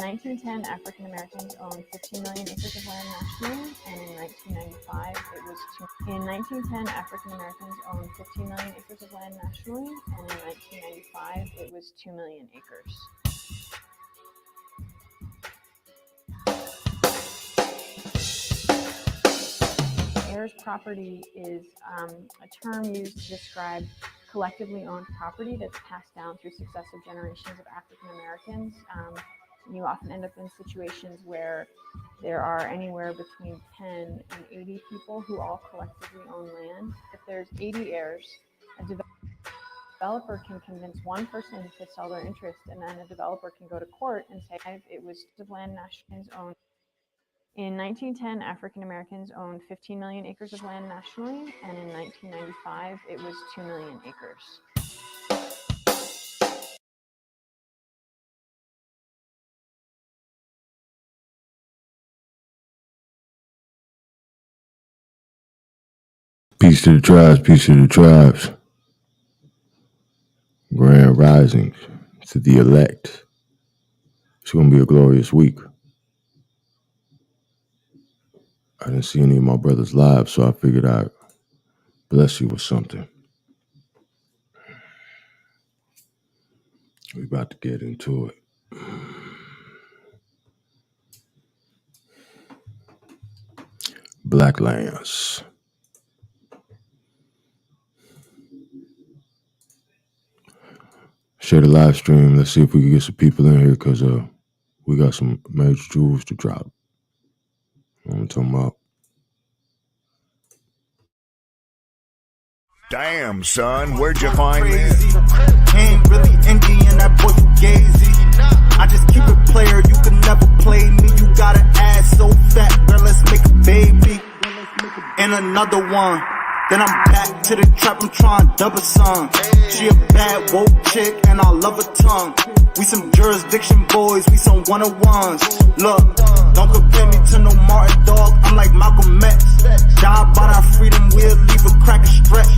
1910, African Americans owned 15 million acres of land nationally, and in 1995, it was 2. In 1910, African Americans owned 15 million acres of land nationally, and in 1995, it was 2 million acres. Heirs property is a term used to describe collectively owned property that's passed down through successive generations of African Americans. You often end up in situations where there are anywhere between 10 and 80 people who all collectively own land. If there's 80 heirs, a developer can convince one person to sell their interest, and then a developer can go to court and say it was the land nationals owned. In 1910, African Americans owned 15 million acres of land nationally, and in 1995, it was 2 million acres. Peace to the tribes, peace to the tribes. Grand risings to the elect. It's going to be a glorious week. I didn't see any of my brothers live, so I figured I'd bless you with something. We about to get into it. Black lands. Share the live stream. Let's see if we can get some people in here, because we got some major jewels to drop. I'm talking about. Damn, son, where'd you find this? Ain't really Indian, that boy fugazi. I just keep it player, you can never play me. You got an ass so fat, girl, let's make a baby. And another one. Then I'm back to the trap, I'm trying to double some. She a bad woke chick and I love her tongue. We some jurisdiction boys, we some 101s. Look, don't compare me to no Martin dog, I'm like Malcolm X. Die by our freedom, we'll leave a crack and stretch.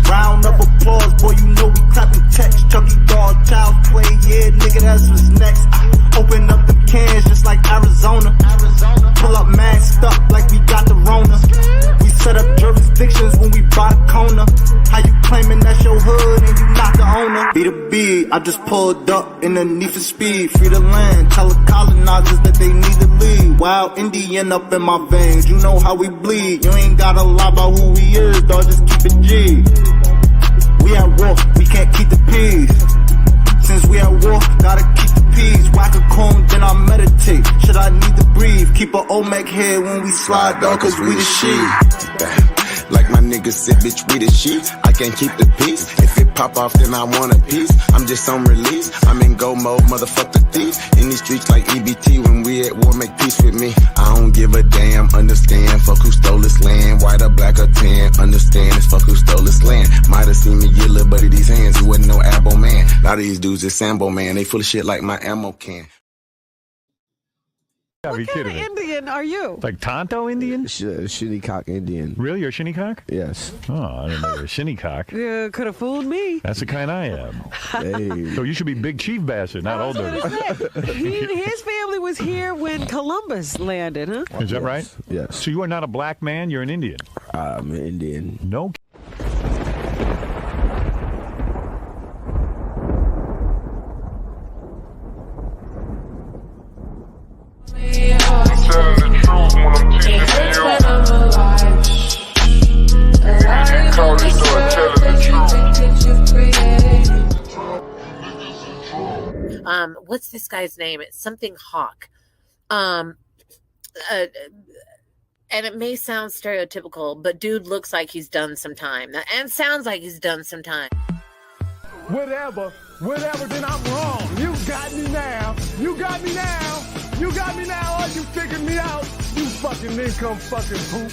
Round of applause, boy, you know we clapping text. Chucky dog, child's play, yeah, nigga, that's what's next. Open up the cans just like Arizona. Pull up masked up like we got the Rona. We set up jurisdictions when we buy the corner. How you claiming that's your hood and you not the owner? Be the B, I just pulled up in the need for speed. Free the land, tell the colonizers that they need to leave. Wild Indian up in my veins, you know how we bleed. You ain't gotta lie about who we is, dog, just keep it G. We at war, we can't keep the peace. Since we at war, gotta keep the peace. Whack a comb, then I meditate. Should I need to breathe? Keep a Olmec head when we slide, dog, cause we the shit. Like my niggas said, bitch, we the shit. I can't keep the peace. If it pop off, then I want a piece. I'm just on release. I'm in go mode, motherfuck the thief. In these streets like EBT, when we at war, make peace with me. I don't give a damn, understand. Fuck who stole this land, white or black or tan. Understand, it's fuck who stole this land. Might have seen me get little buddy these hands. He wasn't no abo man. Now these dudes is Sambo man. They full of shit like my ammo can. What kind of Indian are you? Like Tonto Indian? Shinnecock Indian. Really? You're a Shinnecock? Yes. Oh, I didn't know you're a Shinnecock. You could have fooled me. That's the kind I am. Hey. So you should be Big Chief Bastard, not Old Dirty. His family was here when Columbus landed, huh? Is that right? Yes. So you are not a black man, you're an Indian? I'm an Indian. No. What's this guy's name? It's something Hawk. And it may sound stereotypical, but dude looks like he's done some time. And sounds like he's done some time. Whatever, then I'm wrong. You got me now. You got me now. Oh, you figured me out. You fucking income fucking poop.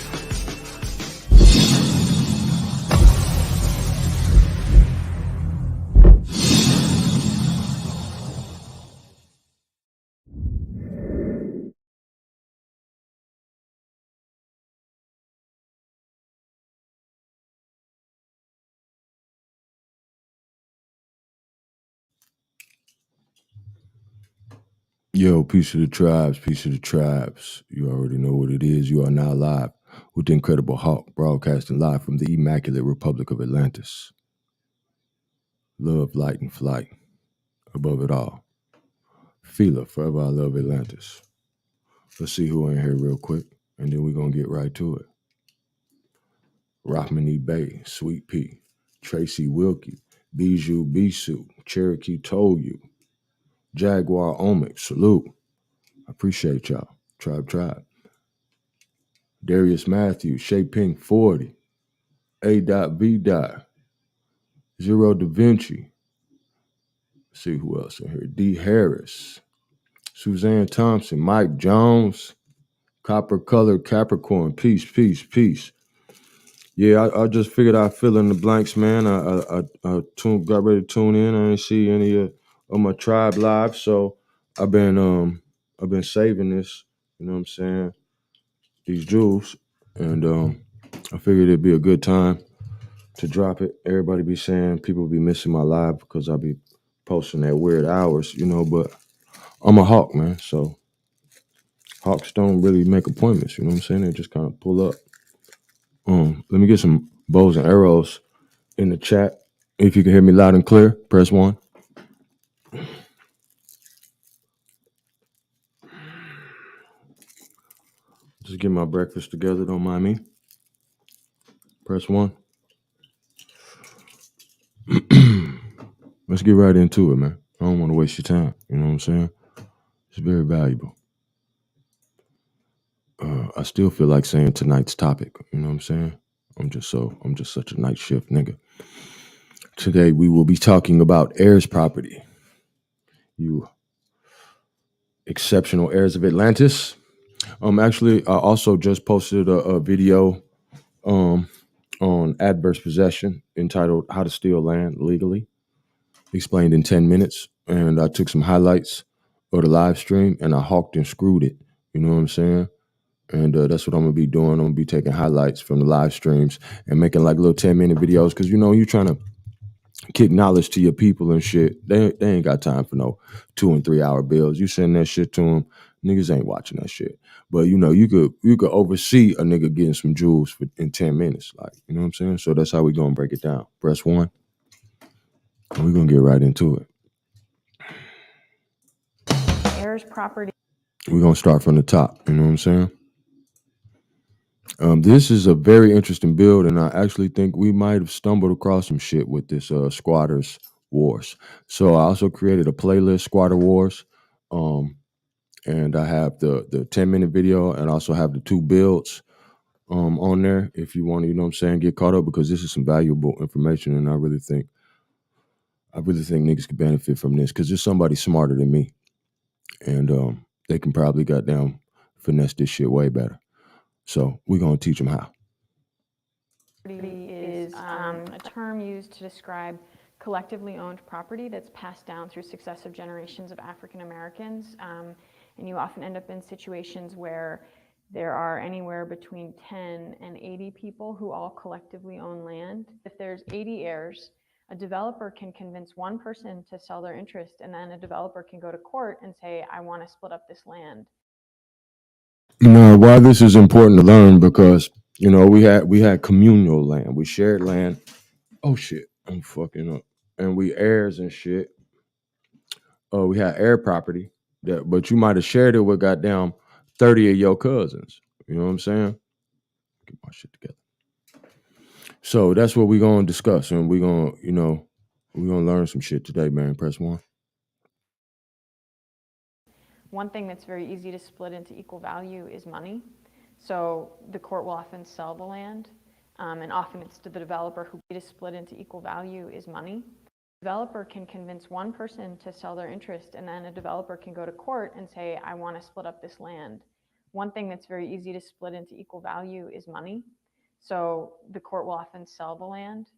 Yo, peace to the tribes, peace to the tribes. You already know what it is. You are now live with the incredible Hawk, broadcasting live from the Immaculate Republic of Atlantis. Love, light, and flight. Above it all. Fila, forever I love Atlantis. Let's see who in here real quick, and then we're going to get right to it. Rahmani Bay, Sweet Pea, Tracy Wilkie, Bijou Bisu, Cherokee Toyu, Jaguar Omic, salute. I appreciate y'all. Tribe. Darius Matthews, Shay Pink 40, A.V. Zero Da Vinci. Let's see who else in here. D. Harris, Suzanne Thompson, Mike Jones, Copper Colored Capricorn. Peace. Yeah, I just figured I'd fill in the blanks, man. I got ready to tune in. I didn't see any of my tribe live, so I've been saving this. You know what I'm saying? These jewels, and I figured it'd be a good time to drop it. Everybody be saying people be missing my live because I be posting at weird hours, you know, but I'm a hawk, man. So hawks don't really make appointments, you know what I'm saying? They just kind of pull up. Let me get some bows and arrows in the chat. If you can hear me loud and clear, press 1. Just get my breakfast together, don't mind me. Press 1. Let's get right into it, man. I don't want to waste your time, you know what I'm saying? It's very valuable. I still feel like saying tonight's topic, you know what I'm saying? I'm just such a night shift nigga. Today we will be talking about heirs property. You exceptional heirs of Atlantis. Actually, I also just posted a video on adverse possession entitled "How to Steal Land Legally," explained in 10 minutes. And I took some highlights of the live stream and I hawked and screwed it. You know what I'm saying? And that's what I'm gonna be doing. I'm gonna be taking highlights from the live streams and making like little 10-minute videos because you know you're trying to kick knowledge to your people and shit. They ain't got time for no 2 and 3 hour bills. You send that shit to them, niggas ain't watching that shit. But you know you could oversee a nigga getting some jewels in 10 minutes, like you know what I'm saying. So that's how we gonna break it down. Press 1, and we're gonna get right into it. Heirs property. We're gonna start from the top. You know what I'm saying. This is a very interesting build, and I actually think we might have stumbled across some shit with this Squatters Wars. So I also created a playlist, Squatter Wars, and I have the 10-minute video, and also have the 2 builds on there if you want to, you know what I'm saying, get caught up because this is some valuable information, and I really think niggas could benefit from this because there's somebody smarter than me, and they can probably goddamn finesse this shit way better. So we're gonna teach them how. Is a term used to describe collectively owned property that's passed down through successive generations of African Americans. And you often end up in situations where there are anywhere between 10 and 80 people who all collectively own land. If there's 80 heirs, a developer can convince one person to sell their interest, and then a developer can go to court and say, I want to split up this land. Now, why this is important to learn, because you know we had communal land, we shared land. Oh shit, I'm fucking up. And we heirs and shit. We had heir property, but you might have shared it with goddamn 30 of your cousins. You know what I'm saying? Get my shit together. So that's what we're gonna discuss, and we're gonna learn some shit today, man. Press 1. One thing that's very easy to split into equal value is money. So the court will often sell the land, and often it's to the developer who to split into equal value is money. The developer can convince one person to sell their interest, and then a developer can go to court and say, I want to split up this land. One thing that's very easy to split into equal value is money. So the court will often sell the land,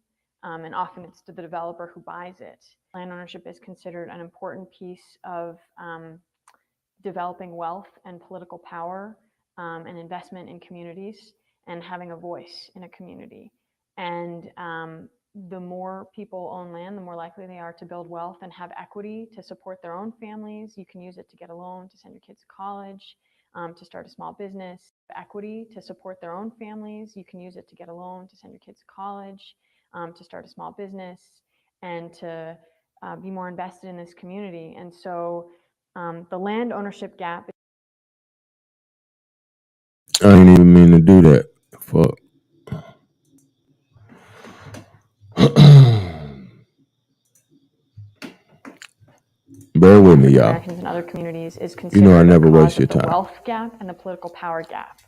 and often it's to the developer who buys it. Land ownership is considered an important piece of developing wealth and political power, and investment in communities, and having a voice in a community. And the more people own land, the more likely they are to build wealth and have equity to support their own families. You can use it to get a loan to send your kids to college, to start a small business. Equity to support their own families. You can use it to get a loan to send your kids to college, to start a small business, and to be more invested in this community. And so the land ownership gap. I didn't even mean to do that. Fuck. Bear with me, y'all. Americans and other communities is considered I never waste your the time. wealth gap and the political power gap.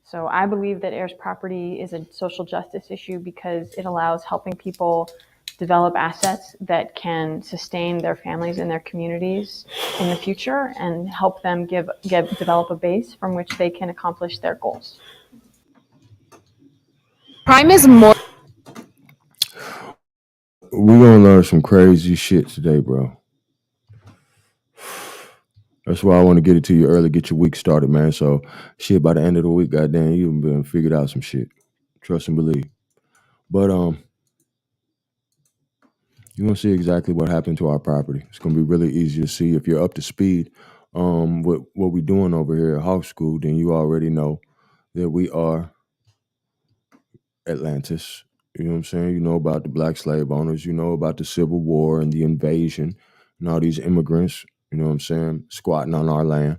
So I believe that heirs property is a social justice issue because it allows helping people develop assets that can sustain their families and their communities in the future and help them develop a base from which they can accomplish their goals. Crime is more. We're gonna learn some crazy shit today, bro. That's why I want to get it to you early, get your week started, man. So shit, by the end of the week, goddamn, you've been figured out some shit. Trust and believe. But you're gonna see exactly what happened to our property. It's gonna be really easy to see if you're up to speed with what we're doing over here at Hawk School. Then you already know that we are Atlantis. You know what I'm saying? You know about the black slave owners. You know about the Civil War and the invasion and all these immigrants. You know what I'm saying? Squatting on our land,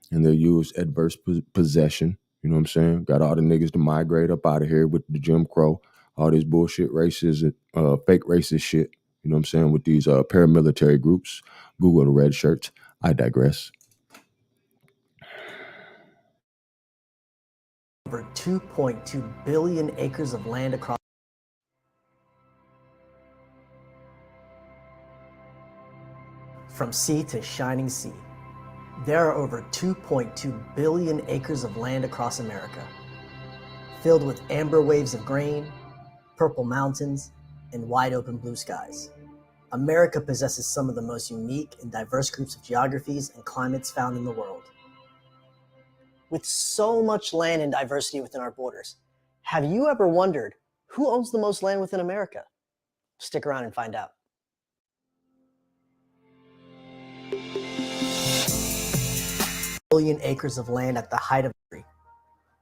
and they're used adverse possession. You know what I'm saying? Got all the niggas to migrate up out of here with the Jim Crow, all this bullshit racist, fake racist shit. You know what I'm saying? With these paramilitary groups. Google the red shirts. I digress. Over 2.2 billion acres of land across from sea to shining sea. There are over 2.2 billion acres of land across America, filled with amber waves of grain, purple mountains, and wide open blue skies. America possesses some of the most unique and diverse groups of geographies and climates found in the world. With so much land and diversity within our borders, have you ever wondered who owns the most land within America? Stick around and find out. Billion acres of land at the height of history,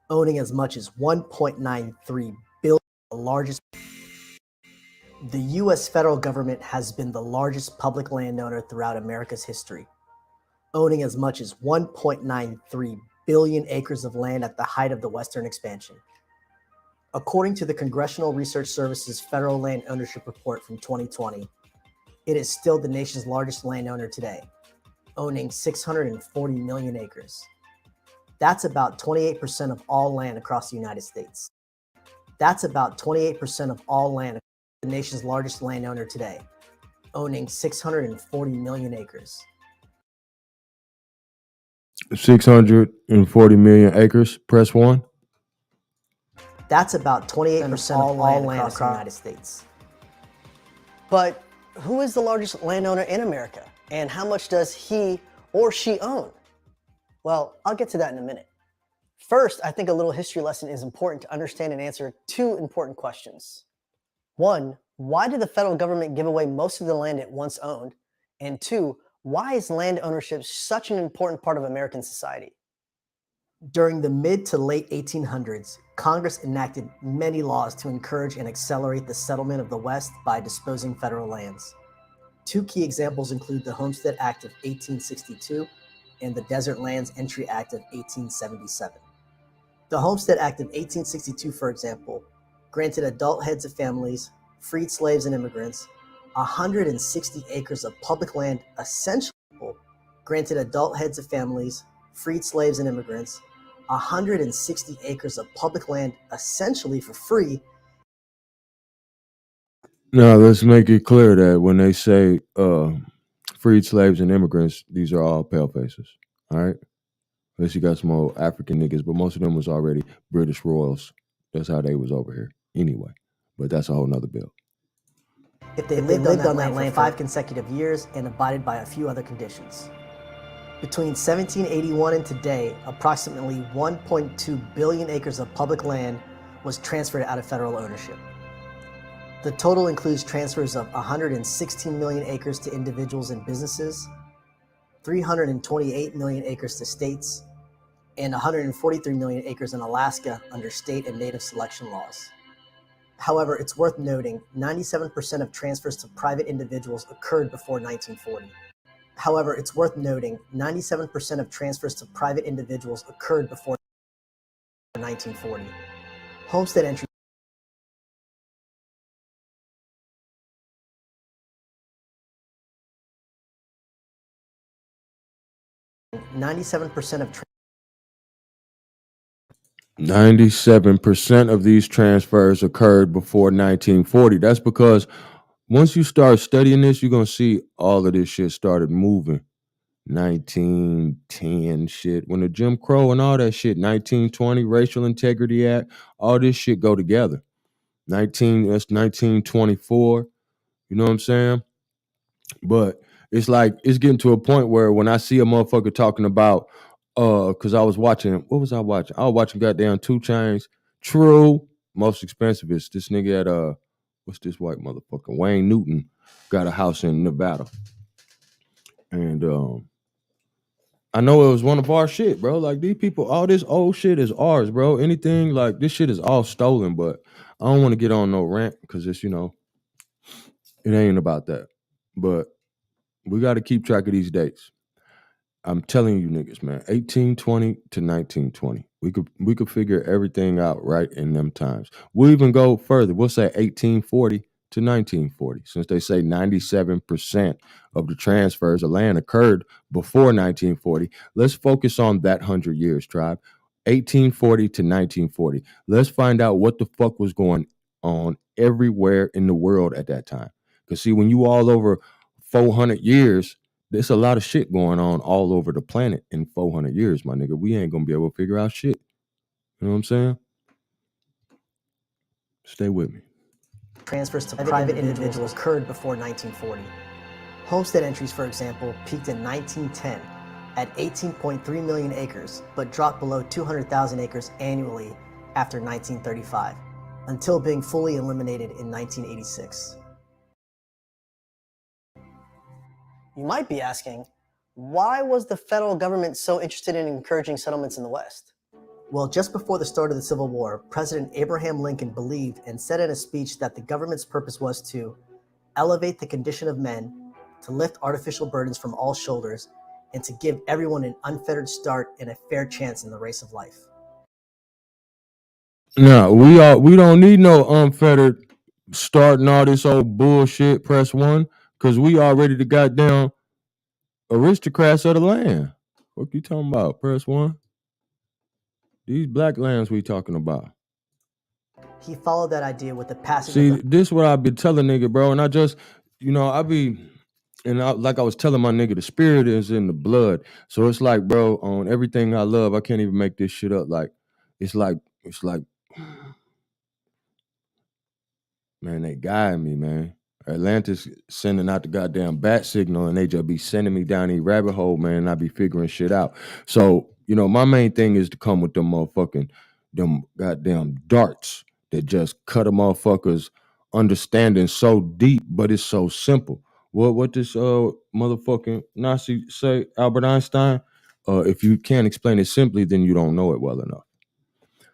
owning as much as 1.93 billion, the largest. The U.S. federal government has been the largest public landowner throughout America's history, owning as much as 1.93 billion acres of land at the height of the Western expansion. According to the Congressional Research Service's Federal Land Ownership Report from 2020, it is still the nation's largest landowner today, owning 640 million acres. That's about 28% of all land across the United States. That's about 28% of all land, the nation's largest landowner today, owning 640 million acres. 640 million acres, press 1. That's about 28% of all land across the United States. But who is the largest landowner in America? And how much does he or she own? Well, I'll get to that in a minute. First, I think a little history lesson is important to understand and answer two important questions. One, why did the federal government give away most of the land it once owned? And two, why is land ownership such an important part of American society? During the mid to late 1800s, Congress enacted many laws to encourage and accelerate the settlement of the West by disposing federal lands. Two key examples include the Homestead Act of 1862 and the Desert Lands Entry Act of 1877. The Homestead Act of 1862, for example, granted adult heads of families, freed slaves and immigrants, 160 acres of public land essentially granted adult heads of families, freed slaves and immigrants, 160 acres of public land essentially for free. Now, let's make it clear that when they say freed slaves and immigrants, these are all pale faces, all right? Unless you got some old African niggas, but most of them was already British royals. That's how they was over here anyway. But that's a whole nother bill. If they lived on that land for 5 consecutive years and abided by a few other conditions. Between 1781 and today, approximately 1.2 billion acres of public land was transferred out of federal ownership. The total includes transfers of 116 million acres to individuals and businesses, 328 million acres to states, and 143 million acres in Alaska under state and native selection laws. However, it's worth noting 97% of transfers to private individuals occurred before 1940. However, it's worth noting 97% of transfers to private individuals occurred before 1940. Homestead entry 97% of 97% of these transfers occurred before 1940. That's because once you start studying this, you're going to see all of this shit started moving. 1910 shit, when the Jim Crow and all that shit, 1920 Racial Integrity Act, all this shit go together. That's 1924. You know what I'm saying? But it's like, it's getting to a point where when I see a motherfucker talking about, because I was watching, what was I watching? I was watching goddamn 2 Chainz. True, most expensive is this nigga at, what's this white motherfucker? Wayne Newton got a house in Nevada. And I know it was one of our shit, bro. Like, these people, all this old shit is ours, bro. Anything, like, this shit is all stolen, but I don't want to get on no rant because it's, you know, it ain't about that. But we got to keep track of these dates. I'm telling you niggas, man, 1820 to 1920. We could figure everything out right in them times. We'll even go further. We'll say 1840 to 1940, since they say 97% of the transfers of land occurred before 1940. Let's focus on that 100 years, tribe. 1840 to 1940. Let's find out what the fuck was going on everywhere in the world at that time. Because see, when you all over 400 years, there's a lot of shit going on all over the planet in 400 years, my nigga. We ain't gonna be able to figure out shit. You know what I'm saying? Stay with me. transfers to private individuals occurred before 1940. Homestead entries, for example, peaked in 1910 at 18.3 million acres, but dropped below 200,000 acres annually after 1935, until being fully eliminated in 1986. You might be asking, why was the federal government so interested in encouraging settlements in the West? Well, just before the start of the Civil War, President Abraham Lincoln believed and said in a speech that the government's purpose was to elevate the condition of men, to lift artificial burdens from all shoulders, and to give everyone an unfettered start and a fair chance in the race of life. No, we don't need no unfettered starting all this old bullshit, press 1, because we already the goddamn aristocrats of the land. What you talking about, press 1? These black lands we talking about. He followed that idea with the passage See, of the this what I be telling nigga, bro, and I just, you know, like I was telling my nigga, the spirit is in the blood. So it's like, bro, on everything I love, I can't even make this shit up. Like, it's like, man, they guide me, man. Atlantis sending out the goddamn bat signal, and they just be sending me down these rabbit hole, man, and I be figuring shit out. So, you know, my main thing is to come with them goddamn darts that just cut a motherfucker's understanding so deep, but it's so simple. What this motherfucking Nazi say, Albert Einstein? If you can't explain it simply, then you don't know it well enough.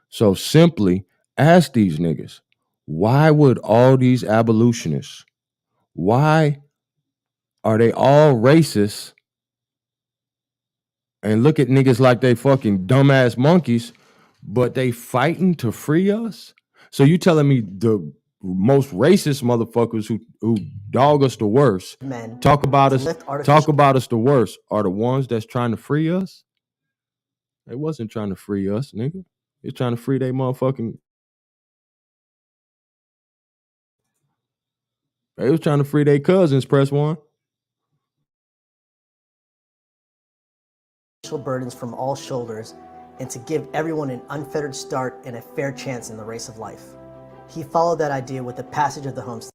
So simply ask these niggas, why would all these abolitionists, why are they all racist and look at niggas like they fucking dumbass monkeys, but they fighting to free us? So you telling me the most racist motherfuckers who dog us the worst, men talk about us the worst, are the ones that's trying to free us? They wasn't trying to free us, nigga. They're trying to free they motherfucking. They was trying to free their cousins, press 1. burdens from all shoulders and to give everyone an unfettered start and a fair chance in the race of life. He followed that idea with the passage of the Homestead.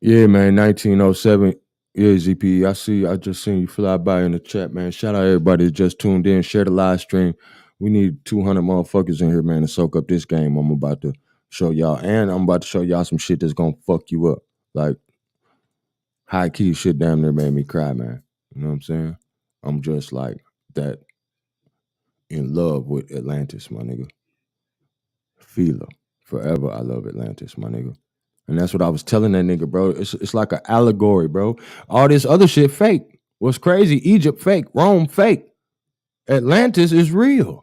Yeah, man, 1907. Yeah, ZP, I just seen you fly by in the chat, man. Shout out everybody that just tuned in. Share the live stream. We need 200 motherfuckers in here, man, to soak up this game I'm about to show y'all, and I'm about to show y'all some shit that's gonna fuck you up. Like, high key shit damn near made me cry, man. You know what I'm saying? I'm just like that in love with Atlantis, my nigga. Fila. Forever I love Atlantis, my nigga. And that's what I was telling that nigga, bro. It's like an allegory, bro. All this other shit fake. What's crazy? Egypt fake. Rome fake. Atlantis is real.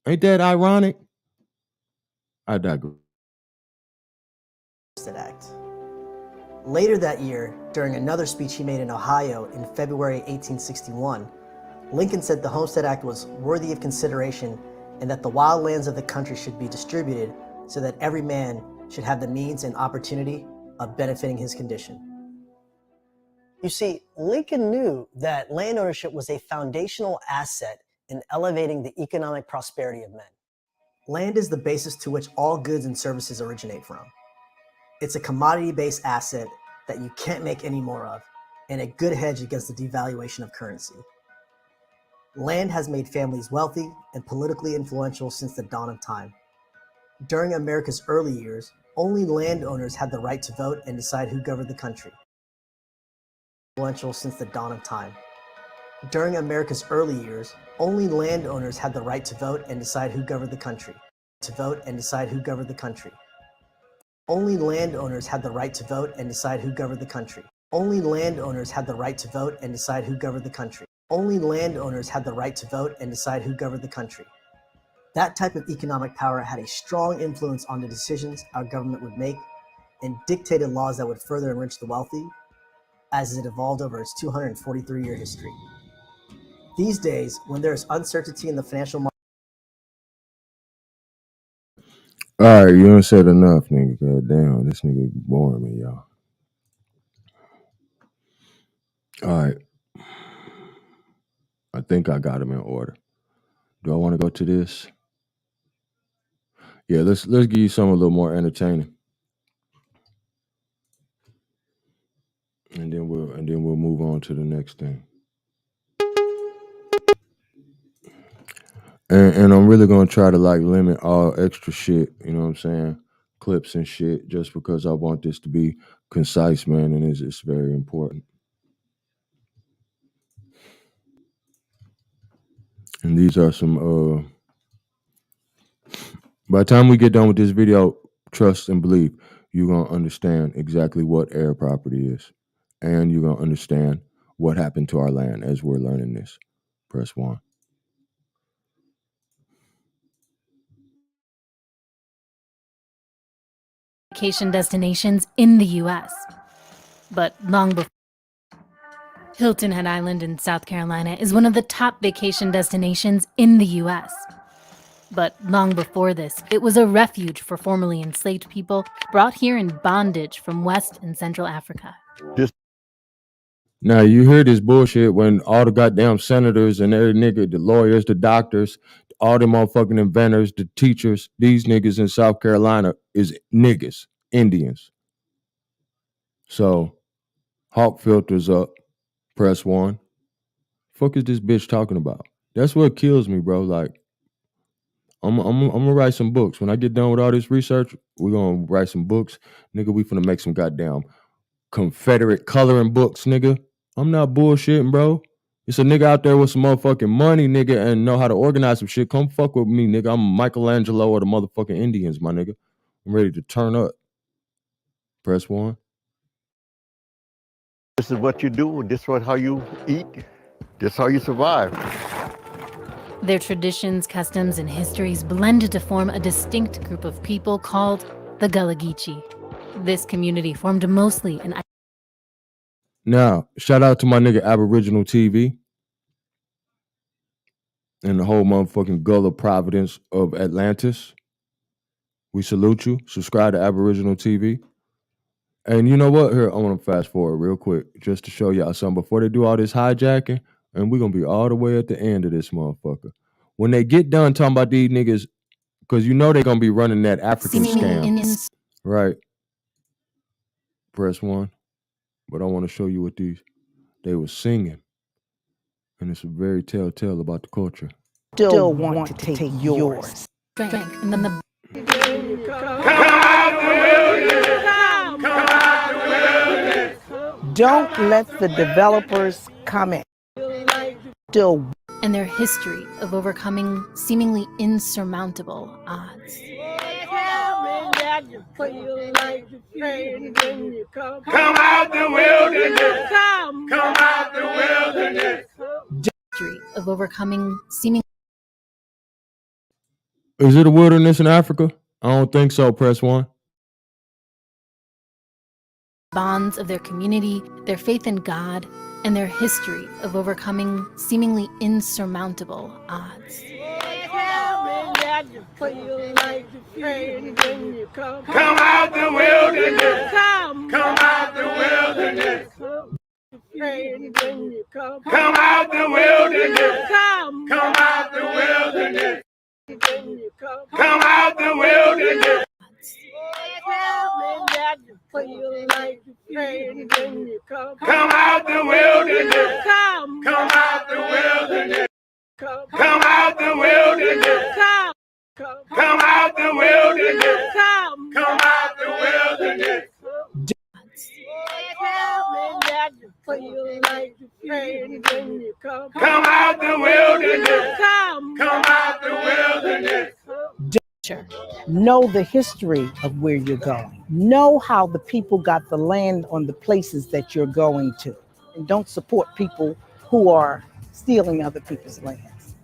Ain't that ironic? I digress. Act. Later that year, during another speech he made in Ohio in February 1861, Lincoln said the Homestead Act was worthy of consideration and that the wild lands of the country should be distributed so that every man should have the means and opportunity of benefiting his condition. You see, Lincoln knew that land ownership was a foundational asset in elevating the economic prosperity of men. Land is the basis to which all goods and services originate from. It's a commodity-based asset that you can't make any more of, and a good hedge against the devaluation of currency. Land has made families wealthy and politically influential since the dawn of time. During America's early years, only landowners had the right to vote and decide who governed the country. Influential since the dawn of time. During America's early years, only landowners had the right to vote and decide who governed the country. To vote and decide who governed the country. Only landowners had the right to vote and decide who governed the country. Only landowners had the right to vote and decide who governed the country. Only landowners had the right to vote and decide who governed the country. That type of economic power had a strong influence on the decisions our government would make and dictated laws that would further enrich the wealthy as it evolved over its 243-year history. These days, when there is uncertainty in the financial market. All right, you done said enough, nigga. God damn, this nigga boring me, y'all. All right. I think I got them in order. Do I want to go to this? Yeah, let's give you something a little more entertaining. And then we'll move on to the next thing. And I'm really gonna try to like limit all extra shit, you know what I'm saying? Clips and shit, just because I want this to be concise, man, and it's very important. And these are some by the time we get done with this video, trust and believe, you're gonna understand exactly what heir property is. And you're gonna understand what happened to our land as we're learning this. Press 1. Vacation destinations in the U.S. But long before, Hilton Head Island in South Carolina is one of the top vacation destinations in the U.S. But long before this, it was a refuge for formerly enslaved people brought here in bondage from West and Central Africa. Now, you hear this bullshit when all the goddamn senators and every nigga, the lawyers, the doctors, all the motherfucking inventors, the teachers, these niggas in South Carolina is niggas, Indians. So, Hawk filters up, press 1. Fuck is this bitch talking about? That's what kills me, bro. Like, I'm gonna write some books. When I get done with all this research, we're gonna write some books. Nigga, we finna make some goddamn Confederate coloring books, nigga. I'm not bullshitting, bro. It's a nigga out there with some motherfucking money, nigga, and know how to organize some shit. Come fuck with me, nigga. I'm Michelangelo or the motherfucking Indians, my nigga. I'm ready to turn up. Press 1. This is what you do. This is how you eat. This is how you survive. Their traditions, customs, and histories blended to form a distinct group of people called the Gullah Geechee. This community formed mostly an... Now, shout out to my nigga Aboriginal TV and the whole motherfucking Gullah Providence of Atlantis. We salute you. Subscribe to Aboriginal TV. And you know what? Here, I want to fast forward real quick just to show y'all something before they do all this hijacking. And we're going to be all the way at the end of this motherfucker. When they get done talking about these niggas, because you know they're going to be running that African scam. Right. Press 1. But I want to show you what they were singing. And it's a very telltale about the culture. Still want to take yours. Strength, and then the... Come on! Don't let the developers come in. Still. And their history of overcoming seemingly insurmountable odds. Come out the wilderness. Come out the wilderness. History of overcoming seemingly. Is it a wilderness in Africa? I don't think so. Press 1. Bonds of their community, their faith in God, and their history of overcoming seemingly insurmountable odds. Come out the wilderness. Come out the wilderness. Come out the wilderness. Come out the wilderness. Come out the wilderness. Come out the wilderness. Come out the wilderness. Come out the wilderness. Come out the wilderness. Come out the wilderness. Come out the wilderness. Come out the wilderness. Know the history of where you're going. Know how the people got the land on the places that you're going to. And don't support people who are stealing other people's lands.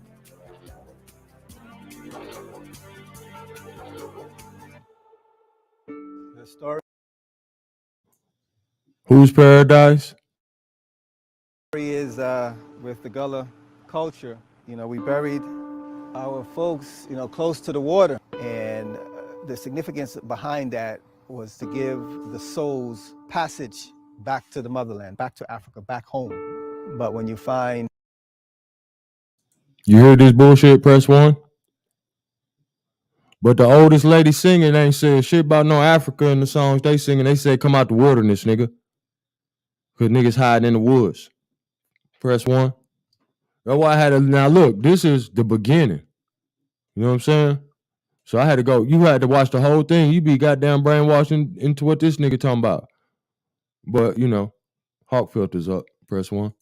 The story Whose paradise? is with the Gullah culture. You know, we buried our folks, you know, close to the water. And the significance behind that was to give the souls passage back to the motherland, back to Africa, back home. But when you find... You hear this bullshit? Press 1. But the oldest lady singing ain't saying shit about no Africa in the songs they singing. They say, come out the wilderness, nigga. Because niggas hiding in the woods. Press 1. That's why I had to... Now, look, this is the beginning. You know what I'm saying? So I had to go. You had to watch the whole thing. You be goddamn brainwashed into what this nigga talking about. But, you know, Hawk filters up. Press 1.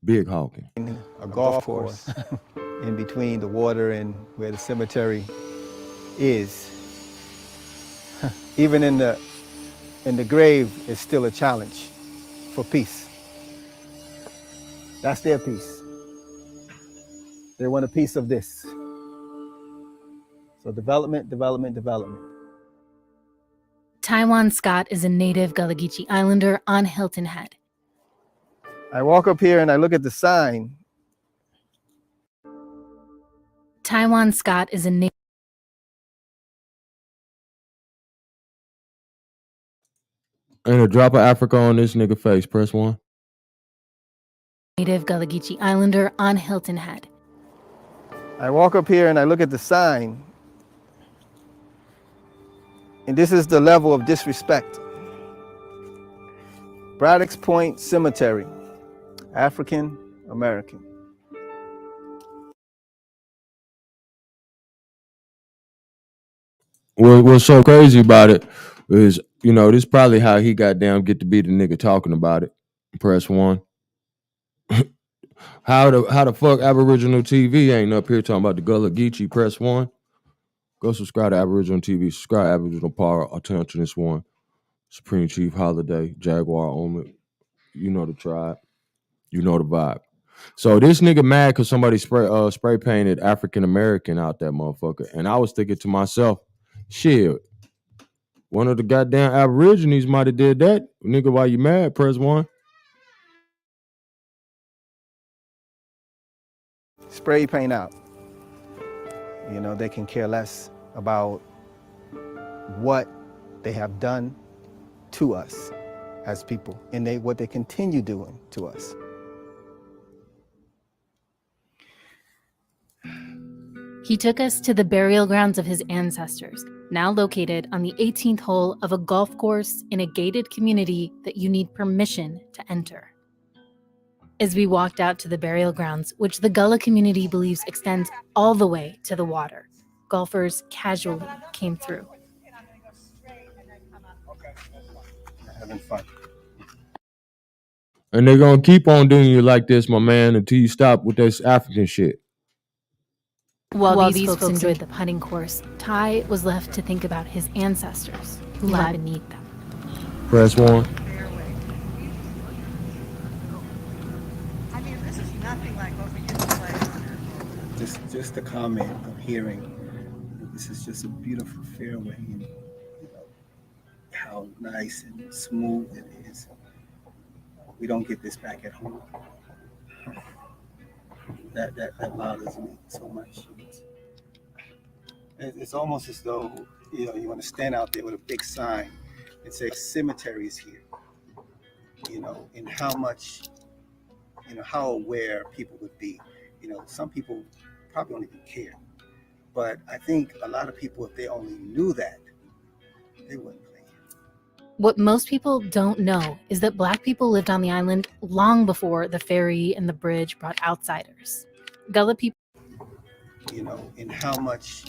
Big Hawkin. A golf course in between the water and where the cemetery is. Even in the grave is still a challenge for peace. That's their piece. They want a piece of this. So development, development, development. Taiwan Scott is a native Gullah Geechee Islander on Hilton Head. I walk up here and I look at the sign. Taiwan Scott is a native. And a drop of Africa on this nigga face. Press 1. Native Gullah Geechee Islander on Hilton Head. I walk up here and I look at the sign. And this is the level of disrespect. Braddock's Point Cemetery, African American. What's so crazy about it is, you know, this is probably how he got down, get to be the nigga talking about it. Press 1. How the fuck Aboriginal TV ain't up here talking about the Gullah Geechee? Press 1. Go subscribe to Aboriginal TV. Subscribe to Aboriginal Power. Attention this one. Supreme Chief Holiday. Jaguar Omen. You know the tribe. You know the vibe. So this nigga mad because somebody spray painted African American out that motherfucker. And I was thinking to myself, shit, one of the goddamn Aborigines might have did that. Nigga, why you mad? Press 1. Spray paint out. You know, they can care less about what they have done to us as people and what they continue doing to us. He took us to the burial grounds of his ancestors, now located on the 18th hole of a golf course in a gated community that you need permission to enter. As we walked out to the burial grounds, which the Gullah community believes extends all the way to the water, golfers casually came through. having fun. And they're gonna keep on doing you like this, my man, until you stop with this African shit. While these folks enjoyed the putting course, Ty was left to think about his ancestors who lie beneath them. Press one. I mean, this is nothing like what we used to play. Just a comment of hearing. This is just a beautiful fairway, and you know how nice and smooth it is. We don't get this back at home. That bothers me so much. It's almost as though you want to stand out there with a big sign and say cemetery is here. And how much, how aware people would be. Some people probably don't even care. But I think a lot of people, if they only knew that, they wouldn't play. What most people don't know is that Black people lived on the island long before the ferry and the bridge brought outsiders. Gullah people, And how much,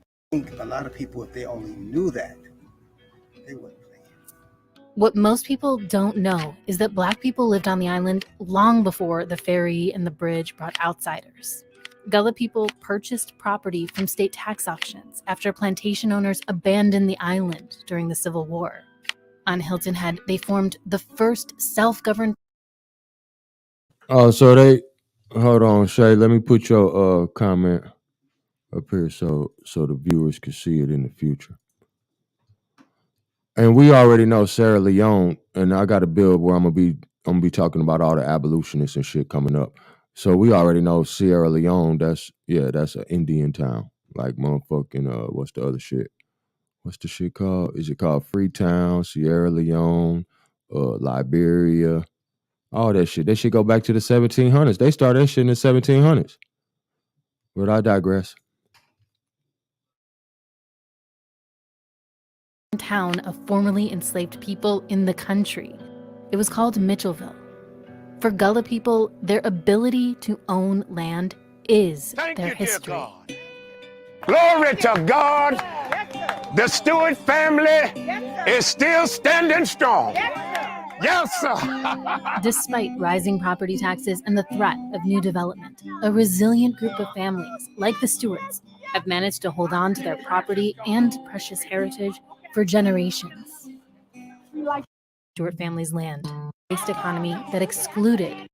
I think a lot of people, if they only knew that, they wouldn't play. What most people don't know is that Black people lived on the island long before the ferry and the bridge brought outsiders. Gullah people purchased property from state tax auctions after plantation owners abandoned the island during the Civil War. On Hilton Head, they formed the first self-governed. Oh, hold on, Shay. Let me put your comment up here so the viewers can see it in the future. And we already know Sierra Leone, and I got a bill where I'm gonna be talking about all the abolitionists and shit coming up. So we already know Sierra Leone. That's an Indian town, like motherfucking what's the other shit? What's the shit called? Is it called Freetown, Sierra Leone, Liberia, all that shit? That shit go back to the 1700s. They started that shit in the 1700s. But I digress. Town of formerly enslaved people in the country. It was called Mitchellville. For Gullah people, their ability to own land is their history. Glory to God. The Stewart family is still standing strong. Yes, sir. Despite rising property taxes and the threat of new development, a resilient group of families, like the Stewarts, have managed to hold on to their property and precious heritage for generations. Stewart family's land, based economy that excluded.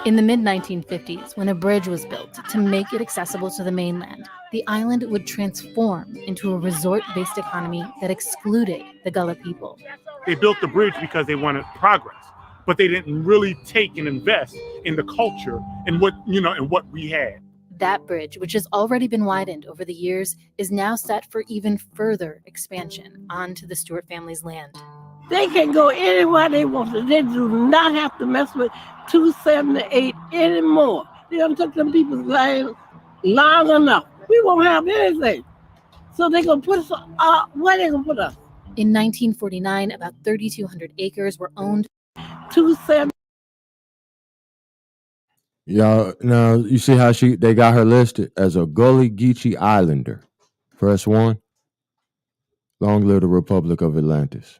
In the mid-1950s, when a bridge was built to make it accessible to the mainland, the island would transform into a resort-based economy that excluded the Gullah people. They built the bridge because they wanted progress, but they didn't really take and invest in the culture and what we had. That bridge, which has already been widened over the years, is now set for even further expansion onto the Stewart family's land. They can go anywhere they want to. They do not have to mess with 278 anymore. They done took them people's land long enough. We won't have anything. So they gonna put us, where they gonna put us? In 1949, about 3,200 acres were owned. 270. Y'all, now you see how they got her listed as a Gullah Geechee Islander. Press one. Long live the Republic of Atlantis.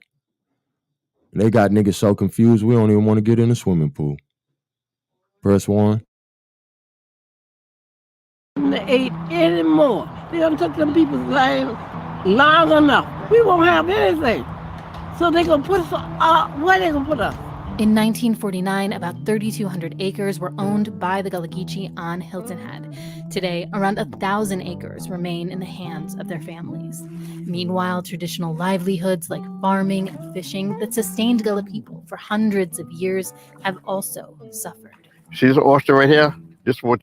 They got niggas so confused we don't even want to get in the swimming pool. Press one. 8 anymore. They done took them people's land long enough. We won't have anything. So they gonna put us, where they gonna put us? In 1949, about 3,200 acres were owned by the Gullah Geechee on Hilton Head. Today, around 1,000 acres remain in the hands of their families. Meanwhile, traditional livelihoods like farming and fishing that sustained Gullah people for hundreds of years have also suffered. See this oyster right here? This one.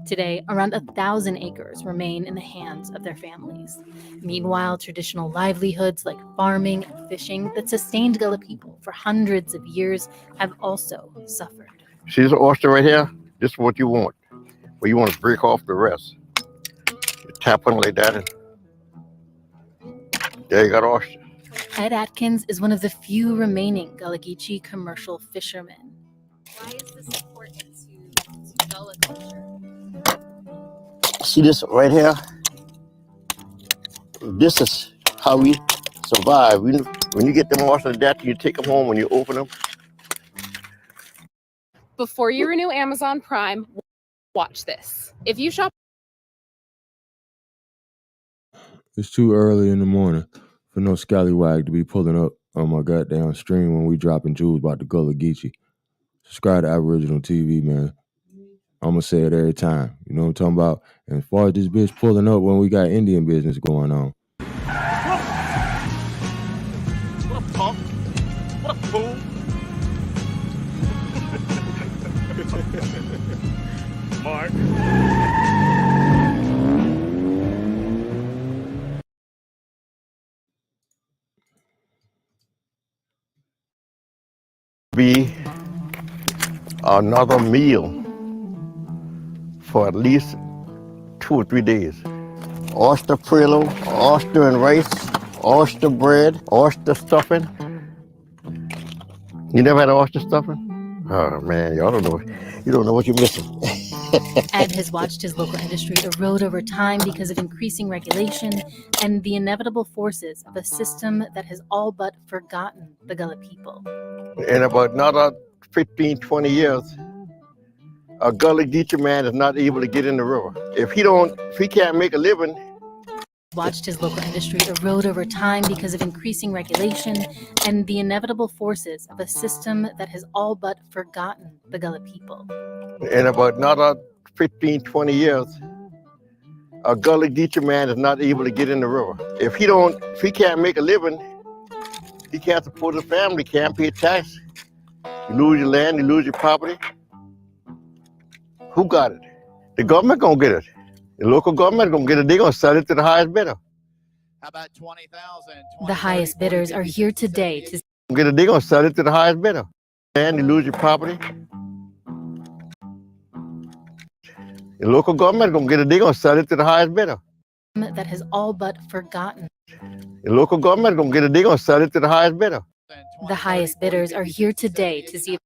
Today, around 1,000 acres remain in the hands of their families. Meanwhile, traditional livelihoods like farming and fishing that sustained Gullah people for hundreds of years have also suffered. See this oyster right here? This is what you want. Well, you want to break off the rest. You tap on like that, and there you got oyster. Ed Atkins is one of the few remaining Gullah Geechee commercial fishermen. Why is this important to Gullah culture? See this right here? This is how we survive. When you get them oysters that you take them home when you open them. Before you renew Amazon Prime, watch this. If you shop It's too early in the morning for no scallywag to be pulling up on my goddamn stream when we dropping jewels about the Gullah Geechee. Subscribe to Aboriginal TV, man. I'm going to say it every time. You know what I'm talking about? And as far as this bitch pulling up when we got Indian business going on. What a punk. What a fool. Mark. Be another meal for at least 2 or 3 days. Oyster prelude, oyster and rice, oyster bread, oyster stuffing. You never had oyster stuffing? Oh man, y'all don't know. You don't know what you're missing. Ed has watched his local industry erode over time because of increasing regulation and the inevitable forces of a system that has all but forgotten the Gullah people. In about another 15, 20 years, a Gullah Geechee man is not able to get in the river. If he can't make a living. Watched his local industry erode over time because of increasing regulation and the inevitable forces of a system that has all but forgotten the Gullah people. In about another 15, 20 years, a Gullah Geechee man is not able to get in the river. If he can't make a living, he can't support his family, can't pay tax. You lose your land, you lose your property. Who got it? The government gonna get it. The local government gonna get it. They're gonna sell it to the highest bidder. How about 20,000? The highest bidders are here today to They're gonna sell it to the highest bidder. And you lose your property. The local government gonna get it. They're gonna sell it to the highest bidder. that has all but forgotten. The local government gonna get it. They're gonna sell it to the highest bidder. The highest bidders are here today to see if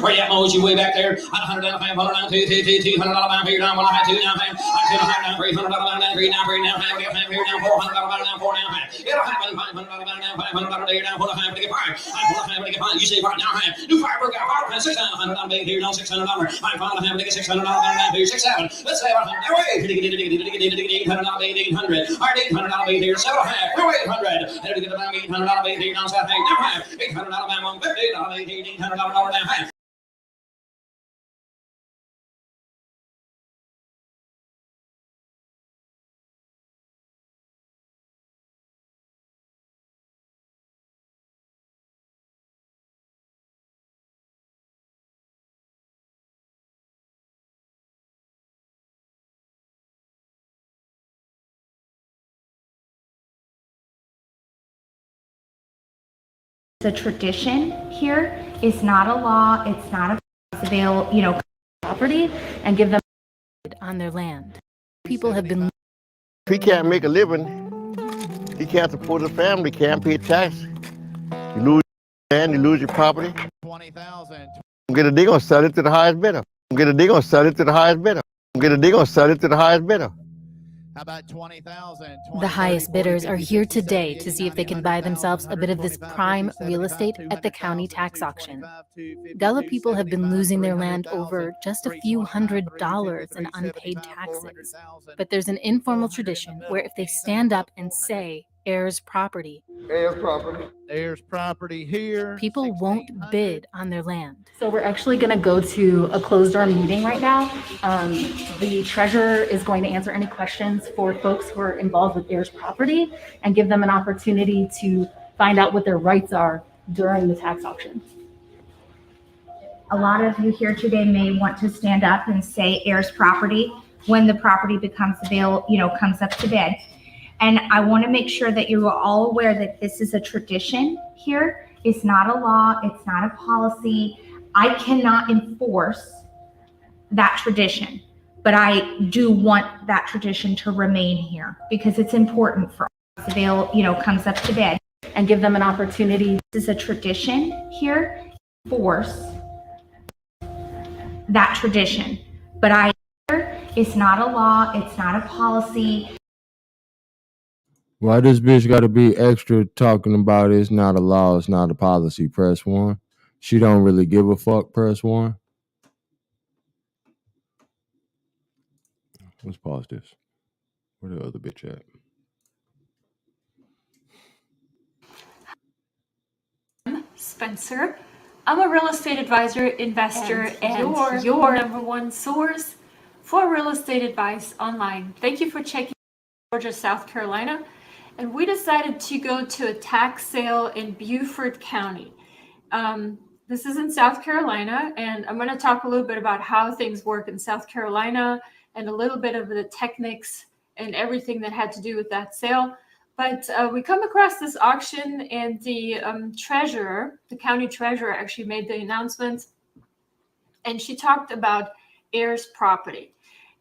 Where you owes you way back there? $100 down, $500 down, $200 down, here down, $1 high, $2 down, $500 down, $300 down, $3 down, $3 down, $5 down, here down, $400 down, $4 down, it'll happen, $500 down, $500 here down, $4 high, get $5, $5 get $5. You say $5 down, high, do $5 work out, $5 $6 down, $100 down, here down, $600 $5 get $600 down, here 6 7. Let's say $100 away, $800 $800 here, 7 high, $800. It'll get about $800 here down, 7 down, high, $800 down, $150, $800 down, high. The tradition here is not a law. It's not a avail, property and give them on their land. People have been. If he can't make a living, he can't support his family, can't pay tax. You lose your land, you lose your property. 20,000. They're gonna sell it to the highest bidder. They're gonna sell it to the highest bidder. They're gonna sell it to the highest bidder. How about 20,000? The highest bidders are here today to see if they can buy themselves a bit of this prime real estate at the county tax auction. Gullah people have been losing their land over just a few $100s in unpaid taxes. But there's an informal tradition where if they stand up and say, heirs property. Heirs property. Heirs property here. People won't bid on their land. So we're actually going to go to a closed door meeting right now. The treasurer is going to answer any questions for folks who are involved with heirs property and give them an opportunity to find out what their rights are during the tax auction. A lot of you here today may want to stand up and say heirs property when the property becomes available, comes up to bid. And I want to make sure that you are all aware that this is a tradition here. It's not a law. It's not a policy. I cannot enforce that tradition, but I do want that tradition to remain here because it's important for us. Comes up to bid and give them an opportunity. This is a tradition here. Force that tradition, but it's not a law. It's not a policy. Why this bitch got to be extra talking about it's not a law, it's not a policy? Press 1. She don't really give a fuck. Press 1. Let's pause this. Where the other bitch at? Spencer. I'm a real estate advisor, investor, and your number one source for real estate advice online. Thank you for checking Georgia, South Carolina. And we decided to go to a tax sale in Beaufort County. This is in South Carolina, and I'm going to talk a little bit about how things work in South Carolina and a little bit of the techniques and everything that had to do with that sale. But we come across this auction, and the treasurer, the county treasurer, actually made the announcement, and she talked about heirs property.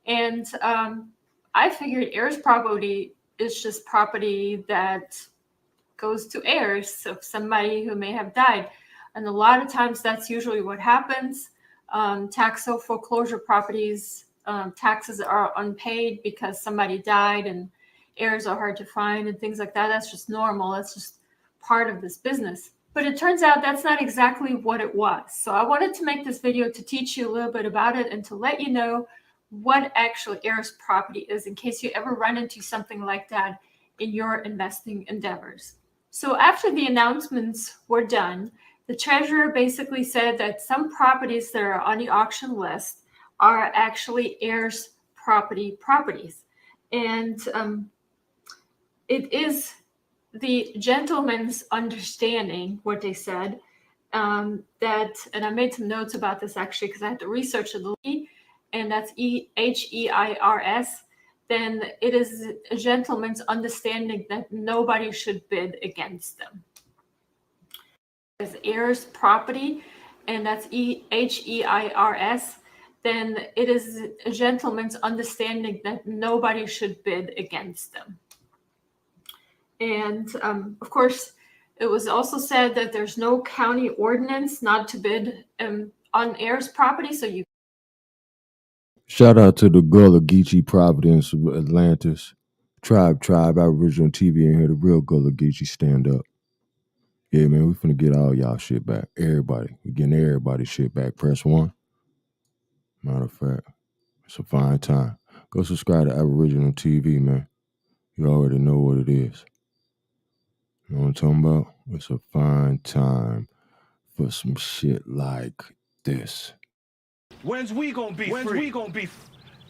And I figured heirs property is just property that goes to heirs of somebody who may have died. And a lot of times that's usually what happens. Tax sale foreclosure properties, taxes are unpaid because somebody died and heirs are hard to find and things like that. That's just normal. That's just part of this business. But it turns out that's not exactly what it was. So I wanted to make this video to teach you a little bit about it and to let you know what actually heirs property is in case you ever run into something like that in your investing endeavors. So after the announcements were done, the treasurer basically said that some properties that are on the auction list are actually heirs properties. And it is the gentleman's understanding, what they said, that, and I made some notes about this actually because I had to research it a little, and that's HEIRS, then it is a gentleman's understanding that nobody should bid against them. As heirs property, and that's HEIRS, then it is a gentleman's understanding that nobody should bid against them. And of course, it was also said that there's no county ordinance not to bid on heirs property, so you. Shout out to the Gullah Geechee Providence of Atlantis. Tribe, Aboriginal TV in here. The real Gullah Geechee stand up. Yeah, man, we finna get all y'all shit back. Everybody. We getting everybody shit back. Press 1. Matter of fact, it's a fine time. Go subscribe to Aboriginal TV, man. You already know what it is. You know what I'm talking about? It's a fine time for some shit like this. When's we gonna be free?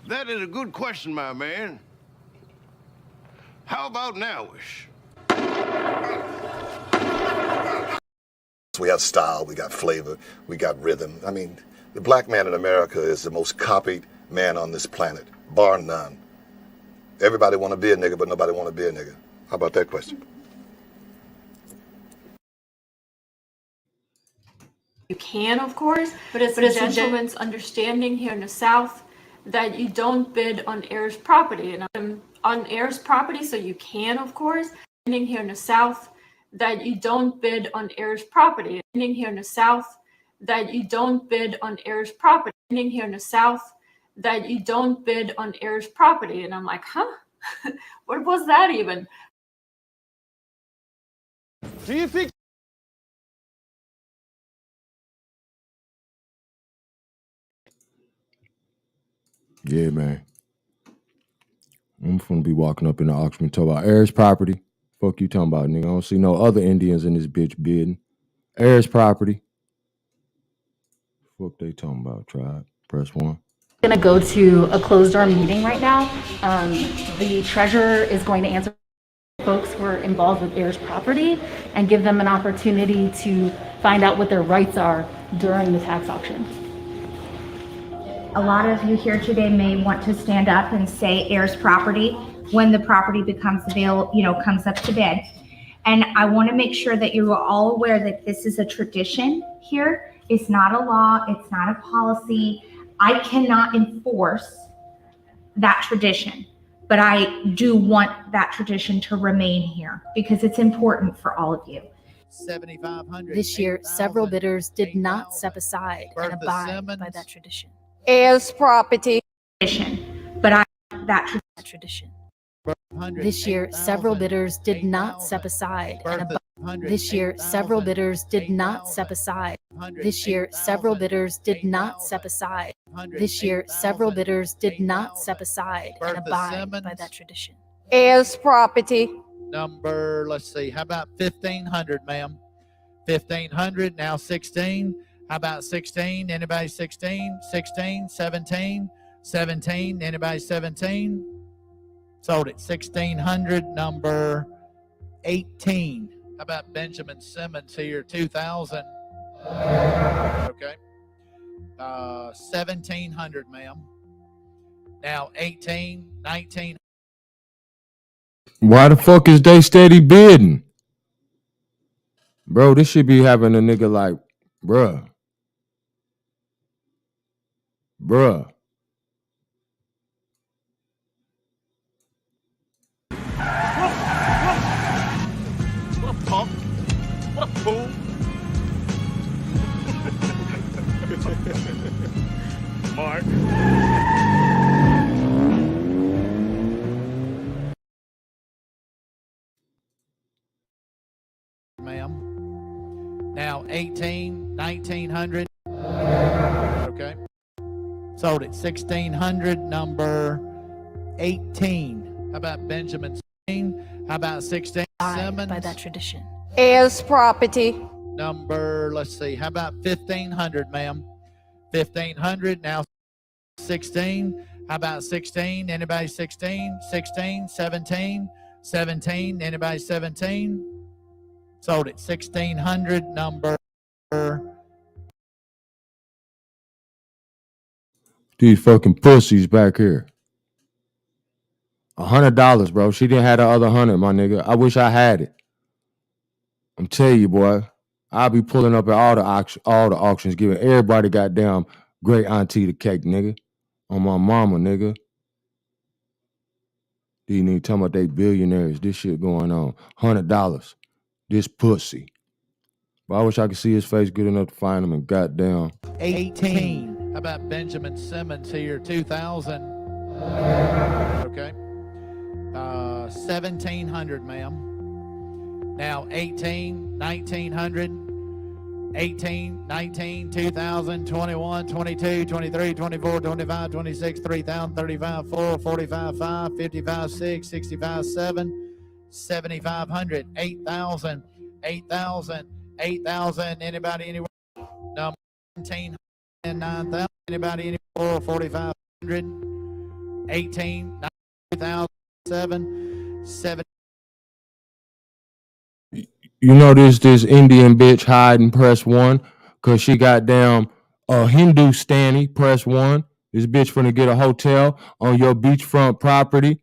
That is a good question, my man. How about nowish? We have style, we got flavor, we got rhythm. I mean, the black man in America is the most copied man on this planet, bar none. Everybody want to be a nigga, but nobody want to be a nigga. How about that question? You can, of course, but it's a gentleman's understanding here in the South that you don't bid on heirs property. And on heirs property, so you can, of course, here in the South that you don't bid on heirs property. Here in the South that you don't bid on heirs property. Here in the South that you don't bid on heirs property. And I'm like, huh? What was that even? Do you think? Yeah, man. I'm gonna be walking up in the auction and talk about heirs property. Fuck you talking about, nigga? I don't see no other Indians in this bitch bidding. Heirs property. Fuck they talking about, tribe. Press 1. Going to go to a closed door meeting right now. The treasurer is going to answer folks who are involved with heirs property and give them an opportunity to find out what their rights are during the tax auction. A lot of you here today may want to stand up and say heirs property when the property becomes available, comes up to bid. And I want to make sure that you are all aware that this is a tradition here. It's not a law. It's not a policy. I cannot enforce that tradition, but I do want that tradition to remain here because it's important for all of you. 7,500. This year, several bidders did not step aside and abide by that tradition. Heirs property. But I that tradition. This year, several bidders did not step aside and abide. This year, several bidders did not step aside. This year, several bidders did not step aside. This year, several bidders did not step aside and abide by that tradition. Heirs property. Number, let's see, how about 1,500, ma'am? 1,500, now 16. How about 16? Anybody 16? 16, 17, 17. Anybody 17? Sold it. 1,600, number 18. How about Benjamin Simmons here? 2,000. Okay. 1,700, ma'am. Now 18, 19. Why the fuck is they steady bidding? Bro, this should be having a nigga like, bruh. What a punk. What a fool. Mark. Ma'am. Now 18, 1,900. Okay. Sold it. 1,600, number 18. How about Benjamin? How about 16? Simmons? By that tradition. Heirs property. Number, let's see, how about 1,500, ma'am? 1,500, now 16. How about 16? Anybody 16? 16, 17, 17. Anybody 17? Sold it. 1,600, number. These fucking pussies back here. $100, bro. She didn't have the other 100, my nigga. I wish I had it. I'm telling you, boy. I'll be pulling up at all the auctions, giving everybody goddamn great auntie the cake, nigga. On my mama, nigga. These niggas talking about they billionaires. This shit going on. $100. This pussy. But I wish I could see his face good enough to find him and goddamn. 18. How about Benjamin Simmons here? 2,000. Okay. 1,700, ma'am. Now 18, 1,900. 18, 19, 2000, 21, 22, 23, 24, 25, 26, 3,000, 35, 4, 45, 5, 55, 6, 65, 7, 7,500, 8,000, 8,000, 8,000. Anybody anywhere? Number 17, 9,000. Anybody anywhere? 4,500, 18, 9,000, 7, 7. You know this Indian bitch hiding, press 1, cause she got damn Hindustani, press 1. This bitch finna get a hotel on your beachfront property,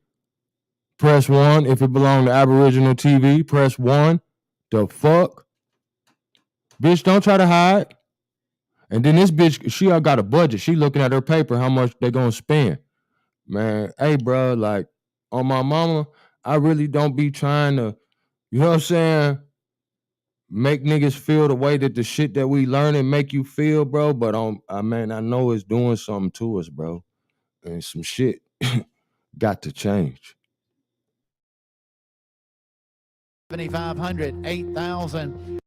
press 1. If it belong to Aboriginal TV, press 1. The fuck? Bitch, don't try to hide. And then this bitch, she got a budget. She looking at her paper, how much they gonna spend. Man, hey bro, like on my mama, I really don't be trying to, you know what I'm saying? Make niggas feel the way that the shit that we learning make you feel, bro. But I know it's doing something to us, bro. And some shit got to change. 7,500, 8,000,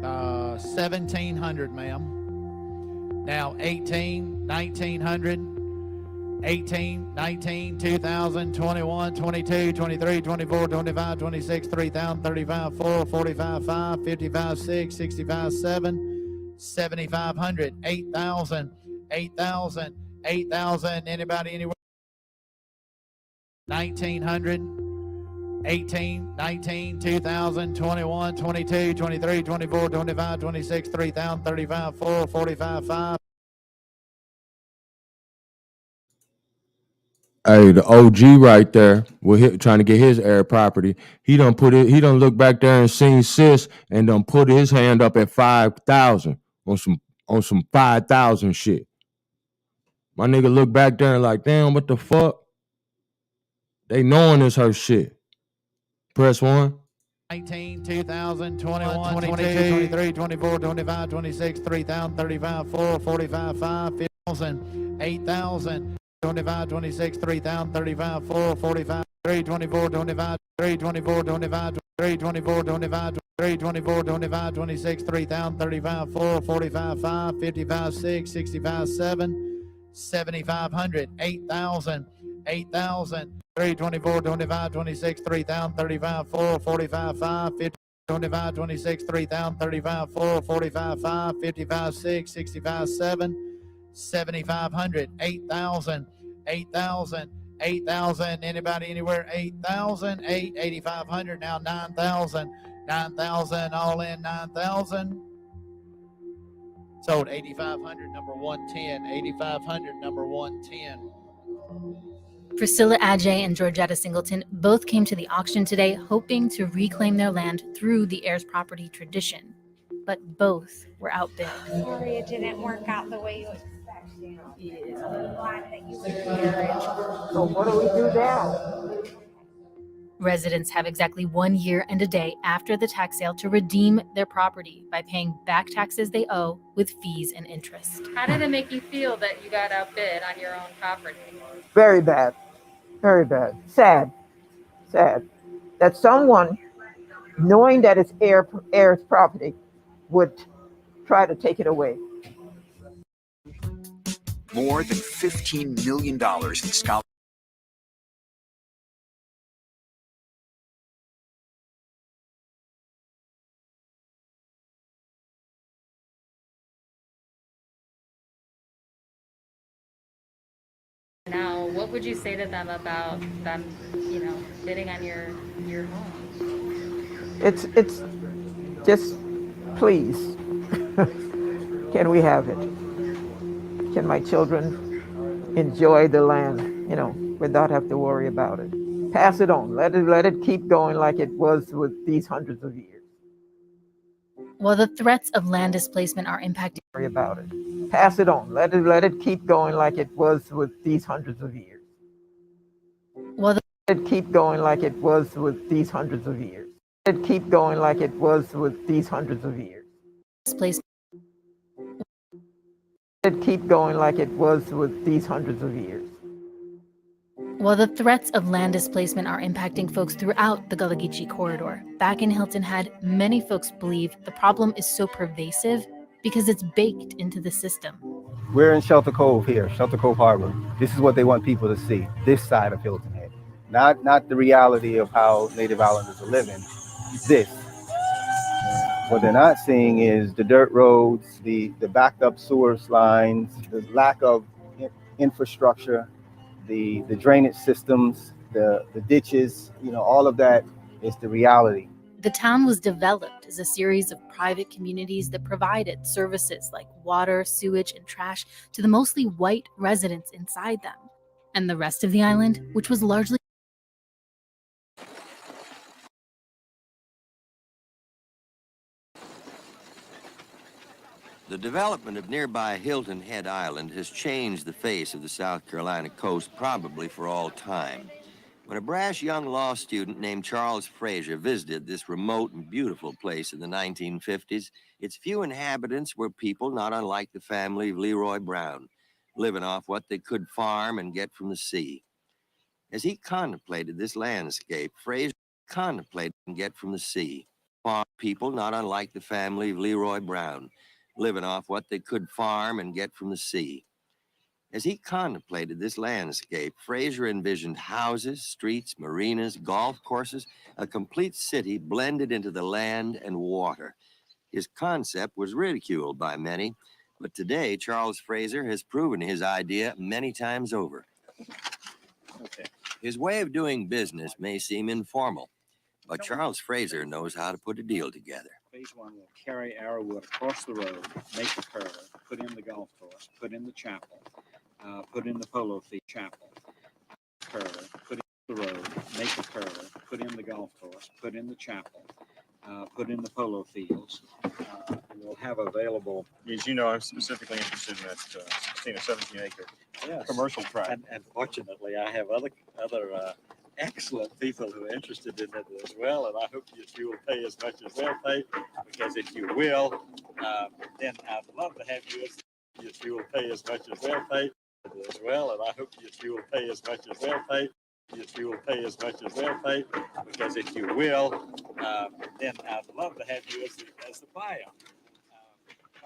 1,700, ma'am. Now 18, 1,900. 18, 19, 2000, 21, 22, 23, 24, 25, 26, 3000, 35, 4, 45, 5, 55, 6, 65, 7, 7500, 8000, 8000, 8000. Anybody, anywhere? 1900, 18, 19, 2000, 21, 22, 23, 24, 25, 26, 3000, 35, 4, 45, 5. Hey, the OG right there, trying to get his heir property. He done look back there and seen sis and done put his hand up at 5,000 on some 5,000 shit. My nigga look back there and like, damn, what the fuck? They knowing it's her shit. Press 1. 19, 2000, 21, 22, 23, 24, 25, 26, 3000, 35, 4, 45, 5, 5000, 8000, 25, 26, 3000, 35, 4, 45, 3, 24, 25, 3, 24, 25, 3, 24, 25, 3, 24, 25, 26, 3000, 35, 4, 45, 5, 55, 6, 65, 7, 7500, 8000, 8000, 3, 24, 25, 26, 3000, 35, 4, 45, 5, 50, 25, 26, 3000, 35, 4, 45, 5, 55, 6, 65, 7, 7500, 8000, 8000, 8000. Anybody, anywhere? 8000, 8, 8500. Now 9000, 9000, all in 9000. Sold 8500, number 110, 8500, number 110. Priscilla Adjei and Georgetta Singleton both came to the auction today hoping to reclaim their land through the heirs property tradition, but both were outbid. Sorry it didn't work out the way you expected. I'm glad that you were here. So what do we do now? Residents have exactly 1 year and a day after the tax sale to redeem their property by paying back taxes they owe with fees and interest. How did it make you feel that you got outbid on your own property? Very bad. Very bad. Sad. Sad. That someone, knowing that it's heir's property, would try to take it away. More than $15 million in scholarship. Now, what would you say to them about them, bidding on your home? It's just, please, can we have it? Can my children enjoy the land, without have to worry about it? Pass it on. Let it keep going like it was with these hundreds of years. While the threats of land displacement are impacting Worry about it. Pass it on. Let it keep going like it was with these hundreds of years. While Let it keep going like it was with these hundreds of years. Let it keep going like it was with these hundreds of years. displacement Let it keep going like it was with these hundreds of years. While the threats of land displacement are impacting folks throughout the Gullah Geechee corridor, back in Hilton Head, many folks believe the problem is so pervasive because it's baked into the system. We're in Shelter Cove here, Shelter Cove Harbor. This is what they want people to see, this side of Hilton Head. Not the reality of how Native Islanders are living, this. What they're not seeing is the dirt roads, the backed up sewer lines, the lack of infrastructure, the drainage systems, the ditches, all of that is the reality. The town was developed as a series of private communities that provided services like water, sewage, and trash to the mostly white residents inside them. And the rest of the island, which was largely The development of nearby Hilton Head Island has changed the face of the South Carolina coast probably for all time. When a brash young law student named Charles Frazier visited this remote and beautiful place in the 1950s, its few inhabitants were people not unlike the family of Leroy Brown, living off what they could farm and get from the sea. As he contemplated this landscape, Frazier contemplated and get from the sea. Farm people not unlike the family of Leroy Brown, living off what they could farm and get from the sea. As he contemplated this landscape, Fraser envisioned houses, streets, marinas, golf courses, a complete city blended into the land and water. His concept was ridiculed by many, but today Charles Fraser has proven his idea many times over. Okay. His way of doing business may seem informal, but Charles Fraser knows how to put a deal together. Phase one will carry Arrowwood across the road, make the curve, put in the golf course, put in the chapel, put in the polo field, chapel, curve, put in the road, make the curve, put in the golf course, put in the chapel, put in the polo fields. We'll have available. As you know, I'm specifically interested in that 16 or 17 acre commercial tract. And fortunately, I have other excellent people who are interested in it as well, and I hope that you will pay as much as they'll pay, because if you will, then I'd love to have you if you will pay as much as they'll pay as well, and I hope that you will pay as much as they'll pay. If you will pay as much as they'll pay, because if you will, then I'd love to have you as the buyer.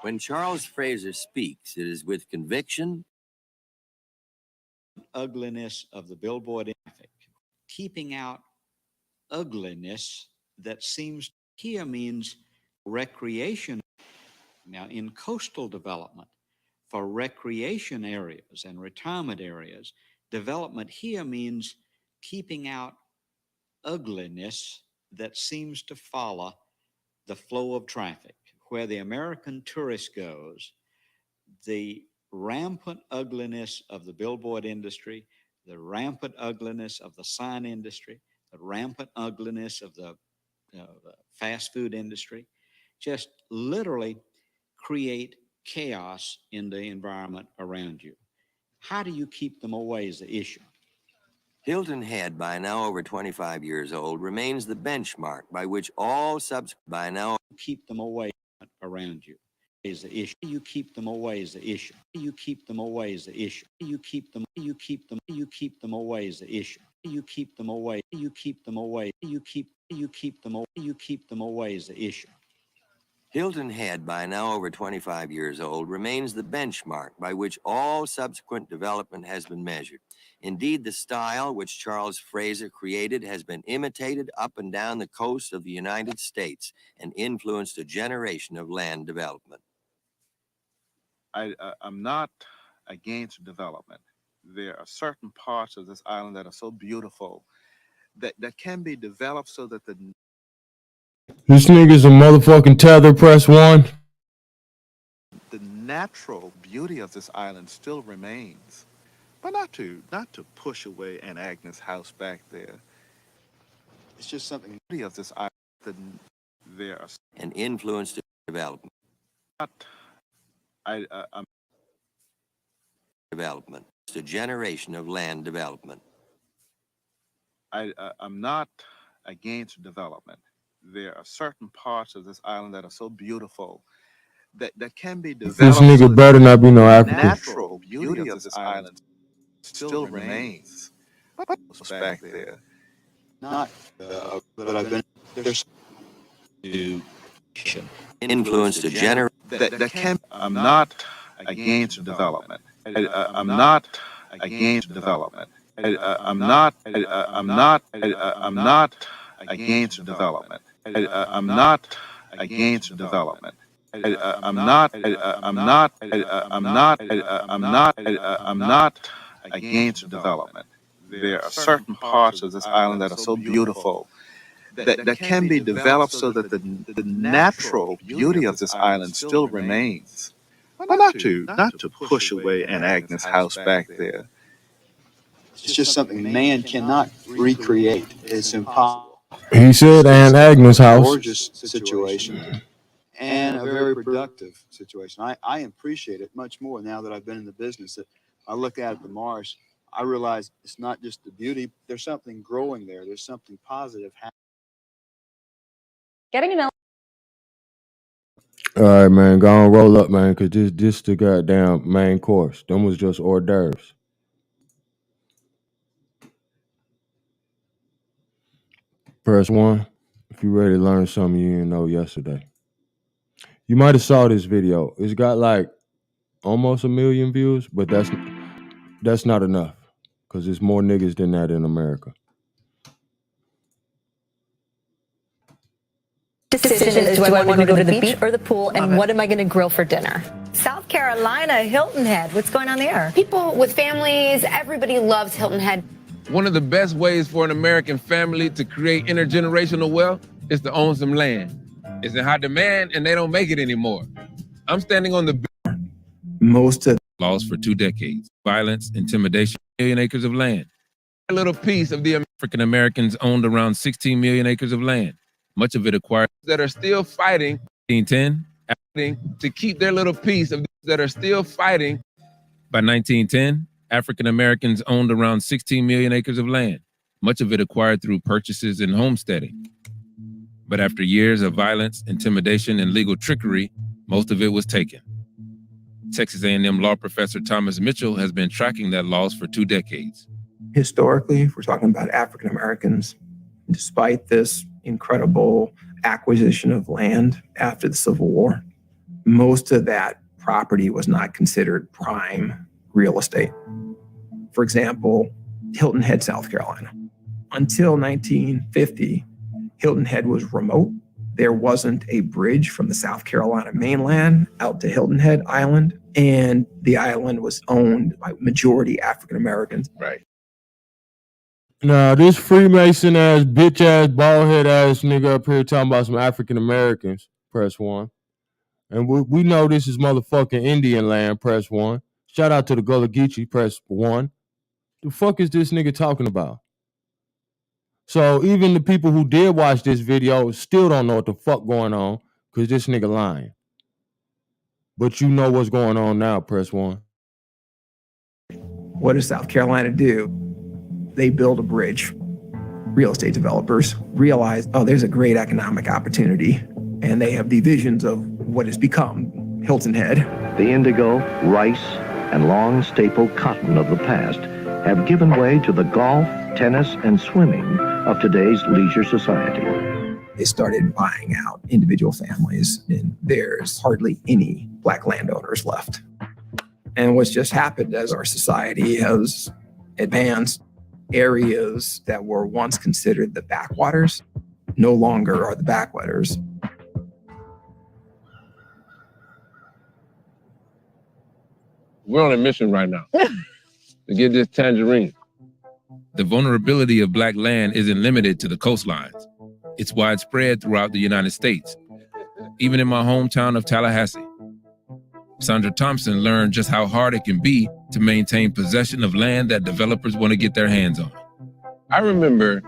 When Charles Fraser speaks, it is with conviction. Ugliness of the billboard traffic, keeping out ugliness that seems here means recreation. Now, in coastal development, for recreation areas and retirement areas, development here means keeping out ugliness that seems to follow the flow of traffic. Where the American tourist goes, the rampant ugliness of the billboard industry, the rampant ugliness of the sign industry, the rampant ugliness of the fast food industry, just literally create chaos in the environment around you. How do you keep them away is the issue. Hilton Head, by now over 25 years old, remains the benchmark by which all by now keep them away around you is the issue. You keep them away is the issue. You keep them away is the issue. You keep them away is the issue. You keep them away. You keep them away. You keep them away is the issue. Hilton Head, by now over 25 years old, remains the benchmark by which all subsequent development has been measured. Indeed, the style which Charles Fraser created has been imitated up and down the coast of the United States and influenced a generation of land development. I'm not against development. There are certain parts of this island that are so beautiful that can be developed so that the This nigga's a motherfucking tether, press one. the natural beauty of this island still remains, but not to push away Aunt Agnes' house back there. It's just something beauty of this island. There are and influenced development. Development. It's a generation of land development. I'm not against development. There are certain parts of this island that are so beautiful that can be developed. This nigga better not be no The African. natural beauty of this island still remains. But back there. Not, but I've been there's to Influenced a generation. That can. I'm not against development. I'm not against development. I'm not against development. I'm not against development. I'm not against development. There are certain parts of this island that are so beautiful that can be developed so that the natural beauty of this island still remains. But not to push away Aunt Agnes' house back there. it's just something man cannot recreate. It's impossible. He said Aunt Agnes' house. Gorgeous situation and a very productive situation. I appreciate it much more now that I've been in the business. That I look at the marsh, I realize it's not just the beauty. There's something growing there. There's something positive happening. Getting an All right, man, go on, roll up, man, cause this the goddamn main course. Them was just hors d'oeuvres. Press one if you ready to learn something you didn't know yesterday. You might have saw this video. It's got like almost 1 million views, but that's not enough because there's more niggas than that in America. Decision is, do I want to go to the beach or the pool, and what am I going to grill for dinner? South Carolina, Hilton Head. What's going on there? People with families, everybody loves Hilton Head. One of the best ways for an American family to create intergenerational wealth is to own some land. It's in high demand and they don't make it anymore. I'm standing on the most of laws for 2 decades. Violence, intimidation, million acres of land. A little piece of the African Americans owned around 16 million acres of land. Much of it acquired that are still fighting to keep their little piece of that are still fighting. By 1910, African Americans owned around 16 million acres of land, much of it acquired through purchases and homesteading. But after years of violence, intimidation, and legal trickery, most of it was taken. Texas A&M law professor Thomas Mitchell has been tracking that loss for 2 decades. Historically, if we're talking about African Americans, despite this incredible acquisition of land after the Civil War, most of that property was not considered prime real estate. For example, Hilton Head, South Carolina. Until 1950, Hilton Head was remote. There wasn't a bridge from the South Carolina mainland out to Hilton Head Island, and the island was owned by majority African Americans. Right. Now, this Freemason ass, bitch ass, bald head ass nigga up here talking about some African Americans, press 1. And we know this is motherfucking Indian land, press 1. Shout out to the Gullah Geechee, press 1. The fuck is this nigga talking about? So even the people who did watch this video still don't know what the fuck going on because this nigga lying. But you know what's going on now, press 1. What does South Carolina do? They build a bridge. Real estate developers realize, oh, there's a great economic opportunity, and they have divisions of what has become Hilton Head. The indigo, rice, and long staple cotton of the past have given way to the golf, tennis, and swimming of today's leisure society. They started buying out individual families, and there's hardly any Black landowners left. And what's just happened as our society has advanced, areas that were once considered the backwaters no longer are the backwaters. We're on a mission right now to get this tangerine. The vulnerability of Black land isn't limited to the coastlines. It's widespread throughout the United States, even in my hometown of Tallahassee. Sandra Thompson learned just how hard it can be to maintain possession of land that developers want to get their hands on. I remember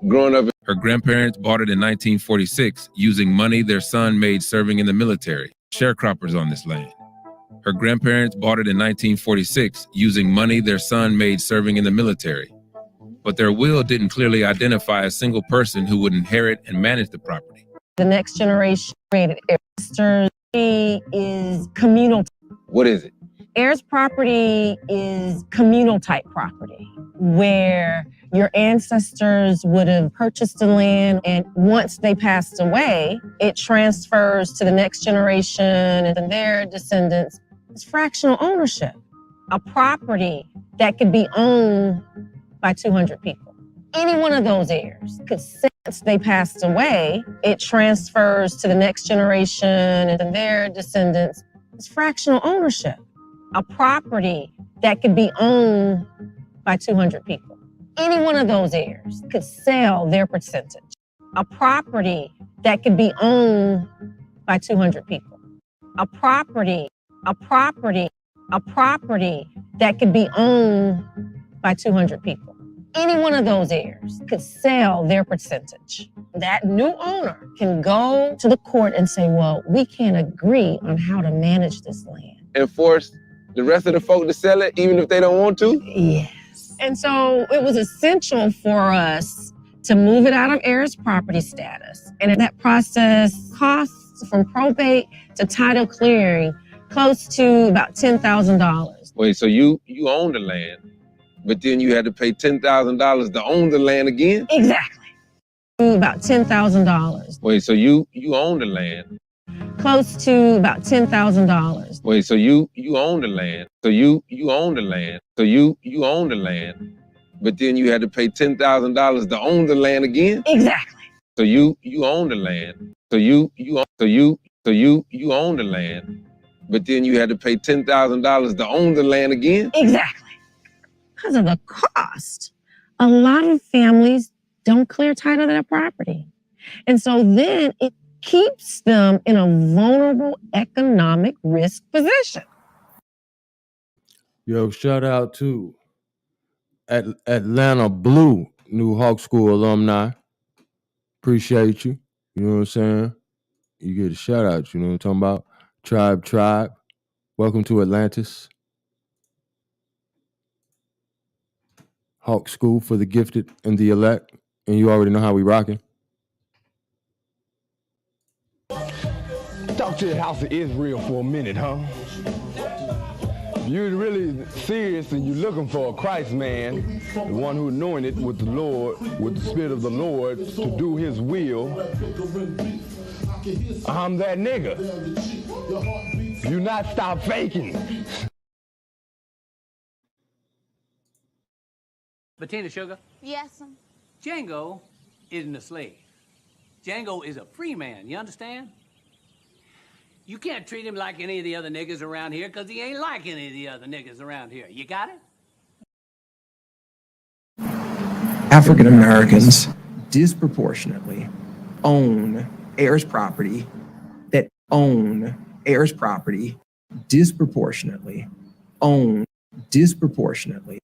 growing up, her grandparents bought it in 1946 using money their son made serving in the military, sharecroppers on this land. Her grandparents bought it in 1946 using money their son made serving in the military. But their will didn't clearly identify a single person who would inherit and manage the property. The next generation created heirs is communal. What is it? Heirs property is communal type property where your ancestors would have purchased the land, and once they passed away, it transfers to the next generation and their descendants. It's fractional ownership, a property that could be owned by 200 people. Any one of those heirs could, since they passed away, it transfers to the next generation and their descendants. It's fractional ownership, a property that could be owned by 200 people. Any one of those heirs could sell their percentage, a property that could be owned by 200 people. A property that could be owned by 200 people. Any one of those heirs could sell their percentage. That new owner can go to the court and say, well, we can't agree on how to manage this land. And force the rest of the folk to sell it even if they don't want to? Yes. And so it was essential for us to move it out of heirs property status. And that process costs from probate to title clearing close to about $10,000. Wait, so you own the land, but then you had to pay $10,000 to own the land again? Exactly. About $10,000. Wait, so you own the land, close to about $10,000. Wait, so you own the land. So you own the land. So you own the land. But then you had to pay $10,000 to own the land again? Exactly. So you own the land. So you own the land. But then you had to pay $10,000 to own the land again? Exactly. Because of the cost. A lot of families don't clear title to their property. And so then it keeps them in a vulnerable economic risk position. Yo, shout out to Atlanta Blue, new Hawk School alumni. Appreciate you. You know what I'm saying? You get a shout out. You know what I'm talking about? Tribe. Welcome to Atlantis. Hawk School for the gifted and the elect. And you already know how we rocking. Talk to the house of Israel for a minute, huh? If you're really serious and you're looking for a Christ man, the one who anointed with the Lord, with the Spirit of the Lord to do his will, I'm that nigga. You not stop faking. Bettina Sugar? Yes. Django isn't a slave. Django is a free man, you understand? You can't treat him like any of the other niggas around here because he ain't like any of the other niggas around here. You got it? African Americans disproportionately own heirs property that own heirs property disproportionately own disproportionately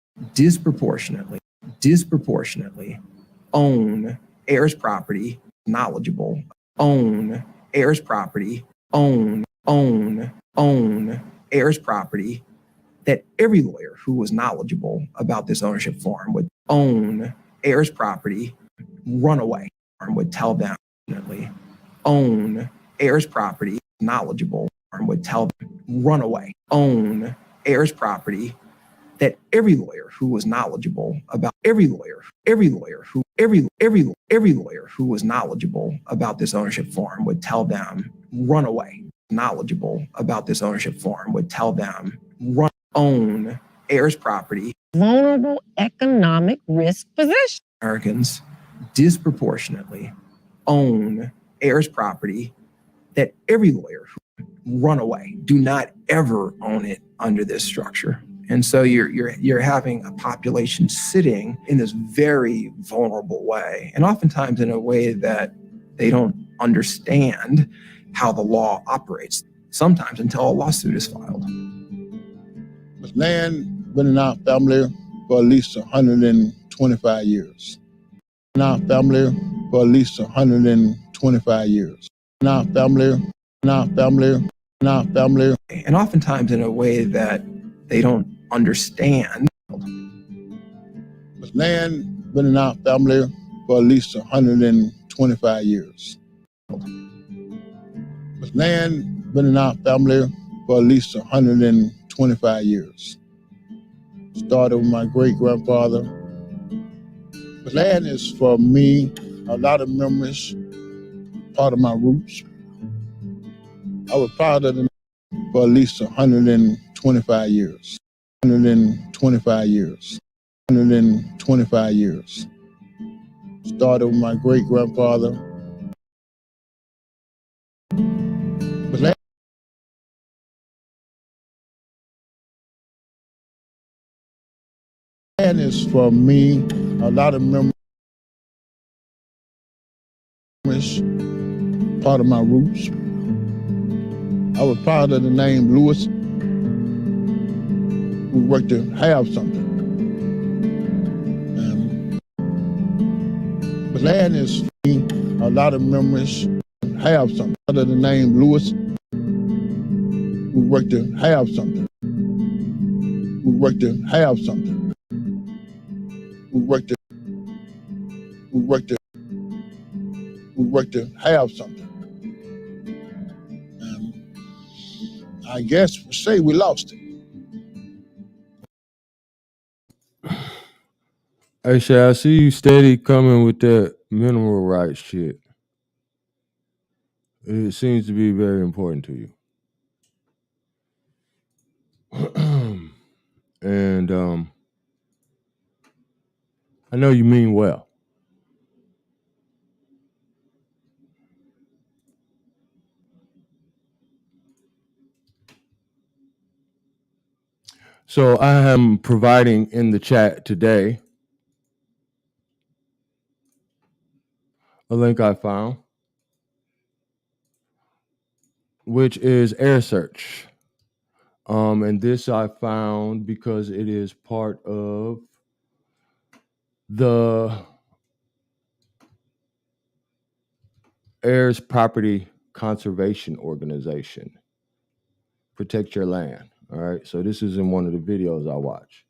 own heirs property knowledgeable own heirs property own heirs property that every lawyer who was knowledgeable about this ownership form would own heirs property run away and would tell them own heirs property knowledgeable and would tell them run away own heirs property that every lawyer who was knowledgeable about every lawyer who was knowledgeable about this ownership form would tell them run away knowledgeable about this ownership form would tell them run own heirs property Vulnerable economic risk position. Americans disproportionately own heirs property that every lawyer who run away do not ever own it under this structure. And so you're having a population sitting in this very vulnerable way, and oftentimes in a way that they don't understand how the law operates, sometimes until a lawsuit is filed. This land been in our family for at least 125 years. In our family for at least 125 years. In our family. And oftentimes in a way that they don't understand. This land been in our family for at least 125 years. This land been in our family for at least 125 years. Started with my great-grandfather. The land is for me, a lot of memories, part of my roots. I was proud of them for at least 125 years. 125 years. 125 years. Started with my great-grandfather. The land is for me, a lot of memories, part of my roots. I was proud of the name Lewis. We worked to have something. The land is for me, a lot of memories, have something. Proud of the name Lewis. We worked to have something. We worked to have something. We worked to have something. I guess say we lost it. Hey, Shay, I see you steady coming with that mineral rights shit. It seems to be very important to you. And I know you mean well. So I am providing in the chat today a link I found, which is Air Search. And this I found because it is part of the Heirs Property Conservation Organization. Protect your land. All right. So this is in one of the videos I watch.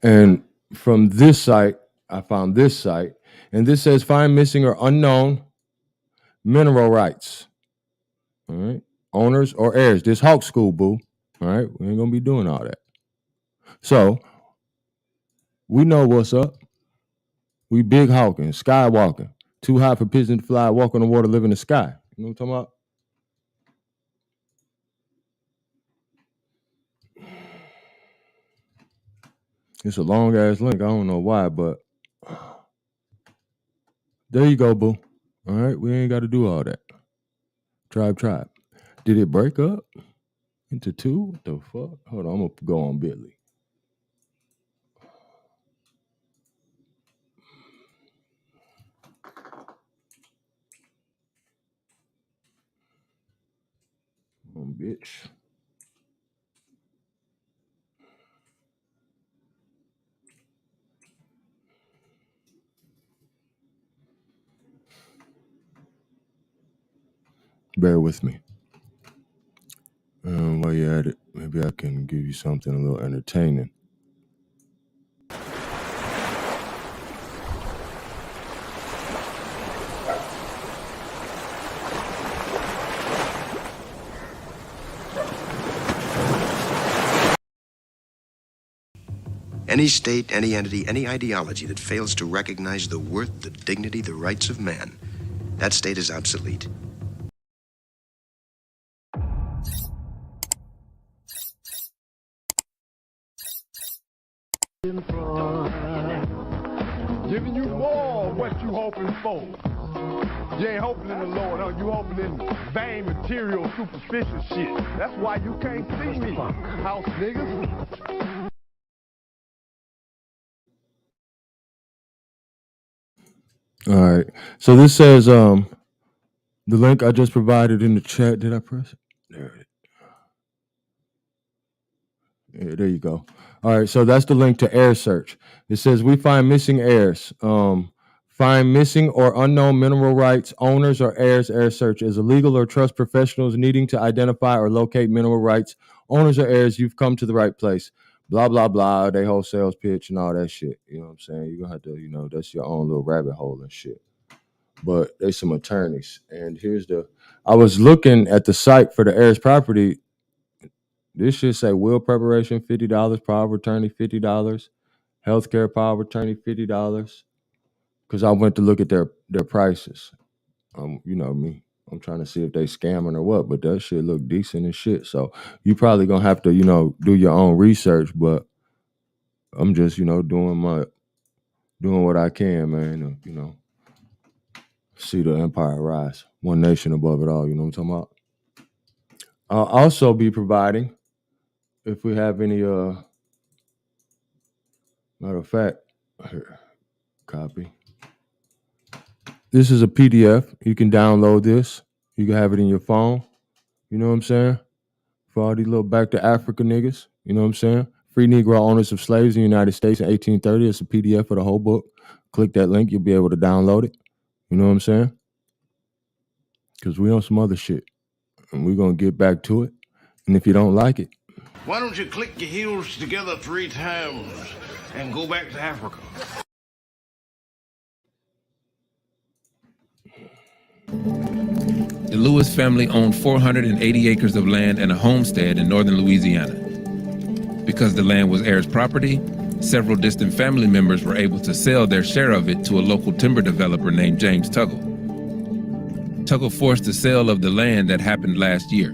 And from this site, I found this site, and this says find missing or unknown mineral rights. All right. Owners or heirs. This Hawk school, boo. All right. We ain't going to be doing all that. So we know what's up. We big hawking, skywalking. Too high for pigeons to fly, walk on the water, live in the sky. You know what I'm talking about? It's a long ass link. I don't know why, but there you go, boo. All right. We ain't got to do all that. Tribe. Did it break up into two? What the fuck? Hold on. I'm going to go on Bitly. Bitch. Bear with me. While you're at it, maybe I can give you something a little entertaining. Any state, any entity, any ideology that fails to recognize the worth, the dignity, the rights of man, that state is obsolete. Giving you more of what you hoping for. You ain't hoping in the Lord, huh? You hoping in vain, material, superficial shit. That's why you can't see me, house niggas. All right. So this says the link I just provided in the chat. Did I press it? There it is. Yeah, there you go. All right. So that's the link to Air Search. It says we find missing heirs. Find missing or unknown mineral rights owners or heirs. Air Search is a legal or trust professionals needing to identify or locate mineral rights owners or heirs. You've come to the right place. Blah blah blah. They whole sales pitch and all that shit. You know what I'm saying? You're gonna have to, that's your own little rabbit hole and shit. But there's some attorneys. And I was looking at the site for the heirs property. This should say will preparation, $50, power of attorney, $50, healthcare power of attorney, $50. Because I went to look at their prices. You know me. I'm trying to see if they scamming or what, but that shit look decent and shit. So you probably gonna have to, do your own research, but I'm just, doing what I can, man. See the empire rise. One nation above it all, you know what I'm talking about? I'll also be providing, if we have any, matter of fact, here, copy. This is a PDF. You can download this. You can have it in your phone. You know what I'm saying? For all these little back to Africa niggas. You know what I'm saying? Free Negro owners of slaves in the United States in 1830. It's a PDF of the whole book. Click that link. You'll be able to download it. You know what I'm saying? Because we on some other shit. And we're going to get back to it. And if you don't like it, why don't you click your heels together 3 times and go back to Africa? The Lewis family owned 480 acres of land and a homestead in northern Louisiana. Because the land was heirs' property, Several distant family members were able to sell their share of it to a local timber developer named James Tuggle. Tuggle forced the sale of the land that happened last year.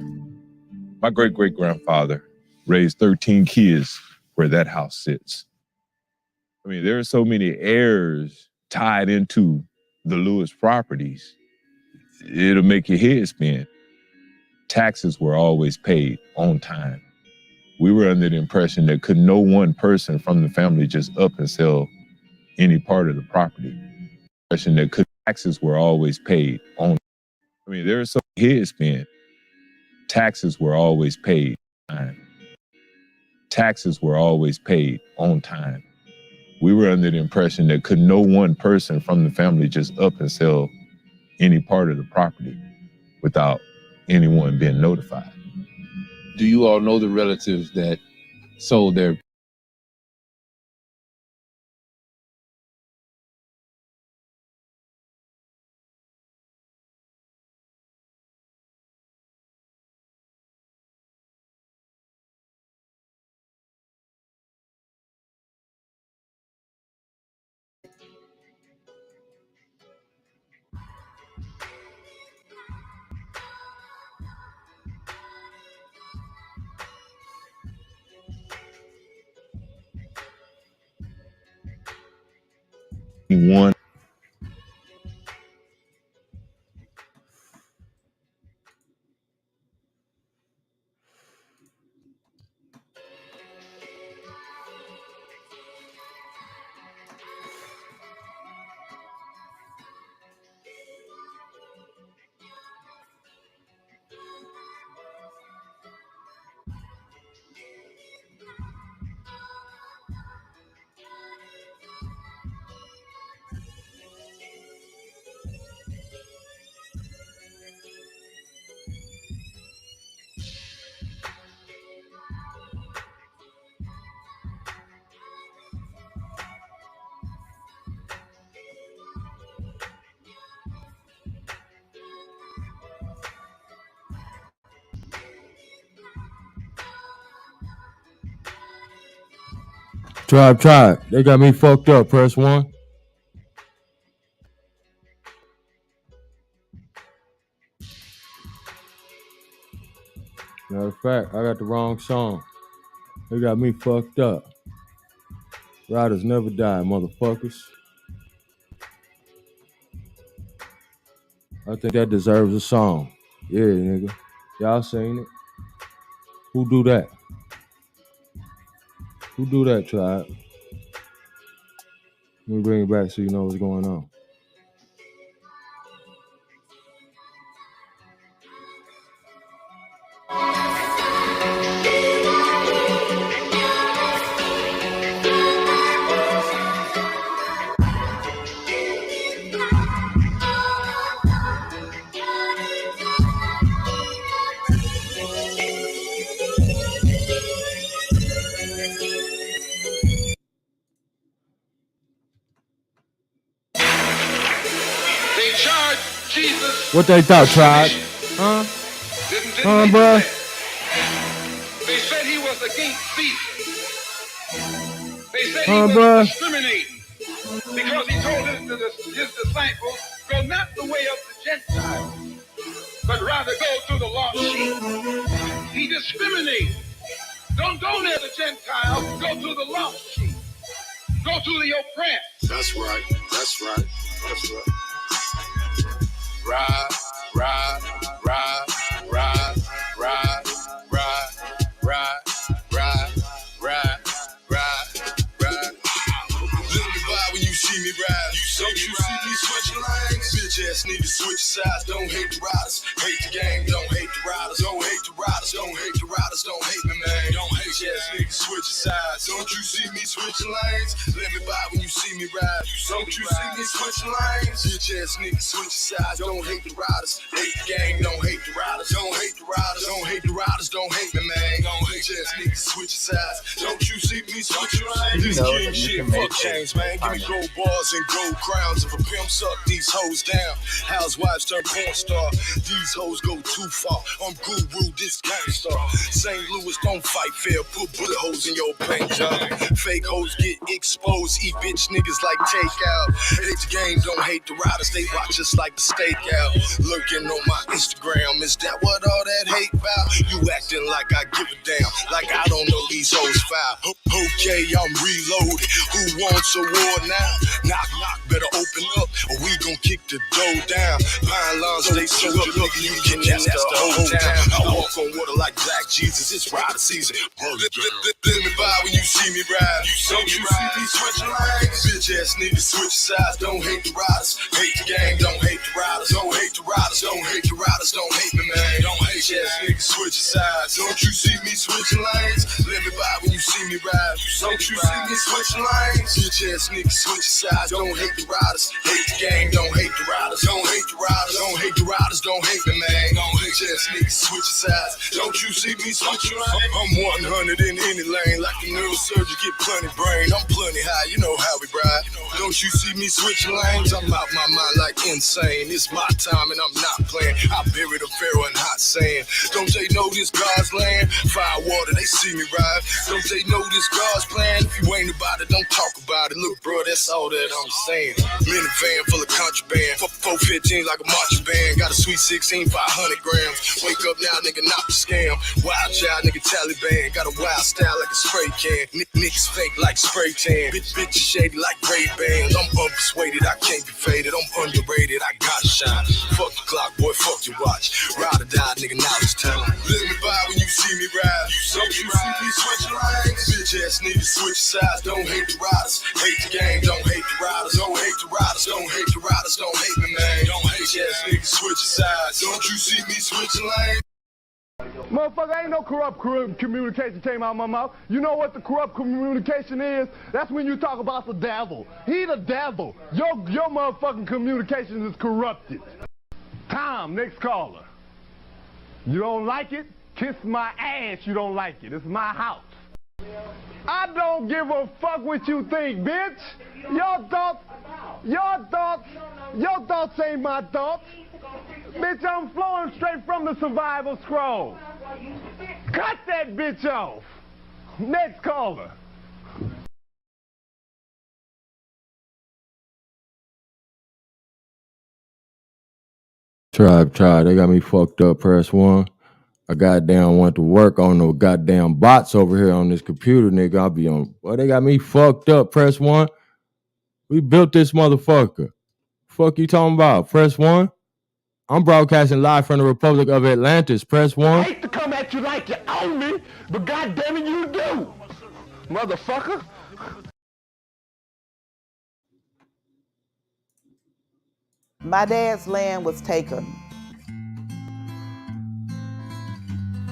My great-great-grandfather raised 13 kids where that house sits. I mean, there are so many heirs tied into the Lewis properties. It'll make your head spin. Taxes were always paid on time. We were under the impression that could no one person from the family just up and sell any part of the property. Taxes were always paid on. I mean, there is so head spin. Taxes were always paid on time. Taxes were always paid on time. We were under the impression that could no one person from the family just up and sell any part of the property without anyone being notified. Do you all know the relatives that sold their? One. Tribe. They got me fucked up. Press 1. Matter of fact, I got the wrong song. They got me fucked up. Riders never die, motherfuckers. I think that deserves a song. Yeah, nigga. Y'all seen it? Who do that? Who do that, tribe? Let me bring it back so you know what's going on. They charged Jesus. What they thought, tribe? Huh? Didn't bruh? They said he was against thief. They said he was bruh? discriminating because he told his disciples, go not the way of the Gentiles, but rather go through the lost sheep. He discriminated. Don't go near the Gentiles, go to the lost sheep. Go to the oppressed. That's right. That's right. That's right. Ride, ride, ride, ride, ride, ride, ride, ride, ride, ride, ride. Let me buy when you see me ride. Don't you see me switching lanes? Bitch ass niggas switch sides. Don't hate the riders. Hate the game. Don't hate the riders. Don't hate the riders. Don't hate the riders. Don't hate me, man. Don't hate ass niggas switching sides. Don't you see me switching lanes? Let me buy when you see me ride. Don't you see me switching lanes? Bitch ass niggas switching sides. Don't hate the riders. Hate the game. Don't hate the riders. Don't hate the riders. Don't hate the riders. Don't hate me, man. Don't hate ass niggas switching sides. Don't you see me switching lanes? This king shit, fuck change, man. Give me gold bars and gold crowns. If a pimp suck these hoes down, housewives turn porn star. These hoes go too far. I'm guru, this gangsta. St. Louis don't fight fair. Put bullet holes hoes in your paint job. Fake hoes get exposed, eat bitch niggas like takeout. Hate the game, don't hate the riders, they watch us like the stakeout. Lurking on my Instagram, is that what all that hate about? You acting like I give a damn, like I don't know these hoes foul. Okay, I'm reloaded, who wants a war now? Knock, knock, better open up, or we gon' kick the door down. Pine lines, stay soldier, nigga, you can catch the whole town. I walk on water like Black Jesus, it's rider season. Let me by when you see me ride. Don't you see me switching lanes? Bitch ass niggas switch sides, don't hate the riders. Hate the gang, don't hate the riders. Don't hate the riders, don't hate the riders, don't hate me, man. Don't hate ass niggas switch sides. Don't you see me switching lanes? Let me by when you see me ride. Don't you see me switching lanes? Bitch ass niggas switch sides, don't hate the riders. Hate the gang, don't hate the riders. Don't hate the riders, don't hate the riders, don't hate me, man. Don't hate ass niggas switch sides. Don't you see me switching lanes? I'm 100 in any lane, like a neurosurgeon, get plenty brain. I'm plenty high, you know how we ride. Don't you see me switching lanes? I'm out my mind like insane. It's my time and I'm not playing. I buried a pharaoh in hot sand. Don't they know this God's land? Fire water, they see me ride. Don't they know this God's plan? If you ain't about it, don't talk about it. Look, bro, that's all that I'm saying. Minivan full of contraband, 415 like a marching band. Got a sweet 16, 500 grams. Wake up now, nigga, not the scam. Wild child, nigga, Taliban. Got a wild style like a spray can. Niggas fake like spray tan. Bitches shady like Ray-Bans. I'm unpersuaded, I can't be faded. I'm underrated, I gotta shine. Fuck the clock, boy, fuck your watch. Ride or die, nigga, now it's time. Let me by when you see me ride. Don't you see me switching lanes? Bitch ass niggas switch sides, don't hate the riders. Hate the game, don't hate the riders. Don't hate the riders, don't hate the riders, don't hate me, man. Don't hate ass niggas switching sides. Don't you see me switching lanes? Motherfucker, ain't no corrupt communication came out of my mouth. You know what the corrupt communication is? That's when you talk about the devil. He the devil. Your motherfucking communication is corrupted. Tom, next caller. You don't like it? Kiss my ass, you don't like it. It's my house. I don't give a fuck what you think, bitch. Your thoughts ain't my thoughts. Bitch, I'm flowing straight from the survival scroll. Cut that bitch off. Next caller. Tribe, they got me fucked up. Press 1. I goddamn went to work on no goddamn bots over here on this computer, nigga. I'll be on. Boy, they got me fucked up. Press 1. We built this motherfucker. Fuck you talking about? Press 1. I'm broadcasting live from the Republic of Atlantis. Press 1. I hate to come at you like you own me, but goddamn it, you do, motherfucker. My dad's land was taken,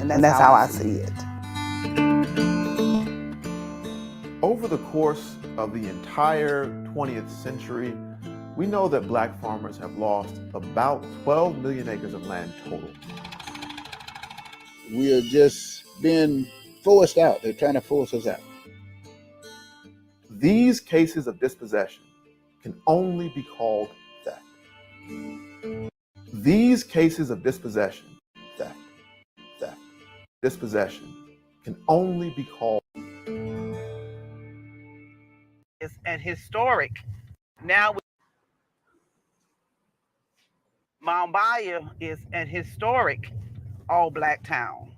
and that's how I see it. Over the course of the entire 20th century, we know that black farmers have lost about 12 million acres of land total. We are just being forced out. They're trying to force us out. These cases of dispossession can only be called theft. These cases of dispossession, dispossession, can only be called. It's an historic. Now, Mount Bayou is an historic all-black town.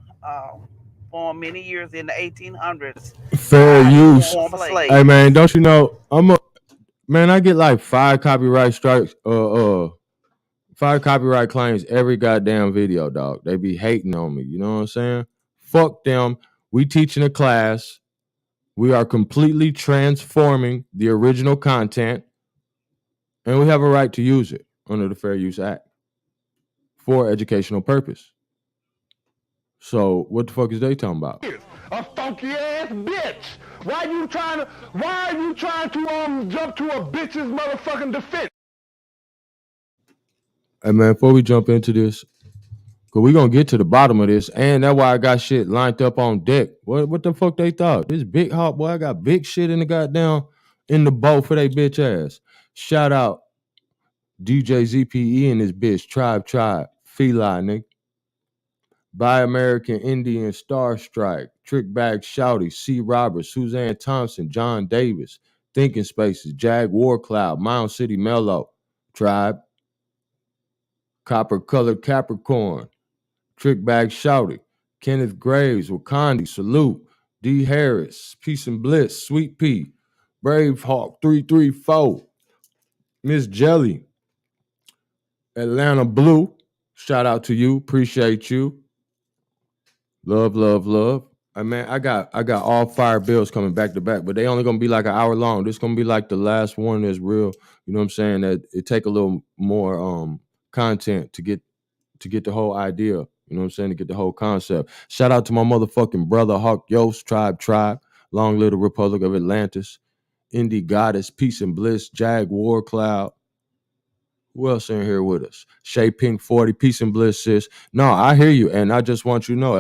For many years in the 1800s. Fair use. Hey man, don't you know? I get like 5 copyright strikes, 5 copyright claims every goddamn video, dog. They be hating on me. You know what I'm saying? Fuck them. We teaching a class. We are completely transforming the original content, and we have a right to use it under the Fair Use Act for educational purpose. So what the fuck is they talking about? A funky ass bitch. Why are you trying to jump to a bitch's motherfucking defense? Hey man, before we jump into this, cause we gonna get to the bottom of this, and that's why I got shit lined up on deck. What the fuck they thought? This big hot boy, I got big shit in the goddamn in the boat for they bitch ass. Shout out DJ ZPE and his bitch Tribe Feline, nigga. Buy American Indian, Star Strike, Trick Bag Shouty, C. Roberts, Suzanne Thompson, John Davis, Thinking Spaces, Jag War Cloud, Mound City Mellow, Tribe, Copper Colored Capricorn, Trick Bag Shouty, Kenneth Graves, Wakandi, Salute, D. Harris, Peace and Bliss, Sweet Pea, Brave Hawk 334, Miss Jelly, Atlanta Blue, shout out to you, appreciate you. Love, love, love. Man, I got all fire bills coming back to back, but they only gonna be like an hour long. This gonna be like the last one that's real. You know what I'm saying? That it take a little more content to get the whole idea. You know what I'm saying? To get the whole concept. Shout out to my motherfucking brother Hawk Yost, Tribe, Long Little Republic of Atlantis, Indie Goddess, Peace and Bliss, Jag War Cloud. Who else in here with us? Shay Pink 40, Peace and Bliss, sis. No, I hear you, and I just want you to know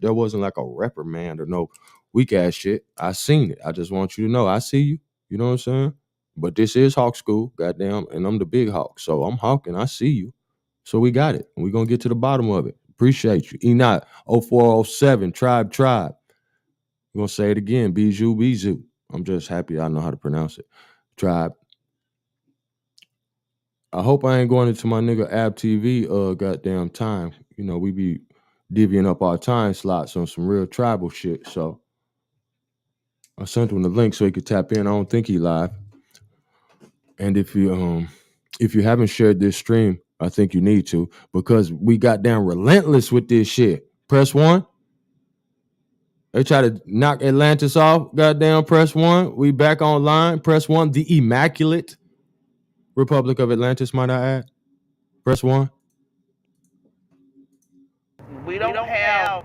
there wasn't like a reprimand or no weak ass shit. I seen it. I just want you to know I see you. You know what I'm saying? But this is Hawk School, goddamn, and I'm the big hawk. So I'm hawking. I see you. So we got it. We're gonna get to the bottom of it. Appreciate you. Enoch 0407, Tribe. We're gonna say it again. Bijou. I'm just happy I know how to pronounce it. Tribe. I hope I ain't going into my nigga Ab TV goddamn time. You know, we be divvying up our time slots on some real tribal shit. So I sent him the link so he could tap in. I don't think he live. And if you haven't shared this stream, I think you need to, because we got down relentless with this shit. Press 1. They try to knock Atlantis off. Goddamn, press 1. We back online. Press 1. The Immaculate Republic of Atlantis, might I add. Press 1. We don't have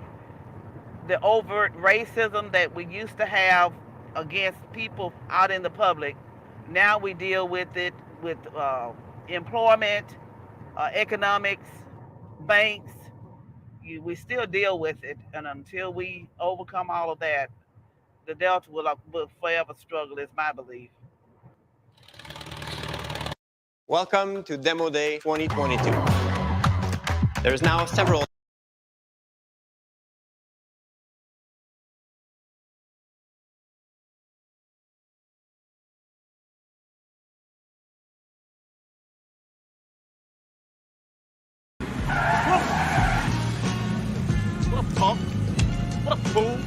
the overt racism that we used to have against people out in the public. Now we deal with it with employment, economics, banks. We still deal with it, and until we overcome all of that, the Delta will forever struggle, is my belief. Welcome to Demo Day 2022. There's now several What a punk. What a fool.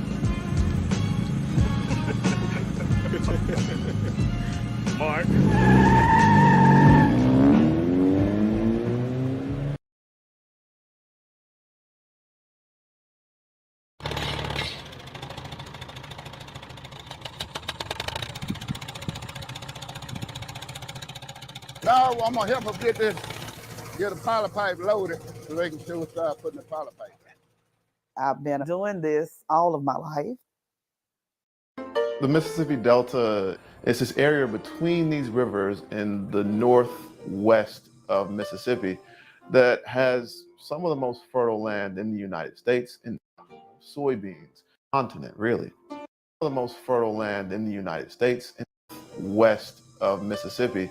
Mark. Now I'm gonna help them get a poly pipe loaded so they can start putting the poly pipe. I've been doing this all of my life. The Mississippi Delta is this area between these rivers in the northwest of Mississippi that has some of the most fertile land in the United States, in soybeans, continent really. Some of the most fertile land in the United States, in west of Mississippi,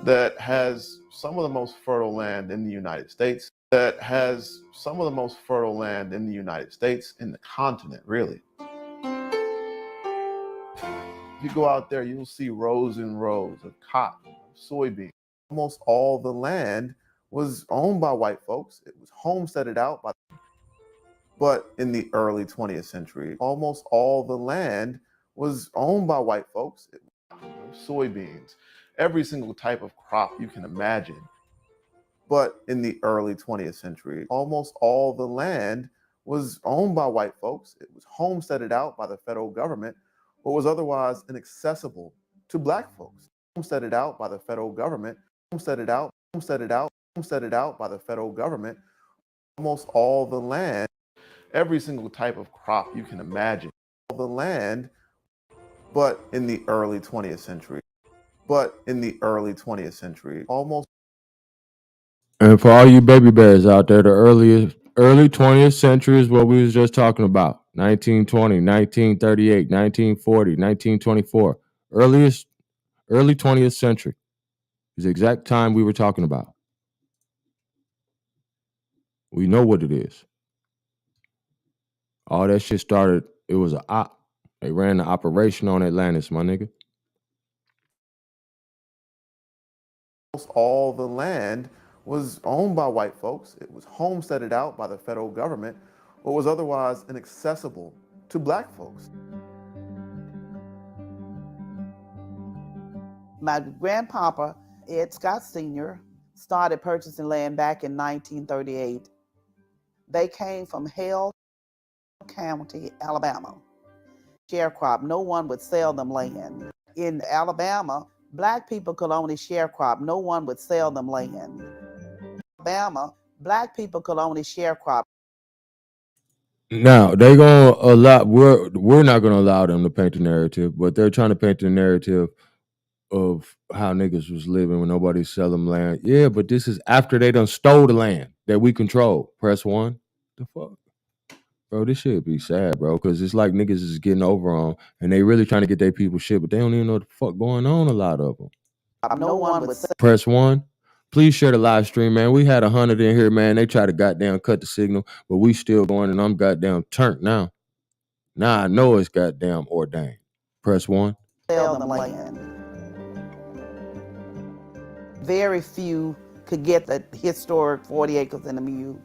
that has some of the most fertile land in the United States, that has some of the most fertile land in the United States, in the continent really. If you go out there, you'll see rows and rows of cotton, soybeans. Almost all the land was owned by white folks. It was homesteaded out by. But in the early 20th century, almost all the land was owned by white folks. It was soybeans, every single type of crop you can imagine. But in the early 20th century, almost all the land was owned by white folks. It was homesteaded out by the federal government, but was otherwise inaccessible to black folks. Homesteaded out by the federal government, homesteaded out by the federal government. Almost all the land, every single type of crop you can imagine, all the land, but in the early 20th century, almost. And for all you baby bears out there, the early 20th century is what we was just talking about. 1920, 1938, 1940, 1924. Early 20th century is the exact time we were talking about. We know what it is. All that shit started, it was a op. They ran the operation on Atlantis, my nigga. Almost all the land was owned by white folks. It was homesteaded out by the federal government or was otherwise inaccessible to black folks. My grandpapa, Ed Scott Sr., started purchasing land back in 1938. They came from Hale County, Alabama. Sharecrop, no one would sell them land. In Alabama, black people could only sharecrop, no one would sell them land. Alabama, black people could only sharecrop. Now they gonna allow. We're not gonna allow them to paint the narrative, but they're trying to paint the narrative of how niggas was living when nobody's selling land. Yeah, but this is after they done stole the land that we control. Press 1. The fuck, bro? This shit be sad, bro, because it's like niggas is getting over on, and they really trying to get their people shit, but they don't even know what the fuck going on. A lot of them. No one would sell. Press 1. Please share the live stream, man. We had 100 in here, man. They try to goddamn cut the signal, but we still going, and I'm goddamn turned now. Now I know it's goddamn ordained. Press 1. Sell them land. Very few could get the historic 40 acres and a mule.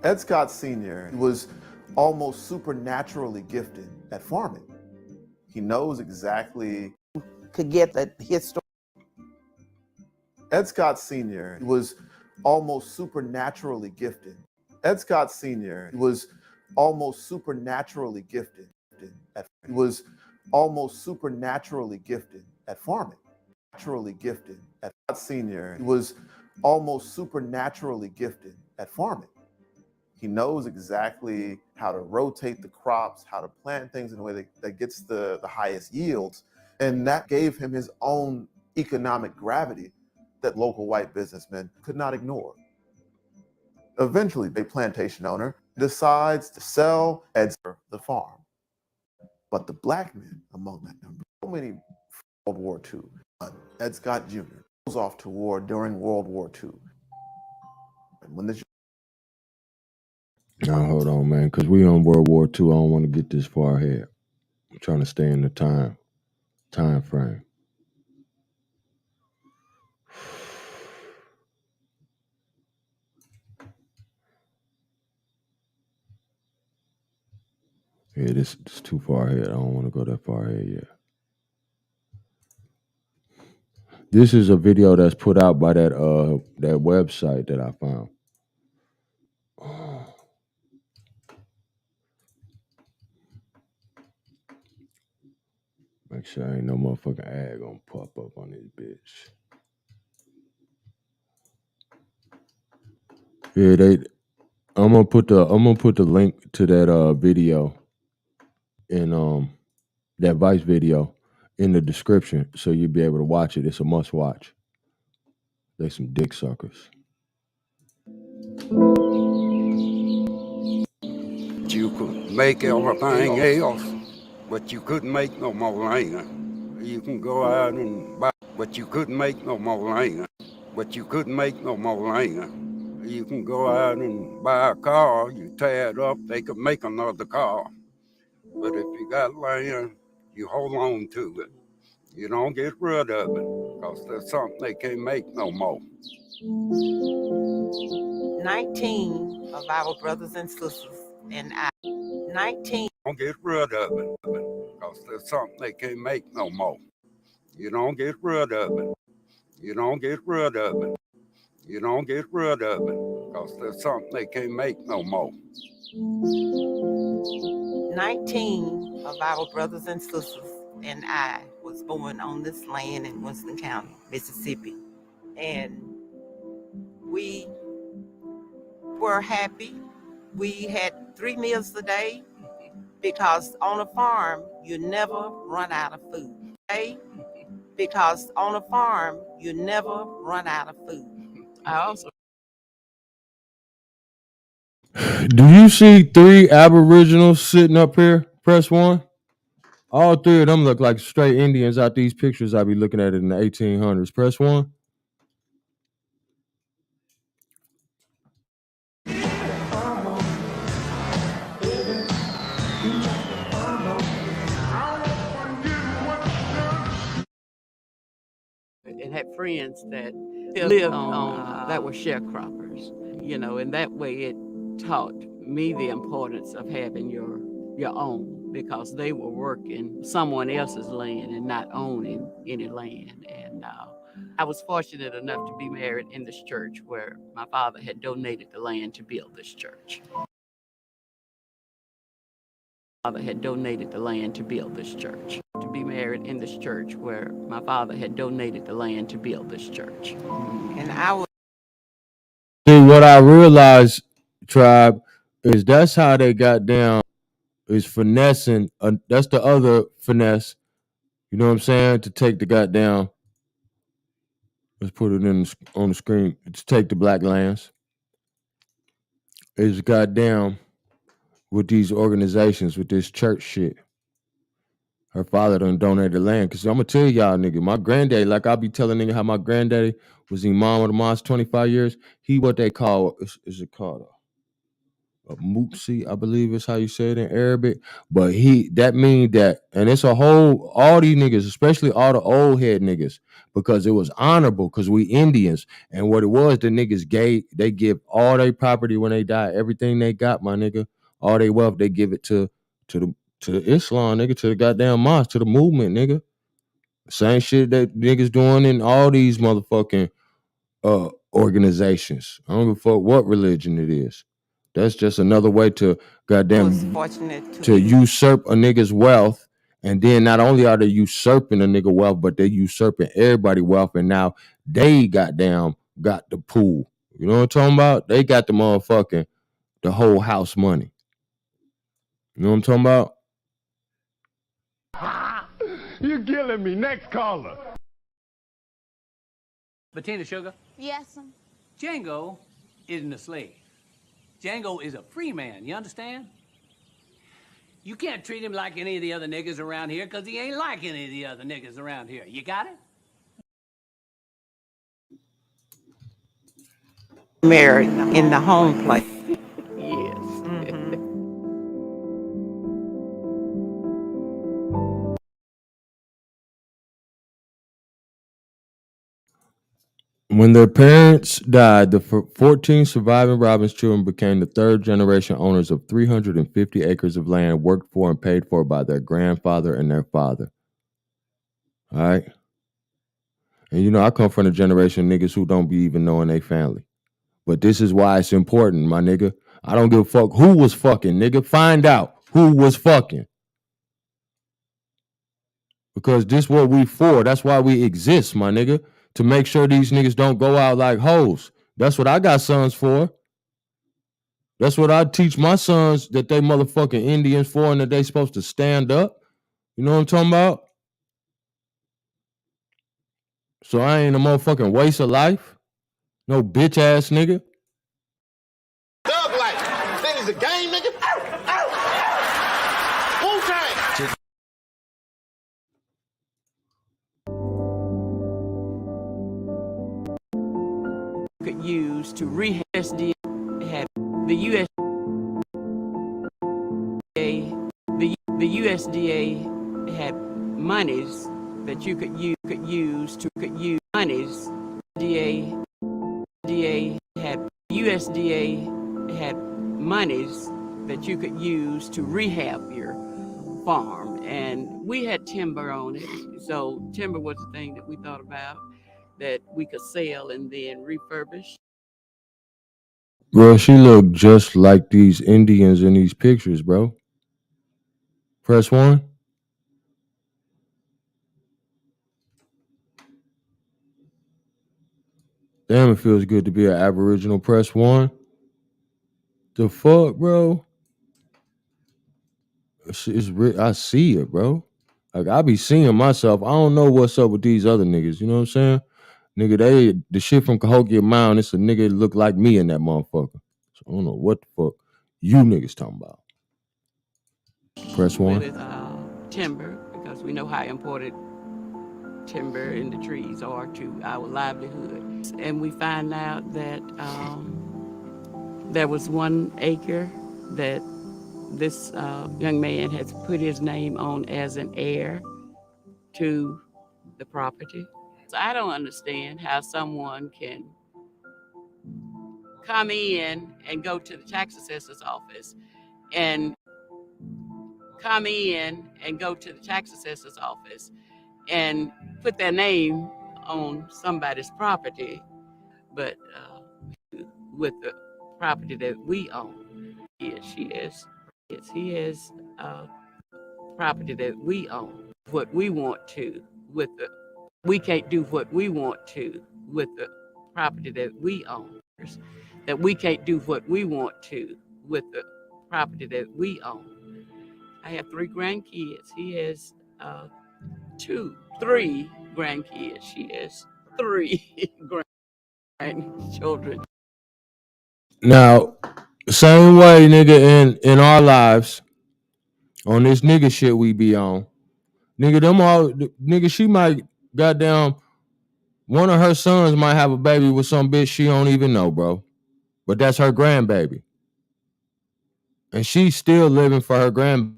Ed Scott Sr. was almost supernaturally gifted at farming. He knows exactly could get the historic. Ed Scott Sr. was almost supernaturally gifted. Ed Scott Sr. was almost supernaturally gifted at farming. Naturally gifted at Sr. was almost supernaturally gifted at farming. He knows exactly how to rotate the crops, how to plant things in a way that gets the highest yields. And that gave him his own economic gravity that local white businessmen could not ignore. Eventually, a plantation owner decides to sell Ed's the farm. But the black men among that number, so many World War II, Ed Scott Jr. goes off to war during World War II. And when this Now hold on, man, because we on World War II. I don't want to get this far ahead. I'm trying to stay in the time frame. Yeah, this is too far ahead. I don't want to go that far ahead yet. This is a video that's put out by that website that I found. Make sure ain't no motherfucking ad gonna pop up on this bitch. Yeah, I'm gonna put the link to that video in that Vice video in the description so you'll be able to watch it. It's a must watch. They some dick suckers. You could make everything else, but you couldn't make no more land. You can go out and buy, but you couldn't make no more land. But you couldn't make no more land. You can go out and buy a car, you tear it up, they could make another car. But if you got land, you hold on to it. You don't get rid of it, because there's something they can't make no more. 19 of our brothers and sisters and I. 19. Don't get rid of it, because there's something they can't make no more. You don't get rid of it. You don't get rid of it. You don't get rid of it, because there's something they can't make no more. 19 of our brothers and sisters and I was born on this land in Winston County, Mississippi. And we were happy. We had 3 meals a day because on a farm, you never run out of food. Because on a farm, you never run out of food. I also. Do you see 3 Aboriginals sitting up here? Press 1. All 3 of them look like straight Indians out these pictures I be looking at in the 1800s. Press 1. and had friends that lived on that were sharecroppers, you know, and that way it taught me the importance of having your own, because they were working someone else's land and not owning any land. And I was fortunate enough to be married in this church where my father had donated the land to build this church. Father had donated the land to build this church. To be married in this church where my father had donated the land to build this church. And I was. See, what I realized, tribe, is that's how they got down, is finessing. That's the other finesse. You know what I'm saying? To take the goddamn. Let's put it on the screen. To take the black lands. Is goddamn with these organizations, with this church shit. Her father done donated the land. Cause I'm gonna tell y'all, nigga, my granddaddy, like I be telling nigga how my granddaddy was imam of the mosque 25 years. He what they call, is it called a mupsi, I believe is how you say it in Arabic. But that mean that, and it's a whole, all these niggas, especially all the old head niggas, because it was honorable, because we Indians. And what it was, the niggas they give all their property when they die, everything they got, my nigga, all their wealth, they give it to Islam, nigga, to the goddamn mosque, to the movement, nigga. Same shit that niggas doing in all these motherfucking organizations. I don't give a fuck what religion it is. That's just another way to goddamn to usurp a nigga's wealth. And then not only are they usurping a nigga wealth, but they usurping everybody's wealth. And now they goddamn got the pool. You know what I'm talking about? They got the whole house money. You know what I'm talking about? You're killing me. Next caller. Bettina Sugar? Yes. Django isn't a slave. Django is a free man, you understand? You can't treat him like any of the other niggas around here, because he ain't like any of the other niggas around here. You got it? Married in the home place. Yes. When their parents died, the 14 surviving Robbins children became the third generation owners of 350 acres of land worked for and paid for by their grandfather and their father. All right? And you know, I come from a generation of niggas who don't be even knowing their family. But this is why it's important, my nigga. I don't give a fuck who was fucking, nigga. Find out who was fucking. Because this what we for. That's why we exist, my nigga. To make sure these niggas don't go out like hoes. That's what I got sons for. That's what I teach my sons, that they motherfucking Indians for, and that they supposed to stand up. You know what I'm talking about? So I ain't a motherfucking waste of life. No bitch ass nigga. Thug life. Think it's a game, nigga? Wu-Tang. Could use to rehab the USDA. The USDA had monies that you could use to monies. USDA had monies that you could use to rehab your farm, and we had timber on it. So timber was the thing that we thought about, that we could sell and then refurbish. Bro, she looked just like these Indians in these pictures, bro. Press 1. Damn, it feels good to be an Aboriginal. Press 1. The fuck, bro? I see it, bro. Like, I be seeing myself. I don't know what's up with these other niggas. You know what I'm saying? Nigga, the shit from Cahokia Mound, it's a nigga that look like me in that motherfucker. So I don't know what the fuck you niggas talking about. Press 1. With timber, because we know how important timber and the trees are to our livelihood. And we find out that there was 1 acre that this young man has put his name on as an heir to the property. So I don't understand how someone can come in and go to the tax assessor's office and put their name on somebody's property, but with the property that we own. Yes, he has property that we own. What we want to with the, we can't do what we want to with the property that we own. That we can't do what we want to with the property that we own. I have 3 grandkids. He has 3 grandkids. She has 3 grandchildren. Now, same way, nigga, in our lives, on this nigga shit we be on, nigga, she might goddamn, one of her sons might have a baby with some bitch she don't even know, bro. But that's her grandbaby. And she's still living for her grandbaby.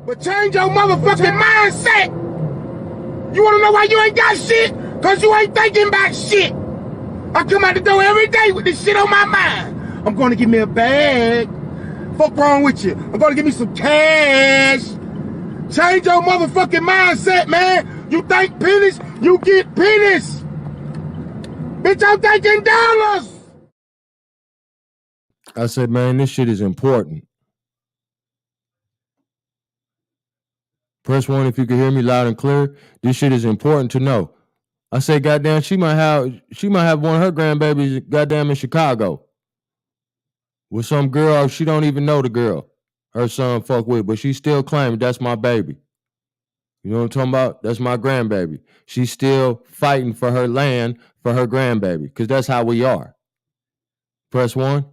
But change your motherfucking mindset. You wanna know why you ain't got shit? Cause you ain't thinking about shit. I come out the door every day with this shit on my mind. I'm gonna give me a bag. Fuck wrong with you? I'm gonna give me some cash. Change your motherfucking mindset, man. You think pennies, you get pennies. Bitch, I'm thinking dollars. I said, man, this shit is important. Press 1 if you can hear me loud and clear. This shit is important to know. I said, goddamn, she might have one of her grandbabies goddamn in Chicago with some girl she don't even know the girl her son fuck with, but she still claiming that's my baby. You know what I'm talking about? That's my grandbaby. She's still fighting for her land for her grandbaby, because that's how we are. Press 1.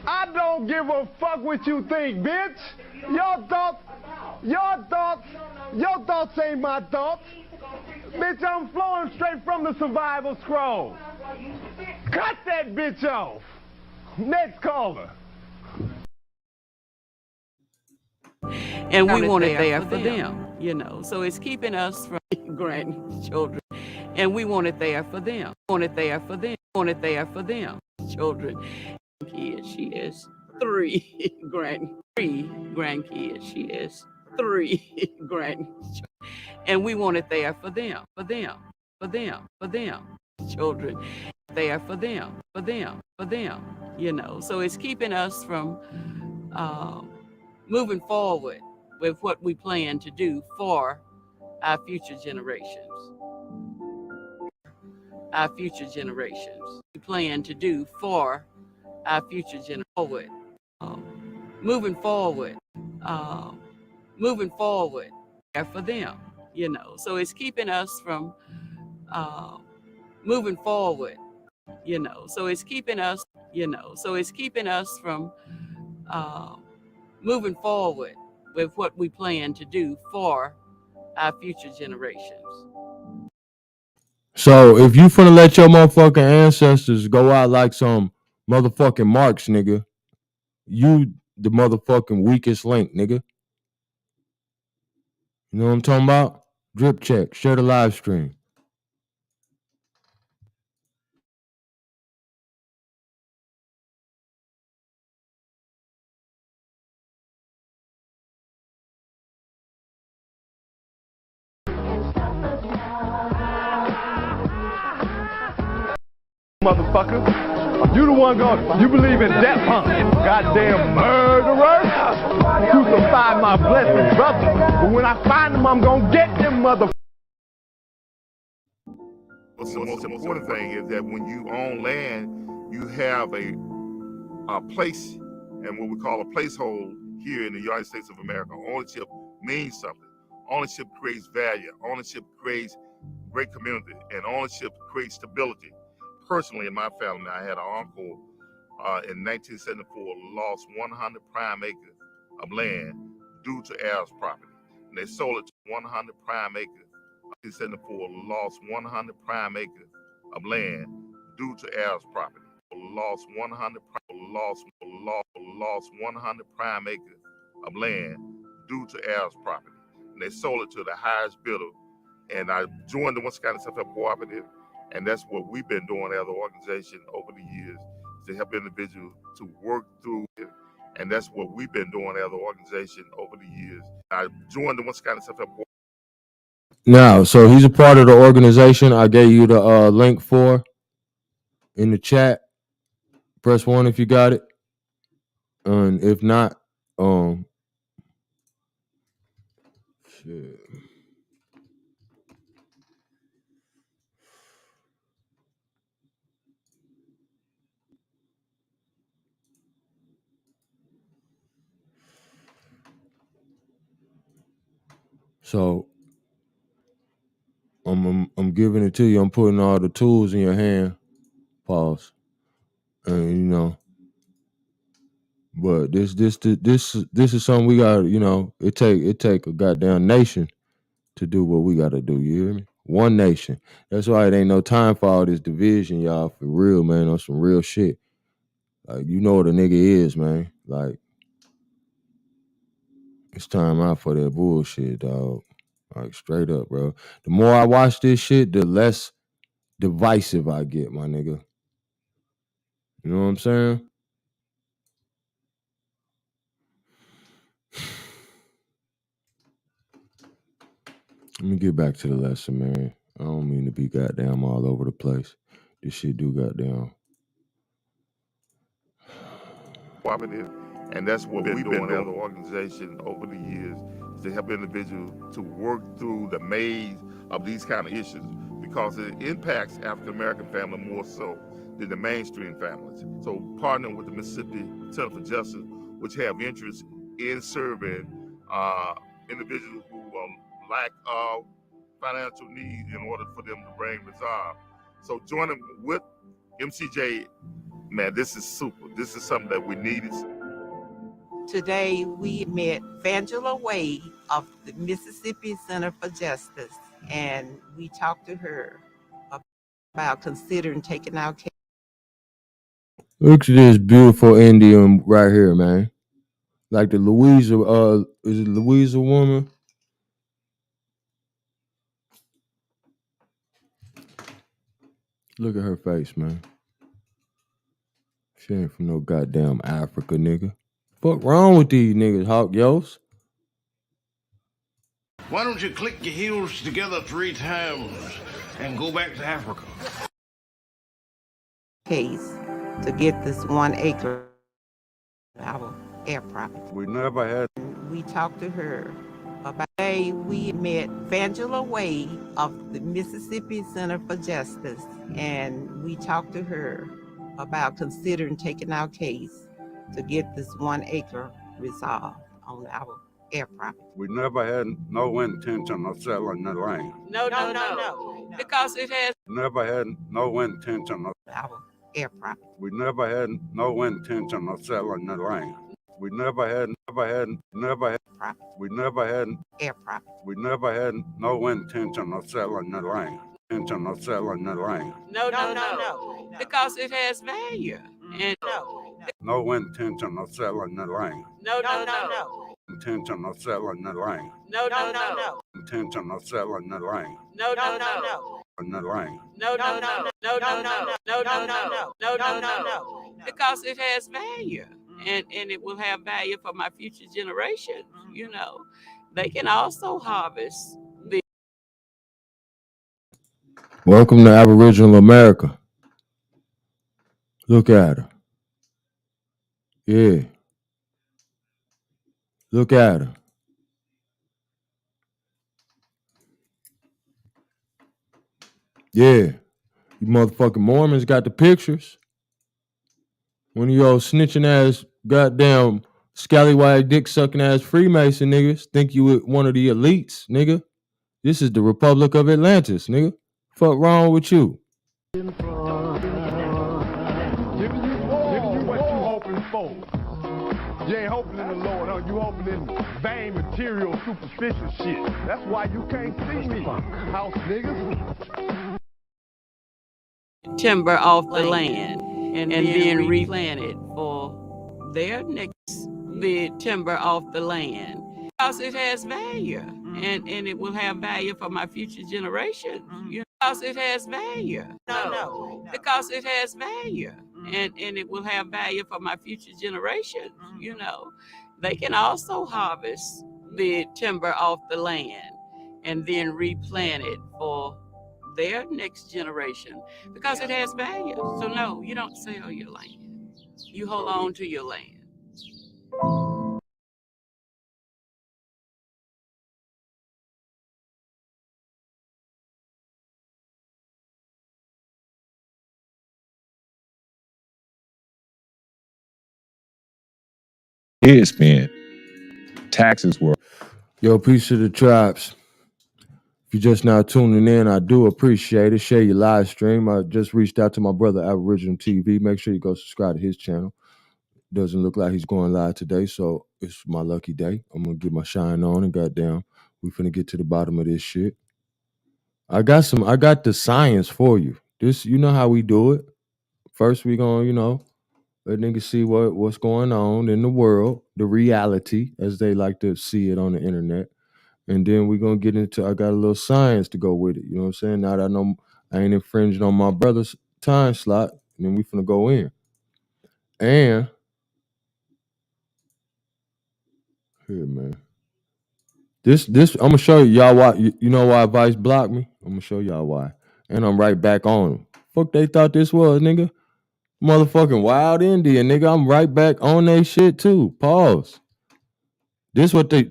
I don't give a fuck what you think, bitch. Your thoughts ain't my thoughts. Bitch, I'm flowing straight from the survival scroll. Cut that bitch off. Next caller. And we want it there for them, you know. So it's keeping us from grandchildren. And we want it there for them. Want it there for them. Want it there for them. Children. Kids. She has 3 grandkids. She has 3 grandchildren. And we want it there for them. For them. For them. For them. Children. There for them. For them. For them. You know. So it's keeping us from moving forward with what we plan to do for our future generations. Our future generations. We plan to do for our future generations. Moving forward for them, you know. So it's keeping us from moving forward, you know. So it's keeping us, you know. So it's keeping us from moving forward with what we plan to do for our future generations. So if you finna let your motherfucking ancestors go out like some motherfucking marks, nigga, you the motherfucking weakest link, nigga. You know what I'm talking about? Drip check, share the live stream. Motherfucker. You the one you believe in death, huh? Goddamn murderer. Crucify my blessed brother. But when I find them, I'm gonna get them, motherfucker. What's the most important thing is that when you own land, you have a place and what we call a placehold here in the United States of America. Ownership means something. Ownership creates value. Ownership creates great community, and ownership creates stability. Personally, in my family, I had an uncle in 1974 lost 100 prime acres of land due to heirs property. And they sold it to 100 prime acres. 1974 lost 100 prime acres of land due to heirs property. Lost 100 prime acres of land due to heirs property. And they sold it to the highest bidder. And I joined the Winston County Self-Help Cooperative, and that's what we've been doing as an organization over the years, to help individuals to work through it. And that's what we've been doing as an organization over the years. I joined the Winston County Self-Help Cooperative. Now, so he's a part of the organization I gave you the link for in the chat. Press 1 if you got it. And if not, shit. So I'm giving it to you. I'm putting all the tools in your hand. Pause. And you know, but this is something we got. You know, it take a goddamn nation to do what we got to do. You hear me? One nation. That's why it ain't no time for all this division, y'all. For real, man. On some real shit. Like, you know what a nigga is, man. Like, it's time out for that bullshit, dog. Like, straight up, bro. The more I watch this shit, the less divisive I get, my nigga. You know what I'm saying? Let me get back to the lesson, man. I don't mean to be goddamn all over the place. This shit do goddamn. Cooperative, and that's what we've been doing as an organization over the years, to help individuals to work through the maze of these kind of issues, because it impacts African American families more so than the mainstream families. So partnering with the Mississippi Center for Justice, which have interest in serving individuals who lack financial needs in order for them to bring resolve. So joining with MCJ, man, this is super. This is something that we needed. Today, we met Vangela Wade of the Mississippi Center for Justice, and we talked to her about considering taking our case. Look at this beautiful Indian right here, man. Like the Louisa, is it Louisa woman? Look at her face, man. She ain't from no goddamn Africa, nigga. Fuck wrong with these niggas, Hawk Yos? Why don't you click your heels together 3 times and go back to Africa? Case to get this 1 acre our air property. We never had. We talked to her about. Today we met Vangela Wade of the Mississippi Center for Justice, and we talked to her about considering taking our case to get this 1 acre resolved on our air property. We never had no intention of selling the land. No. Because it has. Never had no intention of our air property. We never had no intention of selling the land. We never had property. We never had air property. We never had no intention of selling the land. Intention of selling the land. No. Because it has value. And no intention of selling the land. No. Intention of selling the land. No. Intention of selling the land. No. The land. No. Because it has value. And it will have value for my future generations. You know, they can also harvest the. Welcome to Aboriginal America. Look at her. Yeah. Look at her. Yeah. You motherfucking Mormons got the pictures. One of y'all snitching ass, goddamn scallywag dick sucking ass Freemason niggas think you one of the elites, nigga. This is the Republic of Atlantis, nigga. Fuck wrong with you? hoping in the Lord, huh? You hoping in vain, material, superficial shit. That's why you can't see me, house niggas. Timber off the land and then replant it for their next the timber off the land because it has value and it will have value for my future generations. You know, because it has value. Because it has value and it will have value for my future generations. You know, they can also harvest the timber off the land and then replant it for their next generation because it has value. So no, you don't sell your land. You hold on to your land. Head spend. Taxes were. Yo, peace to the tribes. If you're just now tuning in, I do appreciate it. Share your live stream. I just reached out to my brother Aboriginal TV. Make sure you go subscribe to his channel. Doesn't look like he's going live today, so it's my lucky day. I'm gonna get my shine on and goddamn, we finna get to the bottom of this shit. I got the science for you. This, you know how we do it. First, we gonna, let niggas see what's going on in the world, the reality, as they like to see it on the internet. And then we're gonna get into, I got a little science to go with it. You know what I'm saying? Now that I know I ain't infringing on my brother's time slot, and then we finna go in. And here, man. This I'm gonna show y'all why. You know why Vice blocked me? I'm gonna show y'all why. And I'm right back on them. Fuck they thought this was, nigga. Motherfucking wild Indian, nigga. I'm right back on they shit too. Pause. This what they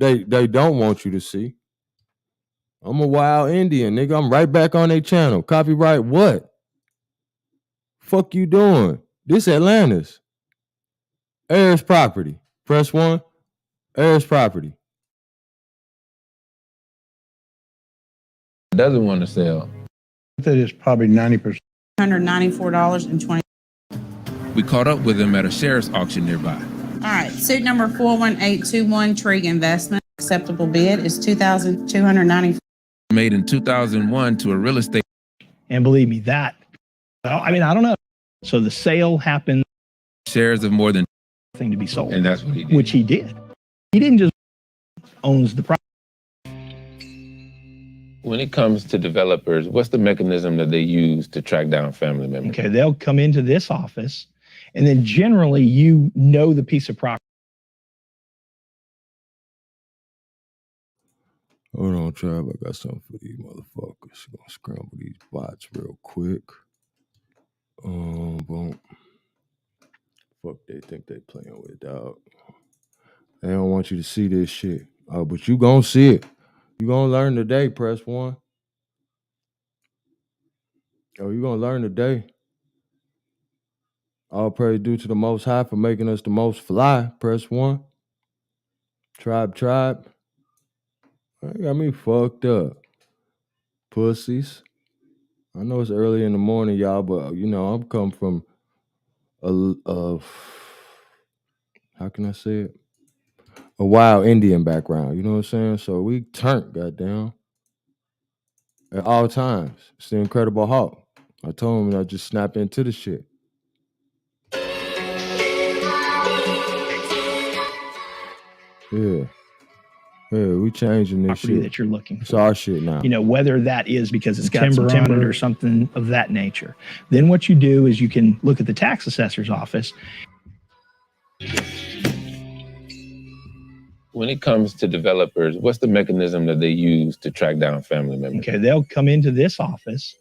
don't want you to see. I'm a wild Indian, nigga. I'm right back on their channel. Copyright what? Fuck you doing? This Atlantis. Heirs property. Press 1. Heirs property. Doesn't want to sell. That is probably 90%. $194.20. We caught up with him at a sheriff's auction nearby. All right, suit number 41821, Trig Investment. Acceptable bid is $2,294. Made in 2001 to a real estate. And believe me, I don't know. So the sale happened. Shares of more than thing to be sold. And that's what he did. Which he did. He didn't just owns the property. When it comes to developers, what's the mechanism that they use to track down family members? Okay, they'll come into this office, and then generally you know the piece of property. Hold on, Trav. I got something for these motherfuckers. Gonna scramble these bots real quick. Boom. Fuck, they think they playing with, dog. They don't want you to see this shit. Oh, but you gonna see it. You gonna learn today. Press 1. Oh, you gonna learn today. All praise due to the Most High for making us the most fly. Press 1. Tribe. That got me fucked up. Pussies. I know it's early in the morning, y'all, but I'm coming from how can I say it? A wild Indian background. You know what I'm saying? So we turned, goddamn, at all times. It's the Incredible Hulk. I told him I just snap into the shit. Yeah, we changing this shit. That you're looking for. It's our shit now. Whether that is because it's got some timber on it or something of that nature. Then what you do is you can look at the tax assessor's office. When it comes to developers, what's the mechanism that they use to track down family members? Okay, they'll come into this office,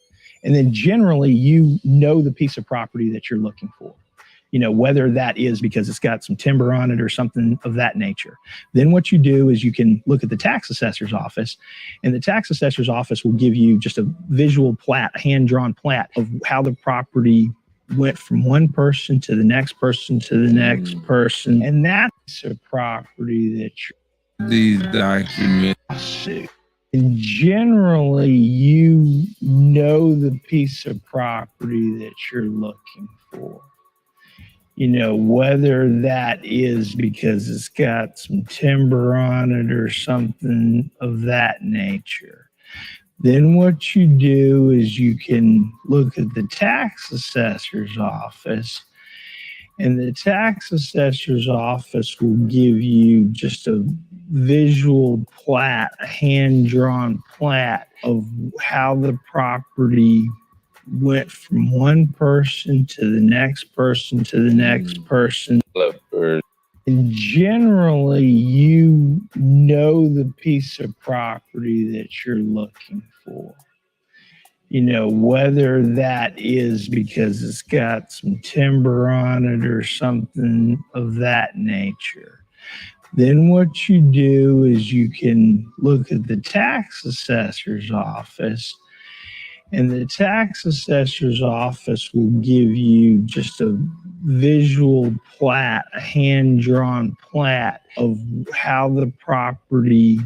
and then generally you know the piece of property that you're looking for. Whether that is because it's got some timber on it or something of that nature. Then what you do is you can look at the tax assessor's office, and the tax assessor's office will give you just a visual plat, a hand-drawn plat of how the property went from one person to the next person to the next person. And that's a property that these documents. And generally you know the piece of property that you're looking for. You know, whether that is because it's got some timber on it or something of that nature. Then what you do is you can look at the tax assessor's office, and the tax assessor's office will give you just a visual plat, a hand-drawn plat of how the property went from one person to the next person to the next person. And generally, you know the piece of property that you're looking for. You know, whether that is because it's got some timber on it or something of that nature. Then what you do is you can look at the tax assessor's office, and the tax assessor's office will give you just a visual plat, a hand-drawn plat of how the property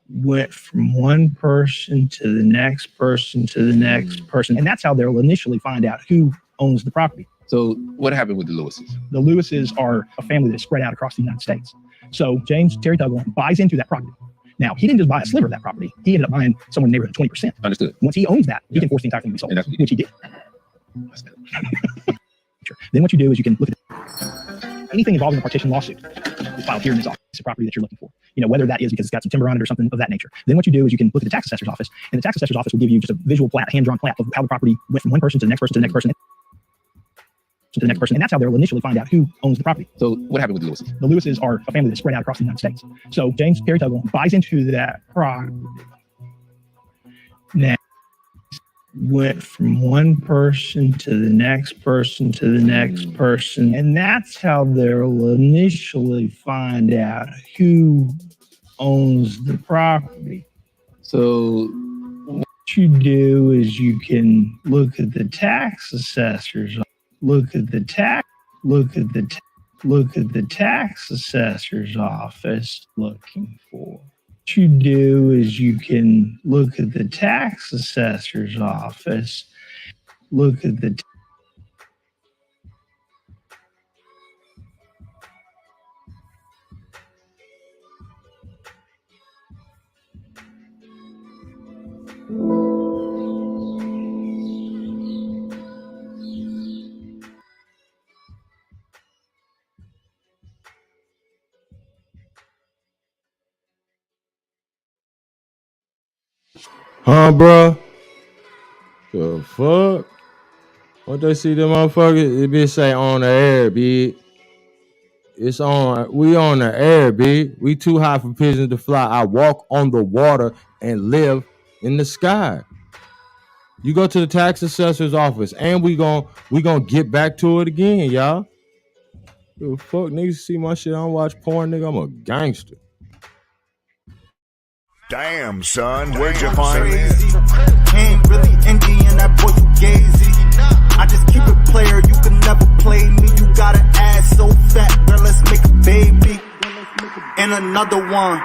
went from one person to the next person to the next person. And that's how they'll initially find out who owns the property. So what happened with the Lewises? The Lewises are a family that's spread out across the United States. So James Terry Tuggle buys into that property. Now, he didn't just buy a sliver of that property. He ended up buying somewhere in the neighborhood of 20%. Understood. Once he owns that, he can force the entire thing to be sold, which he did. Then what you do is you can look at anything involving a partition lawsuit is filed here in this office, the property that you're looking for. You know, whether that is because it's got some timber on it or something of that nature. Then what you do is you can look at the tax assessor's office, and the tax assessor's office will give you just a visual plat, a hand-drawn plat of how the property went from one person to the next person to the next person to the next person. And that's how they'll initially find out who owns the property. So what happened with the Lewises? The Lewises are a family that's spread out across the United States. So James Terry Tuggle buys into that property. Now, went from one person to the next person to the next person. And that's how they'll initially find out who owns the property. So what you do is you can look at the tax assessor's, look at the tax assessor's office looking for. What you do is you can look at the tax assessor's office, look at the Huh, bro? The fuck? What they see them motherfuckers? It be say on the air, bitch. It's on. We on the air, bitch. We too high for pigeons to fly. I walk on the water and live in the sky. You go to the tax assessor's office, and we gon' get back to it again, y'all. The fuck, niggas see my shit. I don't watch porn, nigga. I'm a gangster. Damn, son, where'd you find this? Ain't really Indian, that boy Fugazi. I just keep it player, you can never play me. You got an ass so fat, girl, let's make a baby. And another one.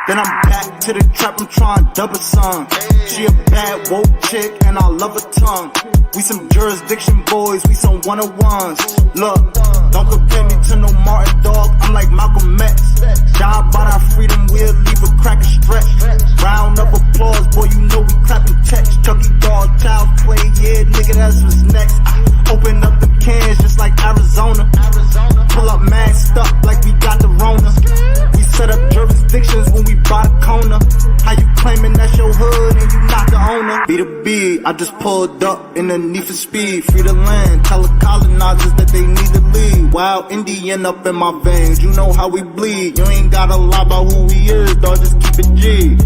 Then I'm back to the trap, I'm trying to double some. She a bad woke chick, and I love her tongue. We some jurisdiction boys, we some one-on-ones. Look, don't compare me to no Martin dog, I'm like Malcolm X. Die by our freedom, we'll leave a crack and stretch. Round of applause, boy, you know we clapping checks. Chucky dog, child's play, yeah, nigga, that's what's next. Open up the cans just like Arizona. Pull up masked up like we got the Rona. We set up jurisdictions when we bought a corner. How you claiming that's your hood and you not the owner? Be the B, I just pulled up in the need for speed. Free the land, tell the colonizers that they need to leave. Wild Indian up in my veins, you know how we bleed. You ain't gotta lie about who we is, dog, just keep it G.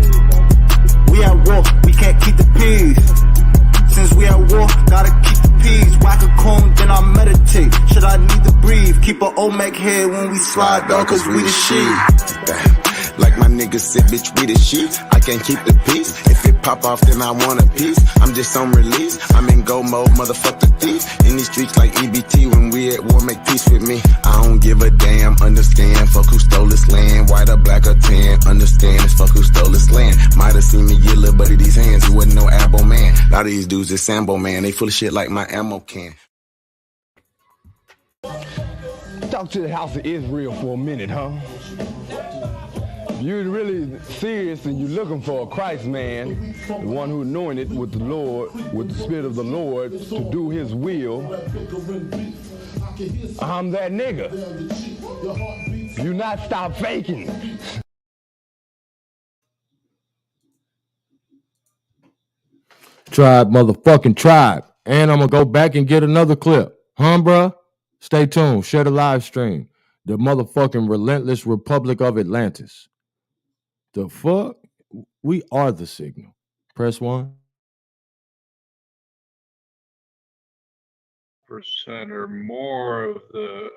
We at war, we can't keep the peace. Since we at war, gotta keep the peace. Whack a cone, then I meditate. Should I need to breathe? Keep a Olmec head when we slide, dog, cause we the shit. Like my niggas said, bitch, we the sheets. I can't keep the peace. If it pop off, then I want a piece. I'm just on release. I'm in go mode, motherfuck the thief. In these streets like EBT, when we at war, make peace with me. I don't give a damn, understand. Fuck who stole this land, white or black or tan. Understand, it's fuck who stole this land. Might have seen me get little buddy these hands. He wasn't no abo man. A lot of these dudes is Sambo man. They full of shit like my ammo can. talk to the house of Israel for a minute, huh? If you're really serious and you're looking for a Christ man, the one who anointed with the Lord, with the Spirit of the Lord to do his will, I'm that nigga. You not stop faking. Tribe, motherfucking tribe. And I'm gonna go back and get another clip. Huh, bruh? Stay tuned. Share the live stream. The motherfucking relentless Republic of Atlantis. The fuck? We are the signal. Press 1. Percent or more of the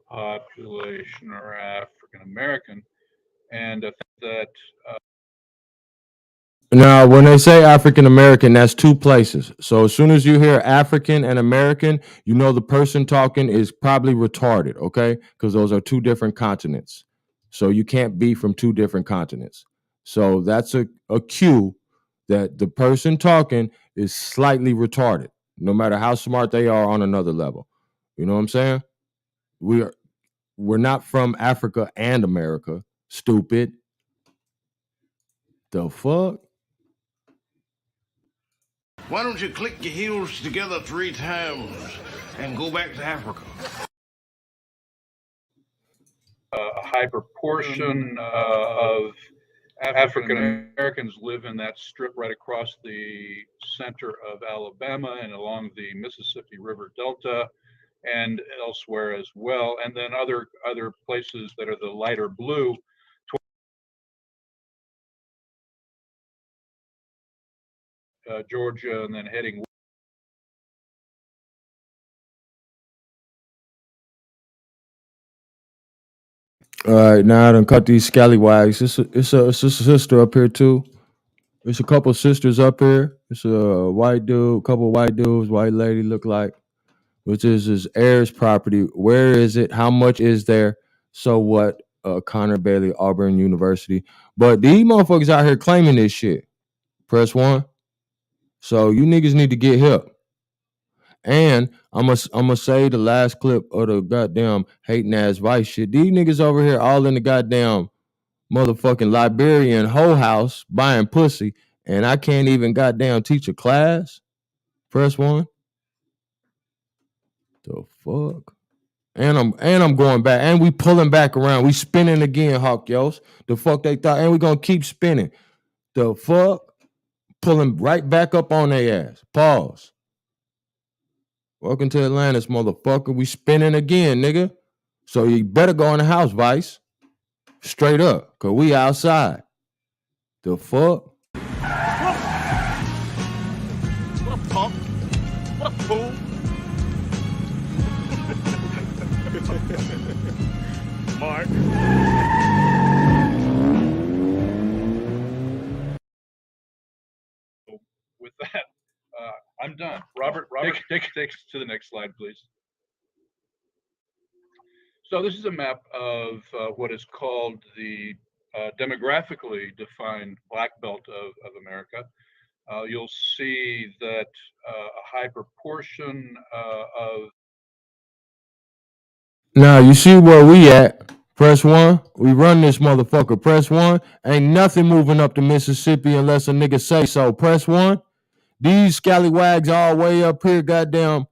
population are African American, and I think that Now, when they say African American, that's two places. So as soon as you hear African and American, you know the person talking is probably retarded, okay? Because those are two different continents. So you can't be from two different continents. So that's a cue that the person talking is slightly retarded, no matter how smart they are on another level. You know what I'm saying? We're not from Africa and America, stupid. The fuck? Why don't you click your heels together 3 times and go back to Africa? a high proportion of African Americans live in that strip right across the center of Alabama and along the Mississippi River Delta and elsewhere as well. And then other places that are the lighter blue. Georgia, and then heading. All right, now I done cut these scallywags. It's a sister up here too. There's a couple sisters up here. It's a white dude, couple white dudes, white lady look like, which is his heirs property. Where is it? How much is there? So what? Connor Bailey, Auburn University. But these motherfuckers out here claiming this shit. Press 1. So you niggas need to get hip. And I'm gonna say the last clip of the goddamn hating ass vice shit. These niggas over here all in the goddamn motherfucking Liberian hoe house buying pussy, and I can't even goddamn teach a class. Press 1. The fuck? And I'm going back, and we pulling back around. We spinning again, Hawk Yos. The fuck they thought, and we gonna keep spinning. The fuck? Pulling right back up on their ass. Pause. Welcome to Atlantis, motherfucker. We spinning again, nigga. So you better go in the house, Vice. Straight up, cause we outside. The fuck? What a punk. What a fool. Mark. With that, I'm done. Robert, take us to the next slide, please. So this is a map of what is called the demographically defined black belt of America. You'll see that a high proportion of. Now you see where we at. Press 1. We run this motherfucker. Press 1. Ain't nothing moving up the Mississippi unless a nigga say so. Press 1. These scallywags all way up here, goddamn,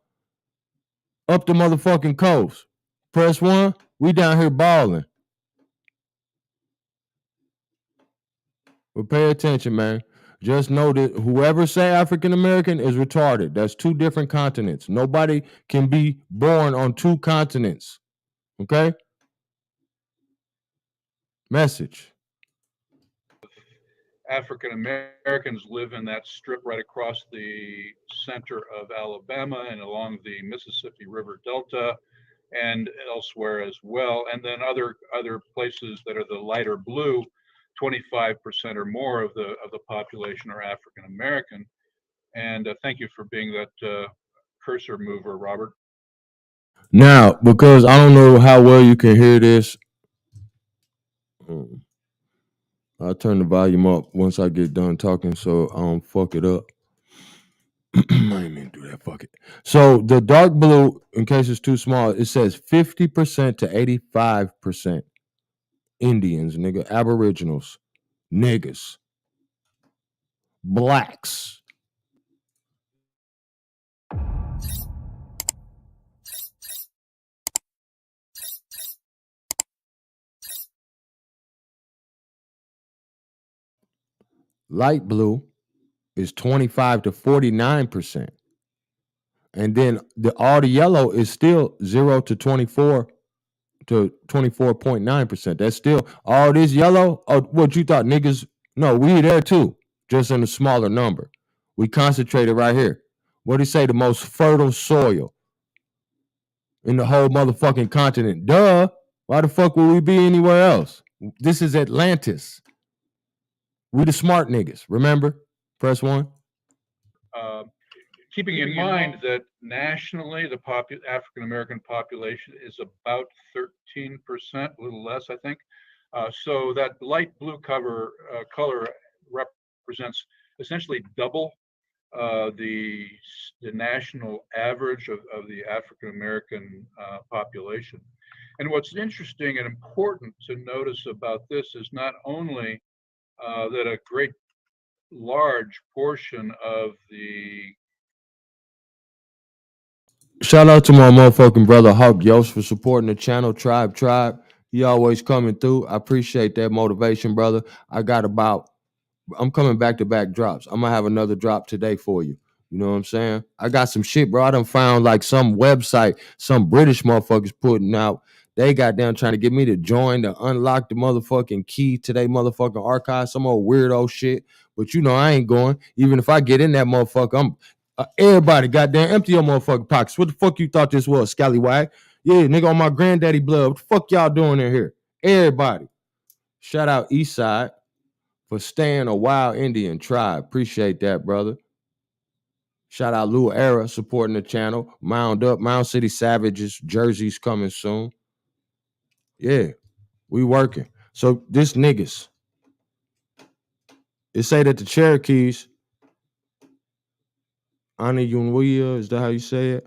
up the motherfucking coast. Press 1. We down here balling. But pay attention, man. Just know that whoever say African American is retarded. That's two different continents. Nobody can be born on two continents. Okay? Message. African Americans live in that strip right across the center of Alabama and along the Mississippi River Delta and elsewhere as well. And then other places that are the lighter blue, 25% or more of the population are African American. And thank you for being that cursor mover, Robert. Now, because I don't know how well you can hear this, I'll turn the volume up once I get done talking so I don't fuck it up. I didn't mean to do that. Fuck it. So the dark blue, in case it's too small, it says 50% to 85% Indians, nigga, Aboriginals, niggas, blacks. Light blue is 25 to 49%. And then all the yellow is still 0 to 24 to 24.9%. That's still all this yellow. Oh, what you thought, niggas? No, we there too, just in a smaller number. We concentrated right here. What do you say? The most fertile soil in the whole motherfucking continent. Duh. Why the fuck would we be anywhere else? This is Atlantis. We the smart niggas. Remember? Press 1. Keeping in mind that nationally, the African American population is about 13%, a little less, I think. So that light blue color represents essentially double the national average of the African American population. And what's interesting and important to notice about this is not only that a great large portion of the Shout out to my motherfucking brother Hawk Yost for supporting the channel. Tribe. He always coming through. I appreciate that motivation, brother. I'm coming back to back drops. I'm gonna have another drop today for you. You know what I'm saying? I got some shit, bro. I done found like some website, some British motherfuckers putting out. They got down trying to get me to join to unlock the motherfucking key to their motherfucking archive. Some old weirdo shit. But you know I ain't going. Even if I get in that motherfucker, I'm everybody goddamn empty your motherfucking pockets. What the fuck you thought this was, scallywag? Yeah, nigga, on my granddaddy blood. What the fuck y'all doing in here? Everybody. Shout out Eastside for staying a wild Indian tribe. Appreciate that, brother. Shout out Lou Era supporting the channel. Mound Up, Mound City Savages, jerseys coming soon. Yeah, we working. So this niggas, it say that the Cherokees, Anayunwiya, is that how you say it?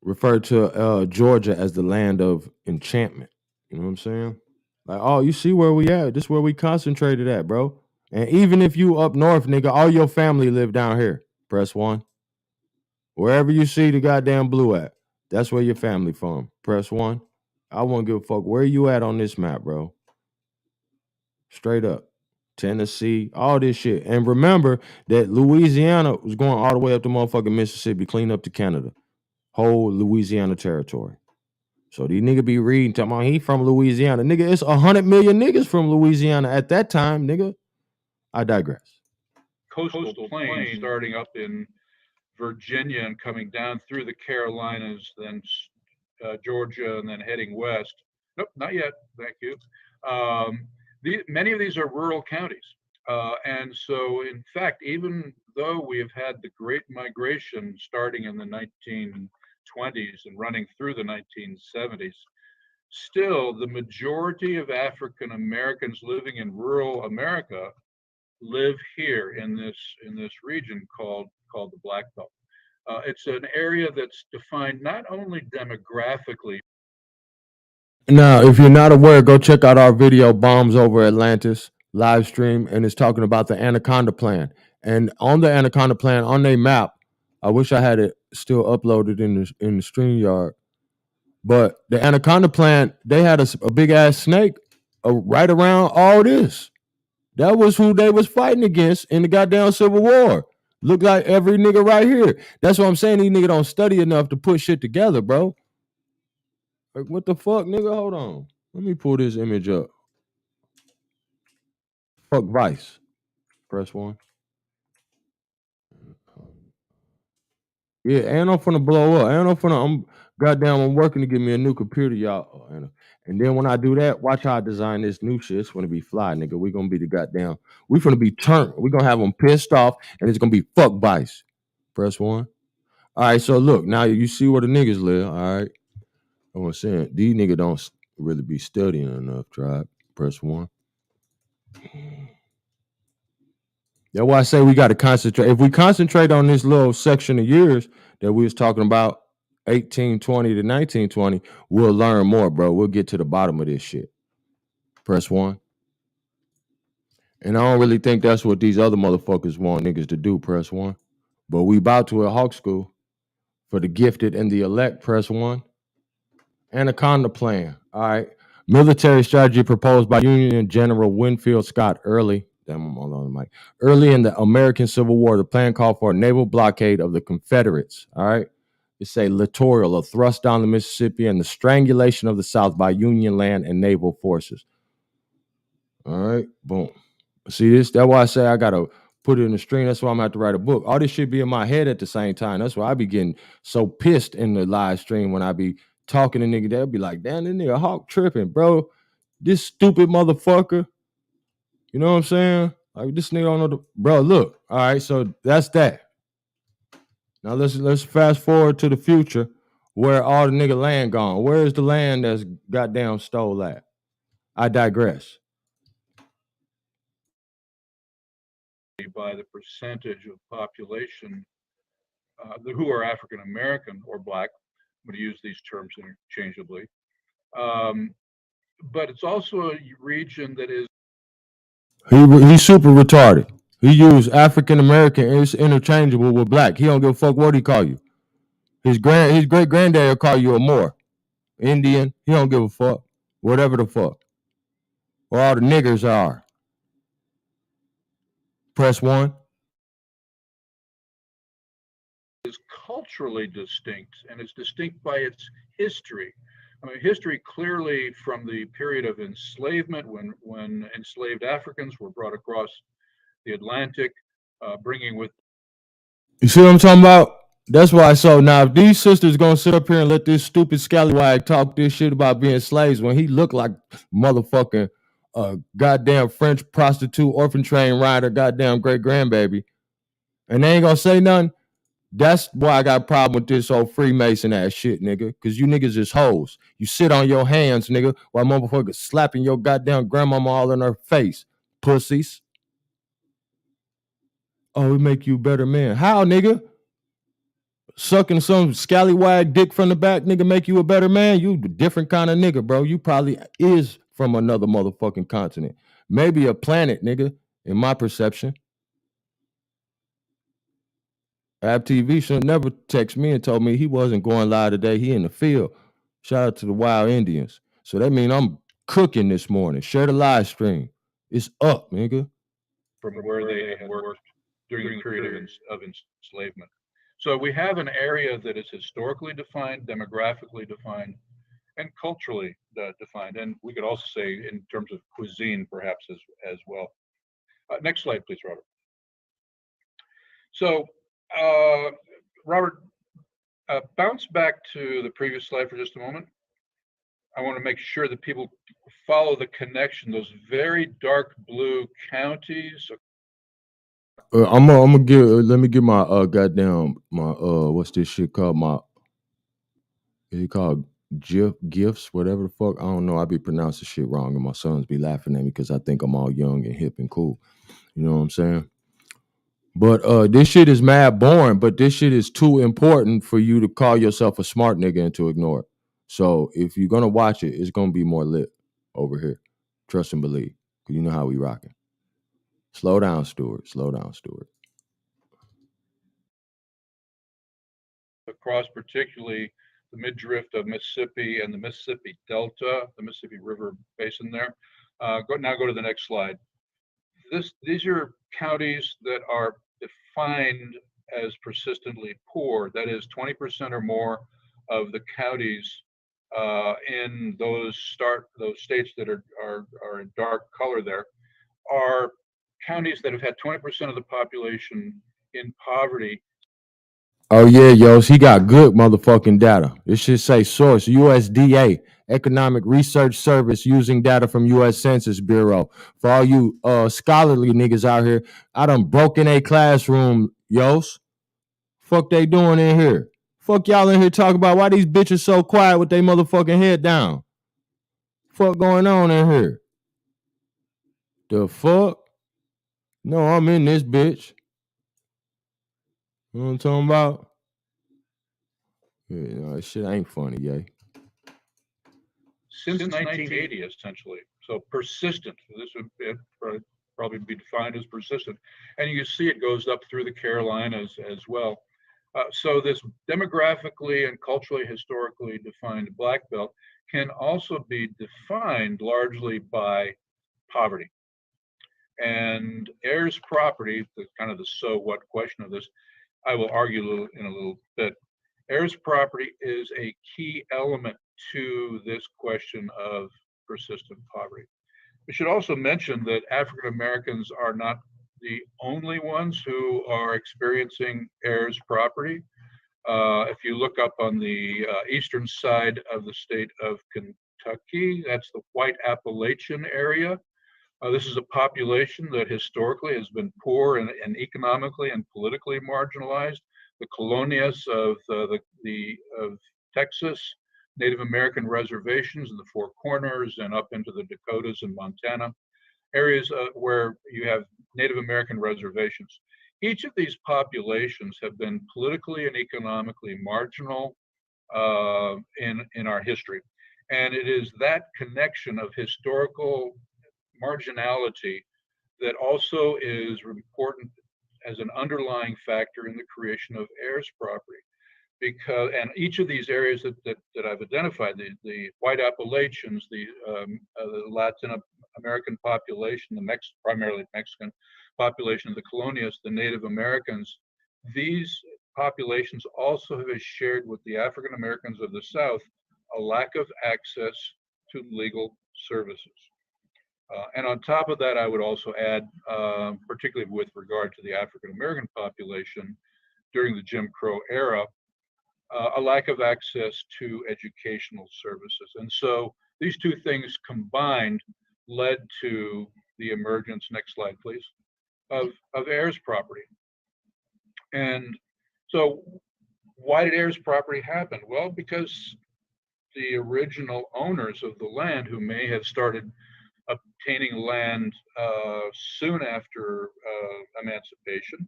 Refer to Georgia as the land of enchantment. You know what I'm saying? Like, oh, you see where we at? This is where we concentrated at, bro. And even if you up north, nigga, all your family live down here. Press 1. Wherever you see the goddamn blue at, that's where your family from. Press 1. I won't give a fuck where you at on this map, bro. Straight up. Tennessee, all this shit. And remember that Louisiana was going all the way up to motherfucking Mississippi, clean up to Canada. Whole Louisiana territory. So these niggas be reading, talking about he from Louisiana. Nigga, it's 100 million niggas from Louisiana at that time, nigga. I digress. coastal plain starting up in Virginia and coming down through the Carolinas, then Georgia, and then heading west. Nope, not yet. Thank you. Many of these are rural counties. And so, in fact, even though we have had the Great Migration starting in the 1920s and running through the 1970s, still the majority of African Americans living in rural America live here in this region called the Black Belt. It's an area that's defined not only demographically. Now, if you're not aware, go check out our video, Bombs Over Atlantis, live stream, and it's talking about the Anaconda Plan. And on the Anaconda Plan, on their map, I wish I had it still uploaded in the StreamYard, but the Anaconda Plan, they had a big ass snake right around all this. That was who they was fighting against in the goddamn Civil War. Look like every nigga right here. That's what I'm saying. These niggas don't study enough to put shit together, bro. Like, what the fuck, nigga? Hold on. Let me pull this image up. Fuck Vice. Press 1. Yeah, and I'm finna blow up. And I'm working to get me a new computer, y'all. And then when I do that, watch how I design this new shit. It's gonna be fly, nigga. We gonna be the goddamn. We finna be turned. We gonna have them pissed off, and it's gonna be fuck Vice. Press 1. All right, so look, now you see where the niggas live. All right. I was saying, these niggas don't really be studying enough, tribe. Press 1. That's why I say we got to concentrate. If we concentrate on this little section of years that we was talking about, 1820 to 1920, we'll learn more, bro. We'll get to the bottom of this shit. Press 1. And I don't really think that's what these other motherfuckers want niggas to do. Press 1. But we about to at Hawk School for the gifted and the elect. Press 1. Anaconda Plan. All right. Military strategy proposed by Union General Winfield Scott early. Damn, I'm all on the mic. Early in the American Civil War, the plan called for a naval blockade of the Confederates. All right. It's a littoral, a thrust down the Mississippi, and the strangulation of the South by Union land and naval forces. All right. Boom. See this? That's why I say I gotta put it in the stream. That's why I'm gonna have to write a book. All this shit be in my head at the same time. That's why I be getting so pissed in the live stream when I be talking to nigga. They'll be like, damn, this nigga Hawk tripping, bro. This stupid motherfucker. You know what I'm saying? Like this nigga don't know the bro. Look, all right. So that's that. Now let's fast forward to the future where all the nigga land gone. Where is the land that's goddamn stole at? I digress. By the percentage of population who are African American or Black, I'm going to use these terms interchangeably. But it's also a region that is. He's super retarded. He used African American. It's interchangeable with Black. He don't give a fuck what he call you. His great granddad will call you a Moor, Indian. He don't give a fuck. Whatever the fuck. Or all the niggers are. Press 1. Is culturally distinct, and it's distinct by its history. I mean, history clearly from the period of enslavement, when enslaved Africans were brought across the Atlantic, bringing with. You see what I'm talking about? That's why. So now, if these sisters gonna sit up here and let this stupid scallywag talk this shit about being slaves when he looked like motherfucking goddamn French prostitute, orphan train rider, goddamn great grandbaby, and they ain't gonna say nothing. That's why I got a problem with this old Freemason ass shit, nigga. Cause you niggas is hoes. You sit on your hands, nigga, while motherfuckers slapping your goddamn grandmama all in her face. Pussies. Oh, it make you a better man. How, nigga? Sucking some scallywag dick from the back, nigga, make you a better man? You a different kind of nigga, bro. You probably is from another motherfucking continent. Maybe a planet, nigga, in my perception. Ab TV should never text me and told me he wasn't going live today. He in the field. Shout out to the wild Indians. So that means I'm cooking this morning. Share the live stream. It's up, nigga. From where they had worked during the period of enslavement. So we have an area that is historically defined, demographically defined, and culturally defined. And we could also say in terms of cuisine, perhaps as well. Next slide, please, Robert. So, Robert, bounce back to the previous slide for just a moment. I want to make sure that people follow the connection. Those very dark blue counties. I'm gonna give. Let me give my goddamn my what's this shit called? Is it called gifts? Whatever the fuck. I don't know. I be pronouncing shit wrong, and my sons be laughing at me because I think I'm all young and hip and cool. You know what I'm saying? But this shit is mad boring. But this shit is too important for you to call yourself a smart nigga and to ignore it. So if you're gonna watch it, it's gonna be more lit over here. Trust and believe. Cause you know how we rocking. Slow down, Stuart. Slow down, Stuart. Across particularly the mid-drift of Mississippi and the Mississippi Delta, the Mississippi River Basin there. Go to the next slide. These are counties that are defined as persistently poor. That is 20% or more of the counties in those states that are in dark color there are counties that have had 20% of the population in poverty. Oh yeah, Yos, he got good motherfucking data. It should say source USDA, Economic Research Service, using data from U.S. Census Bureau. For all you scholarly niggas out here, I done broke in a classroom, Yos. Fuck they doing in here? Fuck y'all in here talking about why these bitches so quiet with their motherfucking head down. Fuck going on in here? The fuck? No, I'm in this bitch. You know what I'm talking about? Yeah, no, that shit ain't funny, yay. Since 1980, essentially. So persistent. This would probably be defined as persistent. And you see it goes up through the Carolinas as well. So this demographically and culturally, historically defined black belt can also be defined largely by poverty. And heirs property, the kind of the so what question of this, I will argue in a little bit. Heirs property is a key element to this question of persistent poverty. We should also mention that African Americans are not the only ones who are experiencing heirs property. If you look up on the eastern side of the state of Kentucky, that's the White Appalachian area. This is a population that historically has been poor and economically and politically marginalized. The colonias of of Texas, Native American reservations in the Four Corners and up into the Dakotas and Montana, areas where you have Native American reservations. Each of these populations have been politically and economically marginal in our history. And it is that connection of historical marginality that also is important as an underlying factor in the creation of heirs property. Because, and each of these areas that I've identified, the White Appalachians, the Latin American population, primarily Mexican population, the colonias, the Native Americans, these populations also have shared with the African Americans of the South a lack of access to legal services. And on top of that, I would also add, particularly with regard to the African American population during the Jim Crow era, a lack of access to educational services. And so these two things combined led to the emergence, next slide please, of heirs property. And so why did heirs property happen? Well, because the original owners of the land, who may have started obtaining land soon after emancipation,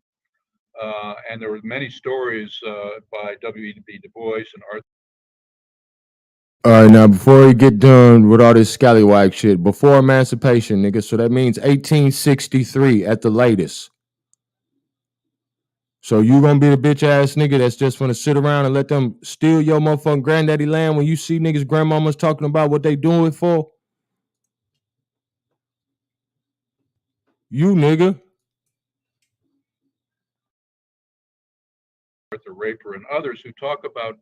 and there were many stories by W.E.B. Du Bois and Arthur. All right, now before we get done with all this scallywag shit, before emancipation, nigga, so that means 1863 at the latest. So you gonna be the bitch ass nigga that's just gonna sit around and let them steal your motherfucking granddaddy land when you see niggas grandmamas talking about what they doing it for? You nigga. Arthur Raper and others who talk about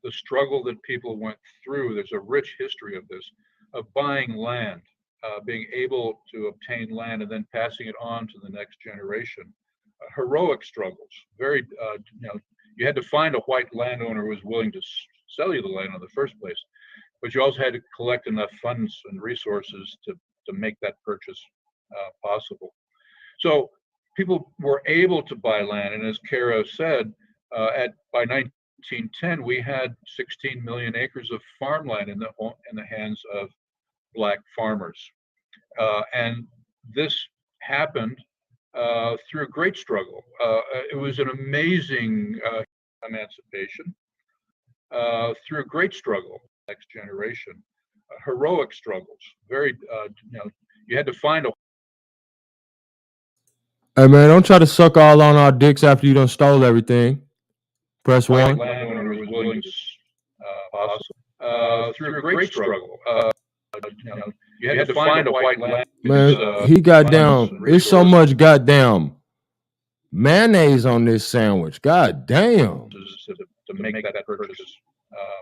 the struggle that people went through. There's a rich history of this, of buying land, being able to obtain land and then passing it on to the next generation. Heroic struggles, very, you had to find a white landowner who was willing to sell you the land in the first place, but you also had to collect enough funds and resources to make that purchase possible. So people were able to buy land, and as Caro said, by 1910, we had 16 million acres of farmland in the hands of Black farmers. And this happened through a great struggle. It was an amazing emancipation through a great struggle, next generation. Heroic struggles, very, you had to find a. Hey man, don't try to suck all on our dicks after you done stole everything. Press one. Landowner was willing to through a great struggle. You had to find a white land. Man, he goddamn, it's so much goddamn mayonnaise on this sandwich. God damn. To make that purchase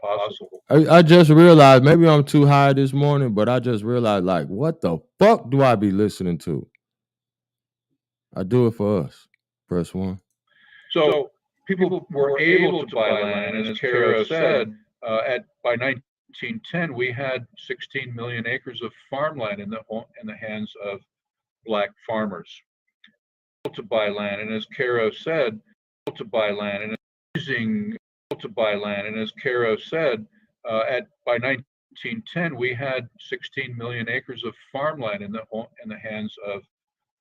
possible. I just realized, maybe I'm too high this morning, but I just realized, like, what the fuck do I be listening to? I do it for us. Press one. So people were able to buy land, and as Caro said, by 1910, we had 16 million acres of farmland in the hands of Black farmers. To buy land, and as Caro said, to buy land, and as Caro said, by 1910, we had 16 million acres of farmland in the hands of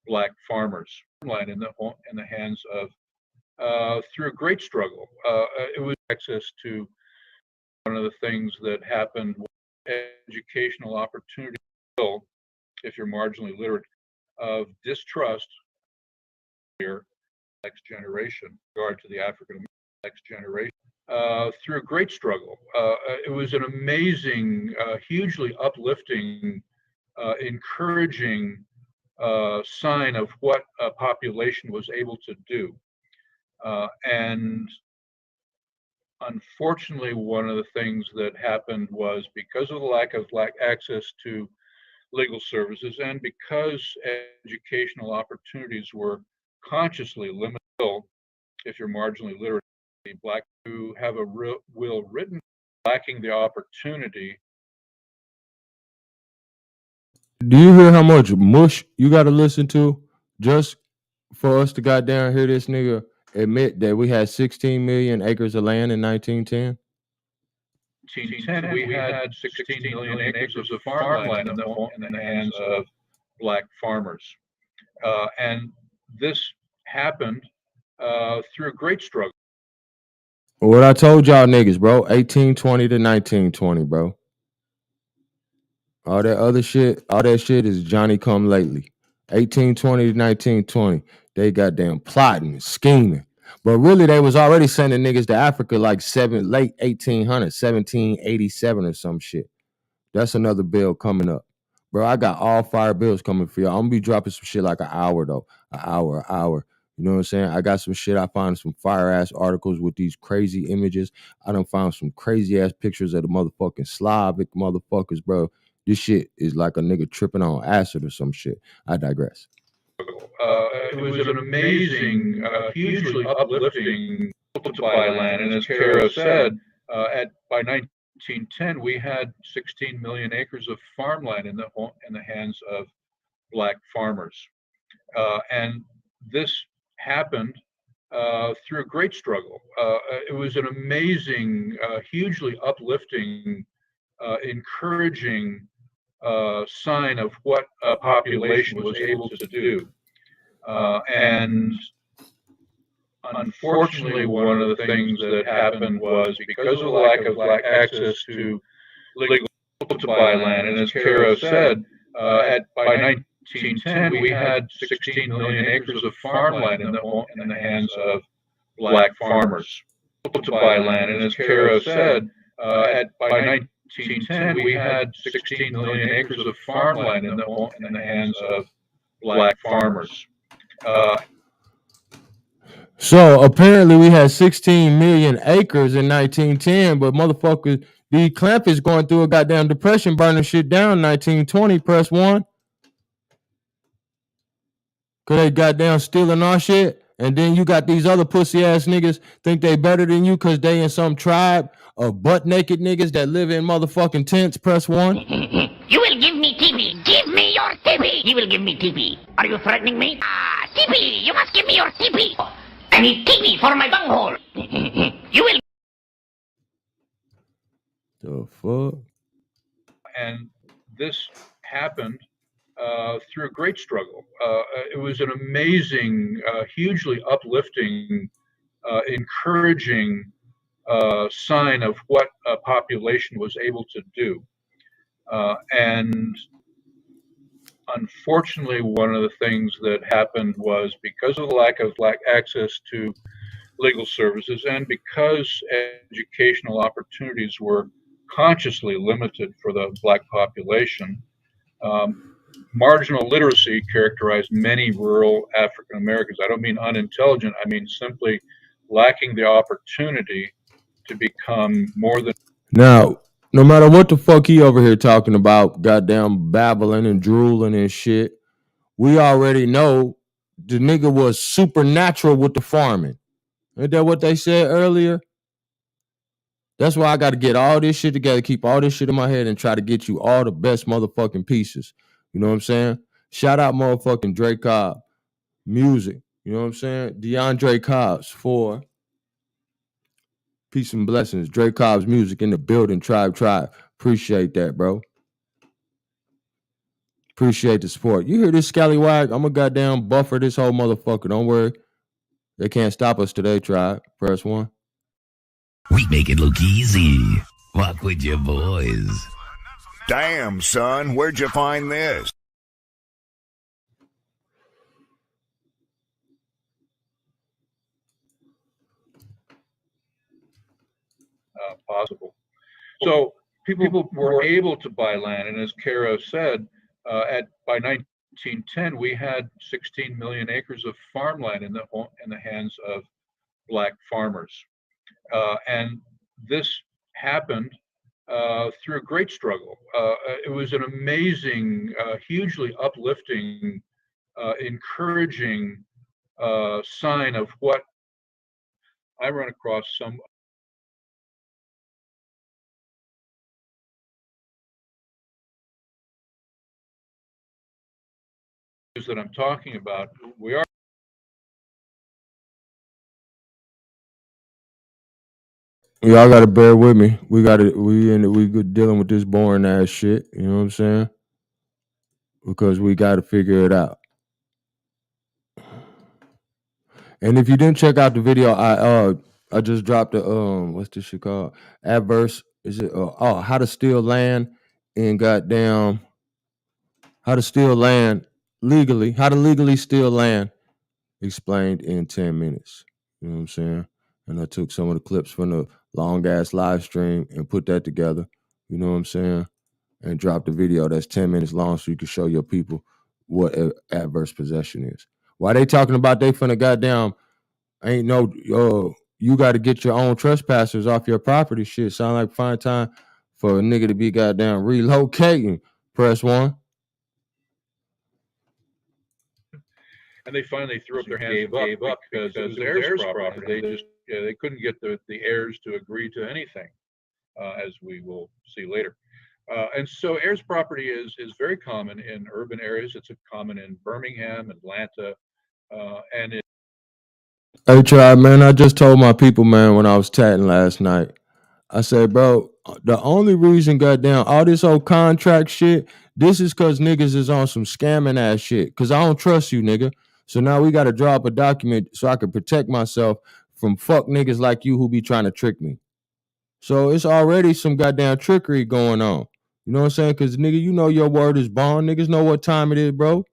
black farmers. Land in the hands of through a great struggle. It was access to one of the things that happened was educational opportunity, if you're marginally literate, of distrust here next generation, in regard to the African American next generation, through a great struggle. It was an amazing, hugely uplifting, encouraging sign of what a population was able to do. And unfortunately, one of the things that happened was because of the lack of access to legal services and because educational opportunities were consciously limited, if you're marginally literate, black who have a will written, lacking the opportunity. Do you hear how much mush you got to listen to just for us to goddamn hear this nigga admit that we had 16 million acres of land in 1910? 1910, we had 16 million acres of farmland in the hands of black farmers. And this happened through a great struggle. What I told y'all niggas, bro, 1820 to 1920, bro. All that other shit, all that shit is Johnny come lately. 1820 to 1920, they goddamn plotting, scheming. But really, they was already sending niggas to Africa like late 1800s, 1787 or some shit. That's another bill coming up. Bro, I got all fire bills coming for y'all. I'm gonna be dropping some shit like an hour though. An hour. You know what I'm saying? I got some shit. I found some fire ass articles with these crazy images. I done found some crazy ass pictures of the motherfucking Slavic motherfuckers, bro. This shit is like a nigga tripping on acid or some shit. I digress. It was an amazing, hugely uplifting multiply land, and as Kara said, by 1910 we had 16 million acres of farmland in the hands of black farmers, and this happened through a great struggle. It was an amazing, hugely uplifting, encouraging sign of what a population was able to do. And unfortunately, one of the things that happened was because of the lack of access to legal supply land, and as Kara said, by 1910 we had 16 million acres of farmland in the hands of black farmers. Supply land, and as Kara said, by 1910 we had 16 million acres of farmland in the hands of black farmers. So apparently we had 16 million acres in 1910, but motherfuckers, the clamp is going through a goddamn depression, burning shit down. 1920, press 1. Cause they goddamn stealing our shit. And then you got these other pussy ass niggas think they better than you cause they in some tribe of butt naked niggas that live in motherfucking tents, press 1. You will give me TP. Give me your TP. You will give me TP. Are you threatening me? TP. You must give me your TP. I need TP for my bunghole. You will. The fuck? And this happened through a great struggle. It was an amazing, hugely uplifting, encouraging sign of what a population was able to do. And unfortunately, one of the things that happened was because of the lack of access to legal services and because educational opportunities were consciously limited for the black population, marginal literacy characterized many rural African Americans. I don't mean unintelligent, I mean simply lacking the opportunity to become more than. Now, no matter what the fuck he over here talking about, goddamn babbling and drooling and shit, we already know the nigga was supernatural with the farming. Ain't that what they said earlier? That's why I got to get all this shit together, keep all this shit in my head and try to get you all the best motherfucking pieces. You know what I'm saying? Shout out motherfucking Dre Cobb music. You know what I'm saying? DeAndre Cobbs for peace and blessings. Dre Cobb's music in the building. Tribe. Appreciate that, bro. Appreciate the support. You hear this scallywag? I'm gonna goddamn buffer this whole motherfucker. Don't worry. They can't stop us today, tribe. Press 1. We make it look easy. Walk with your boys. Damn, son, where'd you find this? Possible. So people were able to buy land, and as Kara said, by 1910 we had 16 million acres of farmland in the hands of black farmers, and this happened through a great struggle. It was an amazing, hugely uplifting, encouraging sign of what I run across some that I'm talking about. We are Y'all gotta bear with me. We dealing with this boring ass shit. You know what I'm saying? Because we gotta figure it out. And if you didn't check out the video, I just dropped a what's this shit called? Adverse. Is it how to steal land and goddamn how to steal land legally, how to legally steal land explained in 10 minutes. You know what I'm saying? And I took some of the clips from the long ass live stream and put that together. You know what I'm saying? And dropped the video that's 10 minutes long so you can show your people what adverse possession is. Why they talking about they finna goddamn ain't no you got to get your own trespassers off your property shit. Sound like fine time for a nigga to be goddamn relocating. Press 1. and they finally threw up their hands and gave up because it was heirs property. They just they couldn't get the heirs to agree to anything, as we will see later. And so heirs property is very common in urban areas. It's common in Birmingham, Atlanta, and in Hey, tribe, man, I just told my people, man, when I was chatting last night, I said, bro, the only reason, goddamn, all this old contract shit, this is because niggas is on some scamming ass shit. Because I don't trust you, nigga. So now we got to draw up a document so I can protect myself from fuck niggas like you who be trying to trick me. So it's already some goddamn trickery going on. You know what I'm saying? Because, nigga, you know your word is bond. Niggas know what time it is, bro.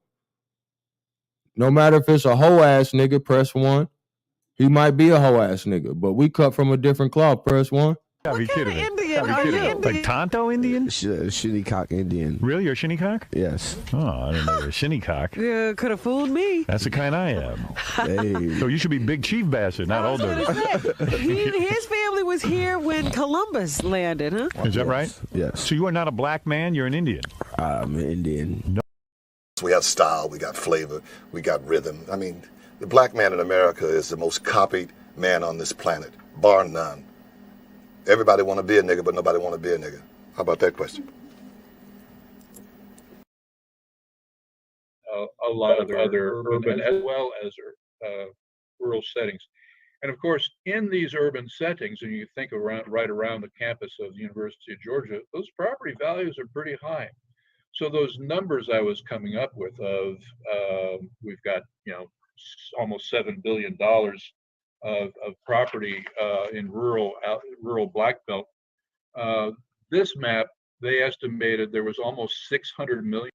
No matter if it's a hoe ass nigga, press 1. He might be a hoe ass nigga, but we cut from a different cloth. Press 1. Gotta be kidding me. Indian are you? Like Tonto Indian? Shinnecock Indian. Really? You're a Shinnecock? Yes. Oh, I didn't know you're a Shinnecock. Could have fooled me. That's the kind I am. Hey. So you should be Big Chief Bastard, not Old Dirty. His family was here when Columbus landed, huh? Is that right? Yes. So you are not a black man, you're an Indian. I'm an Indian. No. We have style, we got flavor, we got rhythm. I mean, the black man in America is the most copied man on this planet, bar none. Everybody want to be a nigga, but nobody want to be a nigga. How about that question? A lot of other urban as well as rural settings. And of course, in these urban settings, and you think right around the campus of the University of Georgia, those property values are pretty high. So those numbers I was coming up with of we've got almost $7 billion of property in rural Black Belt. This map, they estimated there was almost 600 million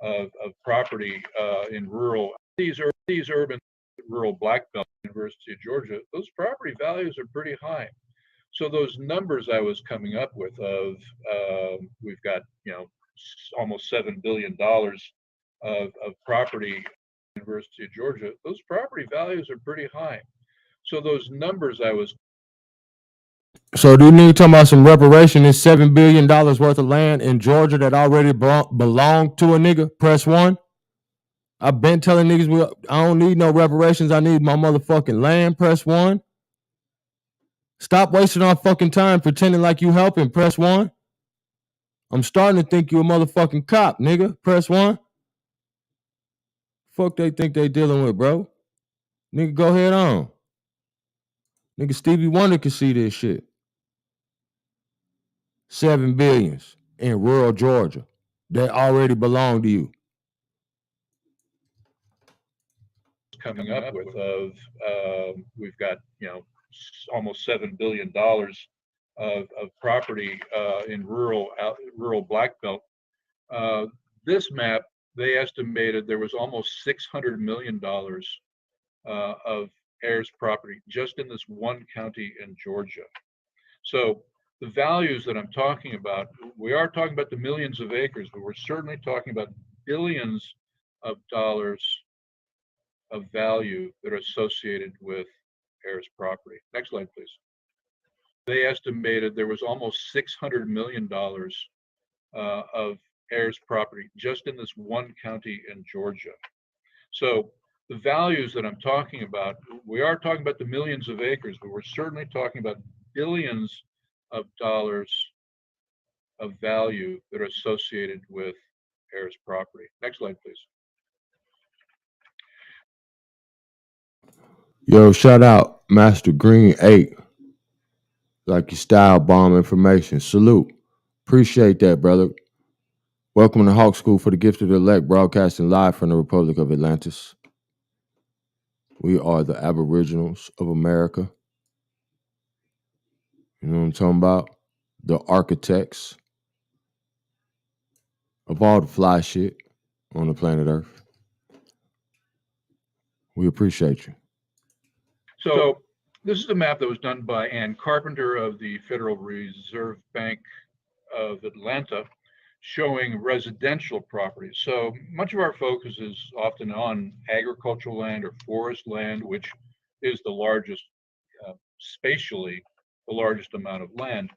of property in these urban rural Black Belt, University of Georgia. Those property values are pretty high. So those numbers I was coming up with of we've got almost $7 billion of property. University of Georgia, those property values are pretty high. So those numbers I was. So do you need to talk about some reparation? Is $7 billion worth of land in Georgia that already belonged to a nigga? Press 1. I've been telling niggas I don't need no reparations. I need my motherfucking land. Press 1. Stop wasting our fucking time pretending like you helping. Press 1. I'm starting to think you a motherfucking cop, nigga. Press 1. Fuck they think they dealing with, bro? Nigga, go head on. Nigga, Stevie Wonder can see this shit. $7 billion in rural Georgia. that already belong to you. Coming up with of we've got almost $7 billion of property in rural Black Belt. This map, they estimated there was almost $600 million of heirs property just in this one county in Georgia. So the values that I'm talking about, we are talking about the millions of acres, but we're certainly talking about billions of dollars of value that are associated with heirs property. Next slide, please. They estimated there was almost $600 million of heirs property just in this one county in Georgia. So the values that I'm talking about, we are talking about the millions of acres, but we're certainly talking about billions of dollars of value that are associated with heirs property. Next slide, please. Yo, shout out Master Green 8. Like your style bomb information. Salute. Appreciate that, brother. Welcome to Hawk School for the Gifted Elect, broadcasting live from the Republic of Atlantis. We are the Aboriginals of America. You know what I'm talking about? The architects of all the fly shit on the planet Earth. We appreciate you. So this is a map that was done by Ann Carpenter of the Federal Reserve Bank of Atlanta, showing residential properties. So much of our focus is often on agricultural land or forest land, which is the largest, spatially, the largest amount of land.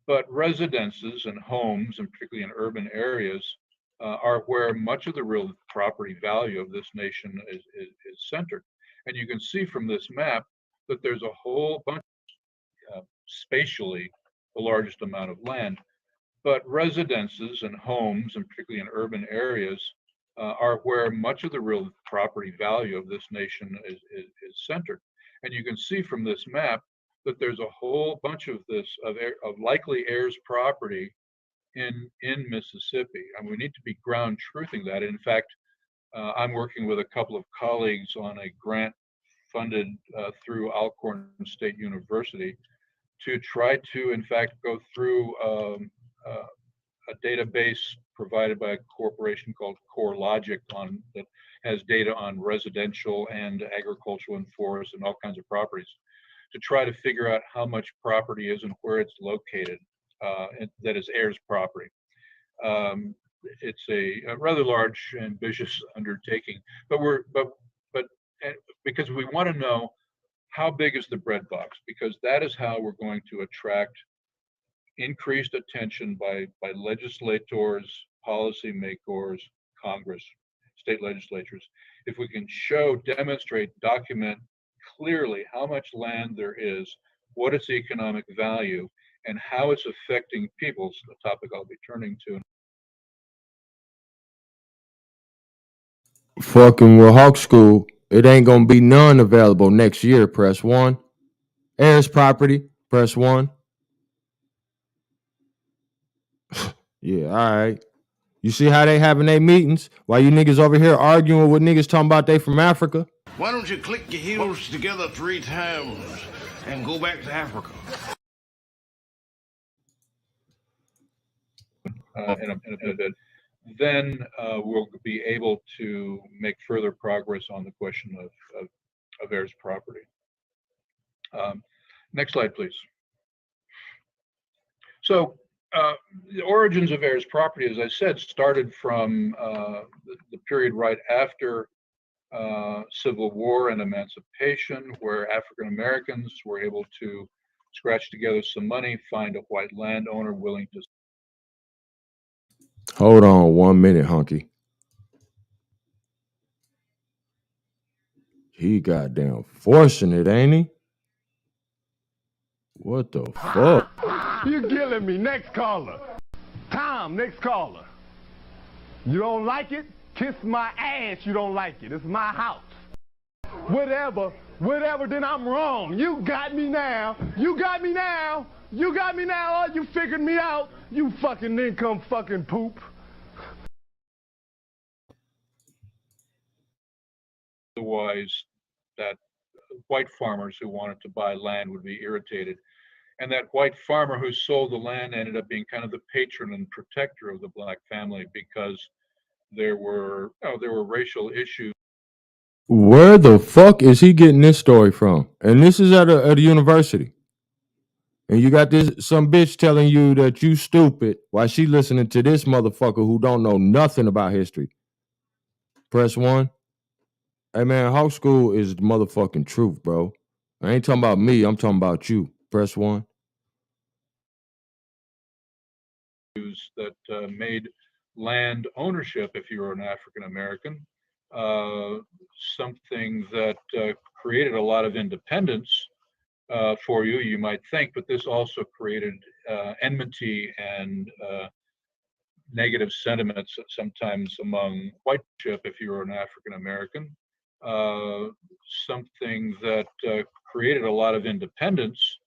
But residences and homes, and particularly in urban areas, are where much of the real property value of this nation is centered. And you can see from this map that there's a whole bunch, spatially, the largest amount of land. But residences and homes, and particularly in urban areas, are where much of the real property value of this nation is centered. And you can see from this map that there's a whole bunch of this of likely heirs property in Mississippi, and we need to be ground truthing that. In fact, I'm working with a couple of colleagues on a grant funded through Alcorn State University to try to, in fact, go through a database provided by a corporation called CoreLogic that has data on residential and agricultural and forest and all kinds of properties, to try to figure out how much property is and where it's located that is heirs property. It's a rather large, ambitious undertaking, but because we want to know how big is the breadbox, because that is how we're going to attract increased attention by legislators, policymakers, Congress, state legislatures. If we can show, demonstrate, document clearly how much land there is, what its economic value, and how it's affecting people, the topic I'll be turning to. Fucking with Hawk School, it ain't gonna be none available next year. Press 1. Heirs property, press 1. Yeah, all right. You see how they having their meetings? While you niggas over here arguing with niggas talking about they from Africa? Why don't you click your heels together 3 times and go back to Africa? In a bit. Then we'll be able to make further progress on the question of heirs property. Next slide, please. So the origins of heirs property, as I said, started from the period right after Civil War and emancipation, where African Americans were able to scratch together some money, find a white landowner willing to. Hold on 1 minute, Hunky. He goddamn forcing it, ain't he? What the fuck? You killing me. Next caller. Tom, next caller. You don't like it? Kiss my ass, you don't like it. It's my house. Whatever, then I'm wrong. You got me now. You got me now. Oh, you figured me out. You fucking income fucking poop. otherwise that white farmers who wanted to buy land would be irritated. And that white farmer who sold the land ended up being kind of the patron and protector of the black family because there were racial issues. Where the fuck is he getting this story from? And this is at a university. And you got some bitch telling you that you stupid while she listening to this motherfucker who don't know nothing about history. Press 1. Hey man, Hawk School is the motherfucking truth, bro. I ain't talking about me, I'm talking about you. Press 1. That made land ownership, if you were an African American, something that created a lot of independence for you, you might think, but this also created enmity and negative sentiments sometimes among whiteship, if you were an African American, something that created a lot of independence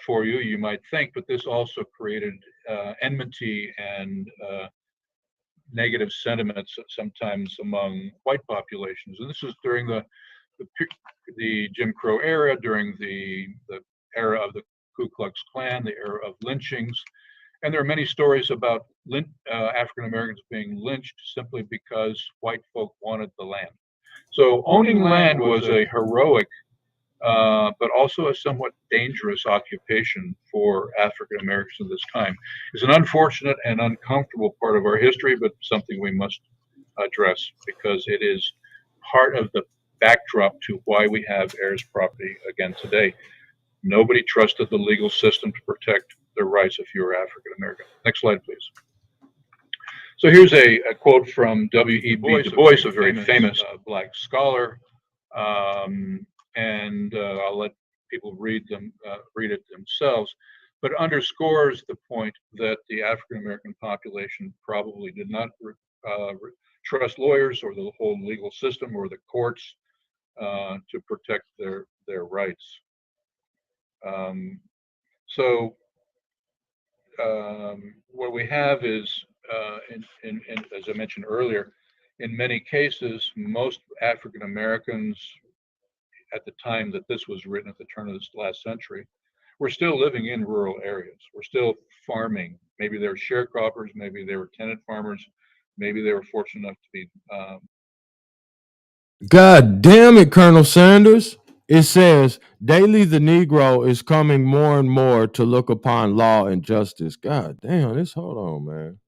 for you, you might think, but this also created enmity and negative sentiments sometimes among white populations. And this was during the Jim Crow era, during the era of the Ku Klux Klan, the era of lynchings. And there are many stories about African Americans being lynched simply because white folk wanted the land. So owning land was a heroic, but also a somewhat dangerous occupation for African Americans at this time. It's an unfortunate and uncomfortable part of our history, but something we must address because it is part of the backdrop to why we have heirs property again today. Nobody trusted the legal system to protect their rights if you were African American. Next slide, please. So here's a quote from W.E.B. Du Bois, a very famous black scholar, and I'll let people read it themselves, but underscores the point that the African American population probably did not trust lawyers or the whole legal system or the courts to protect their rights. What we have is, as I mentioned earlier, in many cases, most African Americans at the time that this was written at the turn of this last century, were still living in rural areas. We're still farming. Maybe they were sharecroppers, maybe they were tenant farmers, maybe they were fortunate enough to be. God damn it, Colonel Sanders. It says, daily the Negro is coming more and more to look upon law and justice. God damn, hold on, man.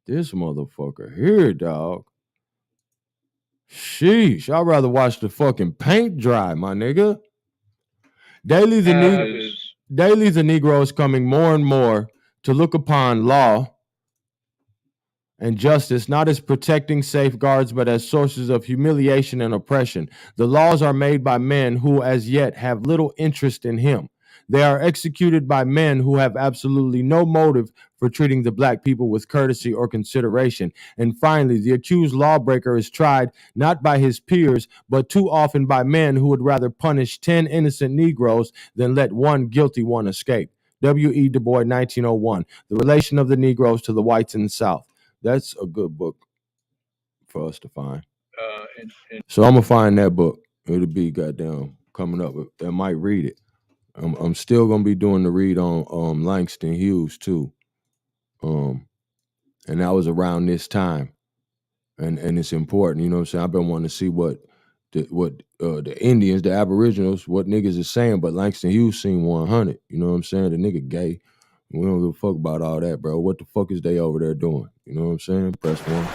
This motherfucker here, dog. Sheesh, I'd rather watch the fucking paint dry, my nigga. Daily the Negro is coming more and more to look upon law and justice not as protecting safeguards, but as sources of humiliation and oppression. The laws are made by men who as yet have little interest in him. They are executed by men who have absolutely no motive for treating the black people with courtesy or consideration. And finally, the accused lawbreaker is tried not by his peers, but too often by men who would rather punish 10 innocent Negroes than let one guilty one escape. W.E. Du Bois, 1901, The Relation of the Negroes to the Whites in the South. That's a good book for us to find. So I'm going to find that book. It'll be goddamn coming up. I might read it. I'm still gonna be doing the read on Langston Hughes too, and that was around this time, and it's important, you know what I'm saying. I've been wanting to see what the Indians, the Aboriginals, what niggas is saying, but Langston Hughes seen 100, you know what I'm saying. The nigga gay, we don't give a fuck about all that, bro. What the fuck is they over there doing? You know what I'm saying? Press 1.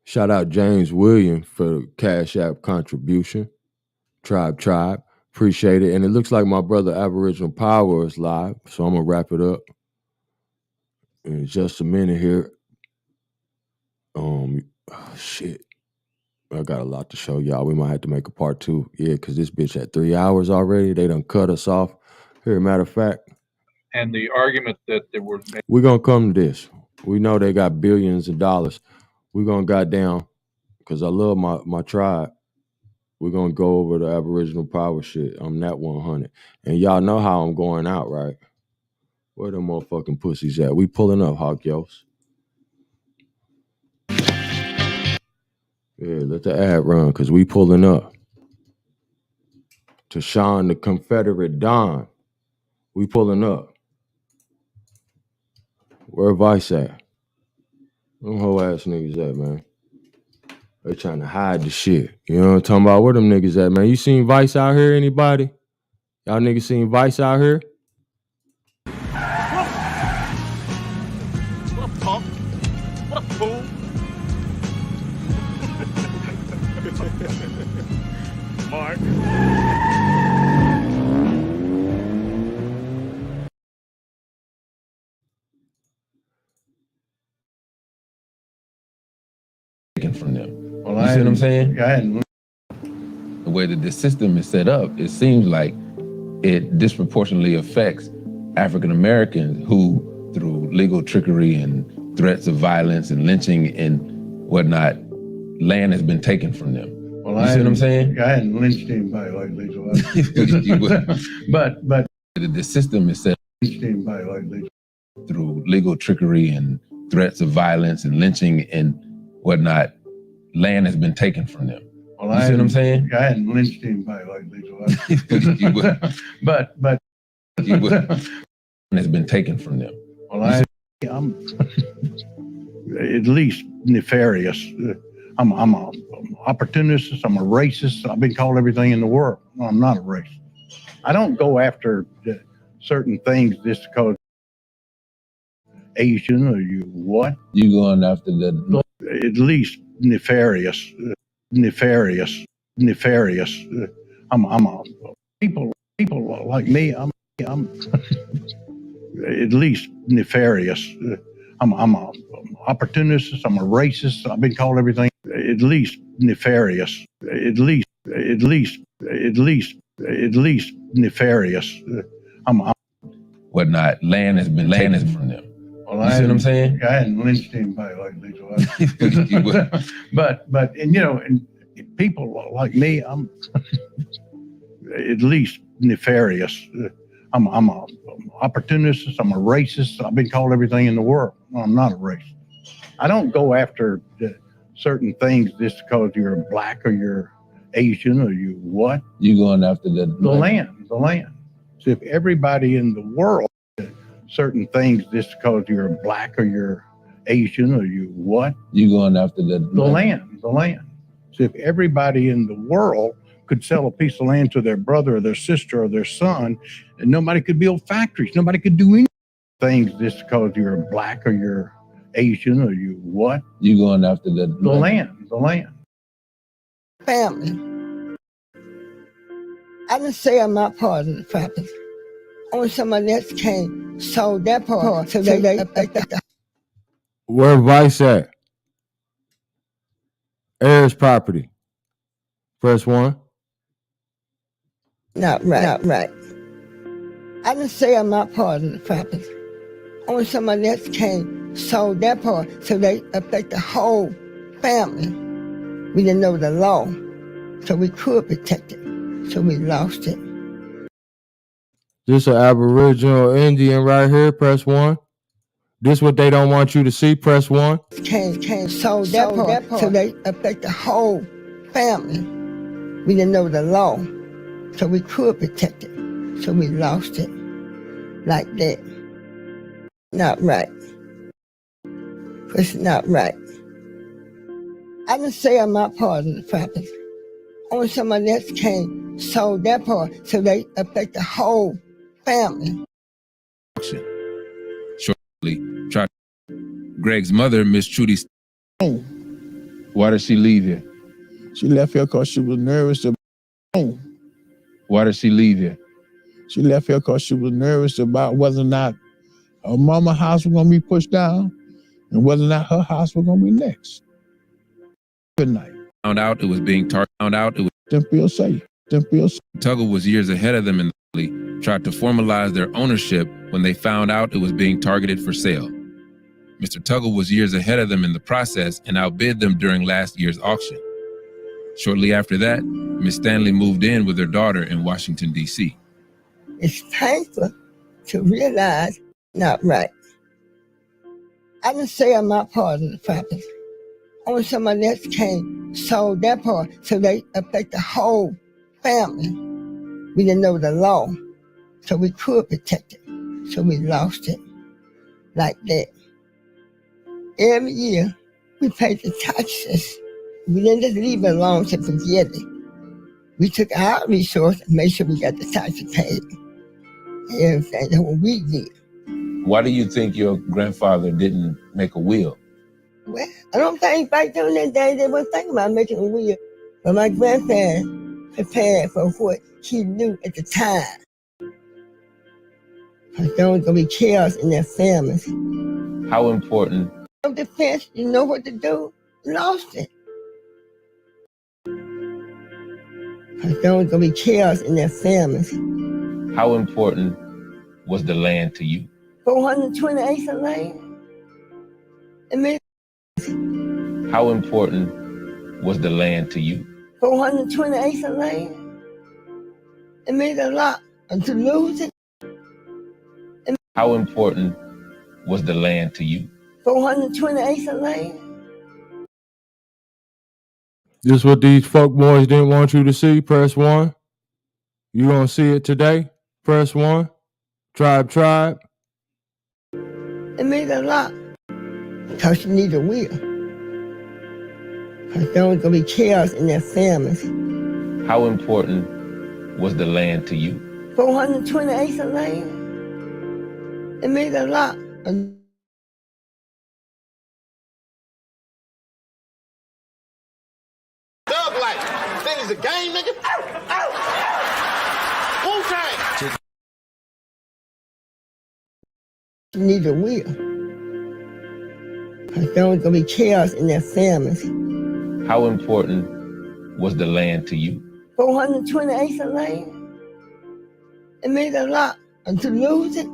Shout out James Williams for the Cash App contribution. Tribe. Appreciate it. And it looks like my brother Aboriginal Power is live, so I'm going to wrap it up in just a minute here. Shit. I got a lot to show y'all. We might have to make a part 2. Yeah, because this bitch at 3 hours already. They done cut us off. Here, matter of fact. And the argument that there were... We're going to come to this. We know they got billions of dollars. We're going to goddamn because I love my tribe. We're going to go over the Aboriginal power shit. I'm that 100. And y'all know how I'm going out, right? Where them motherfucking pussies at? We pulling up, Hawkins. Yeah, let the ad run, because we pulling up. To Sean the Confederate Don. We pulling up. Where Vice at? Them whole ass niggas at, man. They trying to hide the shit. You know what I'm talking about? Where them niggas at, man? You seen Vice out here, anybody? Y'all niggas seen Vice out here? What up, punk? What up, fool? Mark. From them. Well, you see what I'm saying? The way that this system is set up, it seems like it disproportionately affects African Americans who, through legal trickery and threats of violence and lynching and whatnot, land has been taken from them. Well, you see what I'm saying? I hadn't lynched anybody lately, so but the system is set up through legal trickery and threats of violence and lynching and whatnot. Land has been taken from them. Well, you see what I'm saying? I hadn't lynched anybody lately, so but has been taken from them. Well, I'm at least nefarious. I'm a opportunist. I'm a racist. I've been called everything in the world. No, I'm not a racist. I don't go after certain things just because Asian or you what? You going after the at least nefarious. I'm a people like me. I'm at least nefarious. I'm a opportunist. I'm a racist. I've been called everything. At least nefarious. At least nefarious. I'm whatnot. Land has been taken from them. Well, you see what I'm saying? I hadn't lynched anybody lately, so but and you know, and people like me, I'm at least nefarious. I'm a opportunist. I'm a racist. I've been called everything in the world. No, I'm not a racist. I don't go after certain things just because you're black or you're Asian or you what? You going after the land. So if everybody in the world certain things just because you're black or you're Asian or you what? You going after the land. So if everybody in the world could sell a piece of land to their brother or their sister or their son, and nobody could build factories, nobody could do anything just because you're black or you're Asian or you what? You going after the land. Family. I didn't say I'm not part of the property. Only somebody else came, sold that part, so they Where Vice at? Heirs property. Press 1. Not right. I didn't say I'm not part of the property. Only somebody else came, sold that part, so they affect the whole family. We didn't know the law, so we could protect it, so we lost it. This an Aboriginal Indian right here. Press 1. This what they don't want you to see. Press 1. Came, sold that part, so they affect the whole family. We didn't know the law, so we could protect it, so we lost it like that. Not right. It's not right. I didn't say I'm not part of the property. Only somebody else came, sold that part, so they affect the whole family. Shortly, Greg's mother, Miss Trudy. Why did she leave here? She left here because she was nervous about home. Why did she leave here? She left here because she was nervous about whether or not her mama's house was going to be pushed down and whether or not her house was going to be next. Good night. Found out it was being targeted. Didn't feel safe. Tuggle was years ahead of them and tried to formalize their ownership when they found out it was being targeted for sale. Mr. Tuggle was years ahead of them in the process and outbid them during last year's auction. Shortly after that, Miss Stanley moved in with her daughter in Washington, D.C. It's painful to realize not right. I didn't say I'm not part of the property. Only somebody else came, sold that part, so they affect the whole family. We didn't know the law, so we could protect it. So we lost it like that. Every year, we paid the taxes. We didn't just leave it alone to forget it. We took our resources and made sure we got the taxes paid. Everything, that's what we did. Why do you think your grandfather didn't make a will? Well, I don't think back during that day they were thinking about making a will. But my grandparents prepared for what he knew at the time. Because there was going to be chaos in their families. How important? No defense, you know what to do, lost it. Because there was going to be chaos in their families. How important was the land to you? 420 acres of land. It made How important was the land to you? 420 acres of land. It made a lot. And to lose it. How important was the land to you? 420 acres of land. This what these folk boys didn't want you to see? Press 1. You gonna see it today? Press 1. Tribe. It made a lot. Because you need a will. Because there was going to be chaos in their families. How important was the land to you? 420 acres of land. It made a lot. Thug life. Think it's a game, nigga? Wu-Tang. You need a will. Because there was going to be chaos in their families. How important was the land to you? 420 acres of land. It made a lot. And to lose it,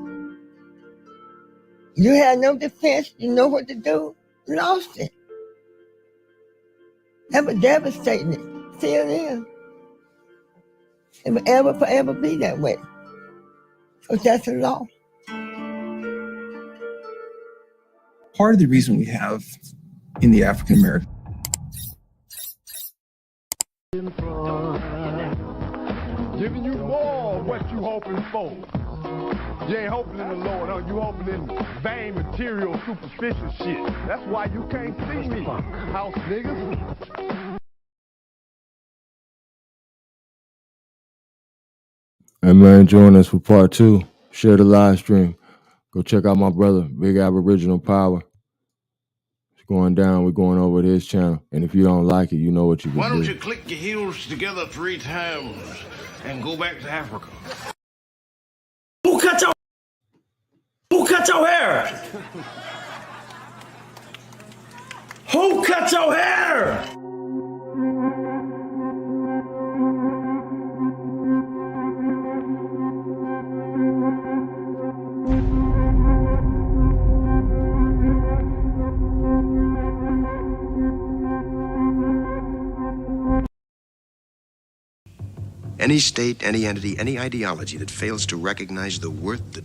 you had no defense, you know what to do, lost it. That was devastating. Still is. It will ever, forever be that way. Because that's the law. Part of the reason we have in the African American Giving you more of what you hoping for. You ain't hoping in the Lord, huh? You hoping in vain, material, superficial shit. That's why you can't see me, house niggas. And man, join us for part 2. Share the live stream. Go check out my brother, Big Aboriginal Power. It's going down. We're going over to his channel. And if you don't like it, you know what you can do. Why don't you click your heels together 3 times and go back to Africa? Who cut your hair? Who cut your hair? Any state, any entity, any ideology that fails to recognize the worth, the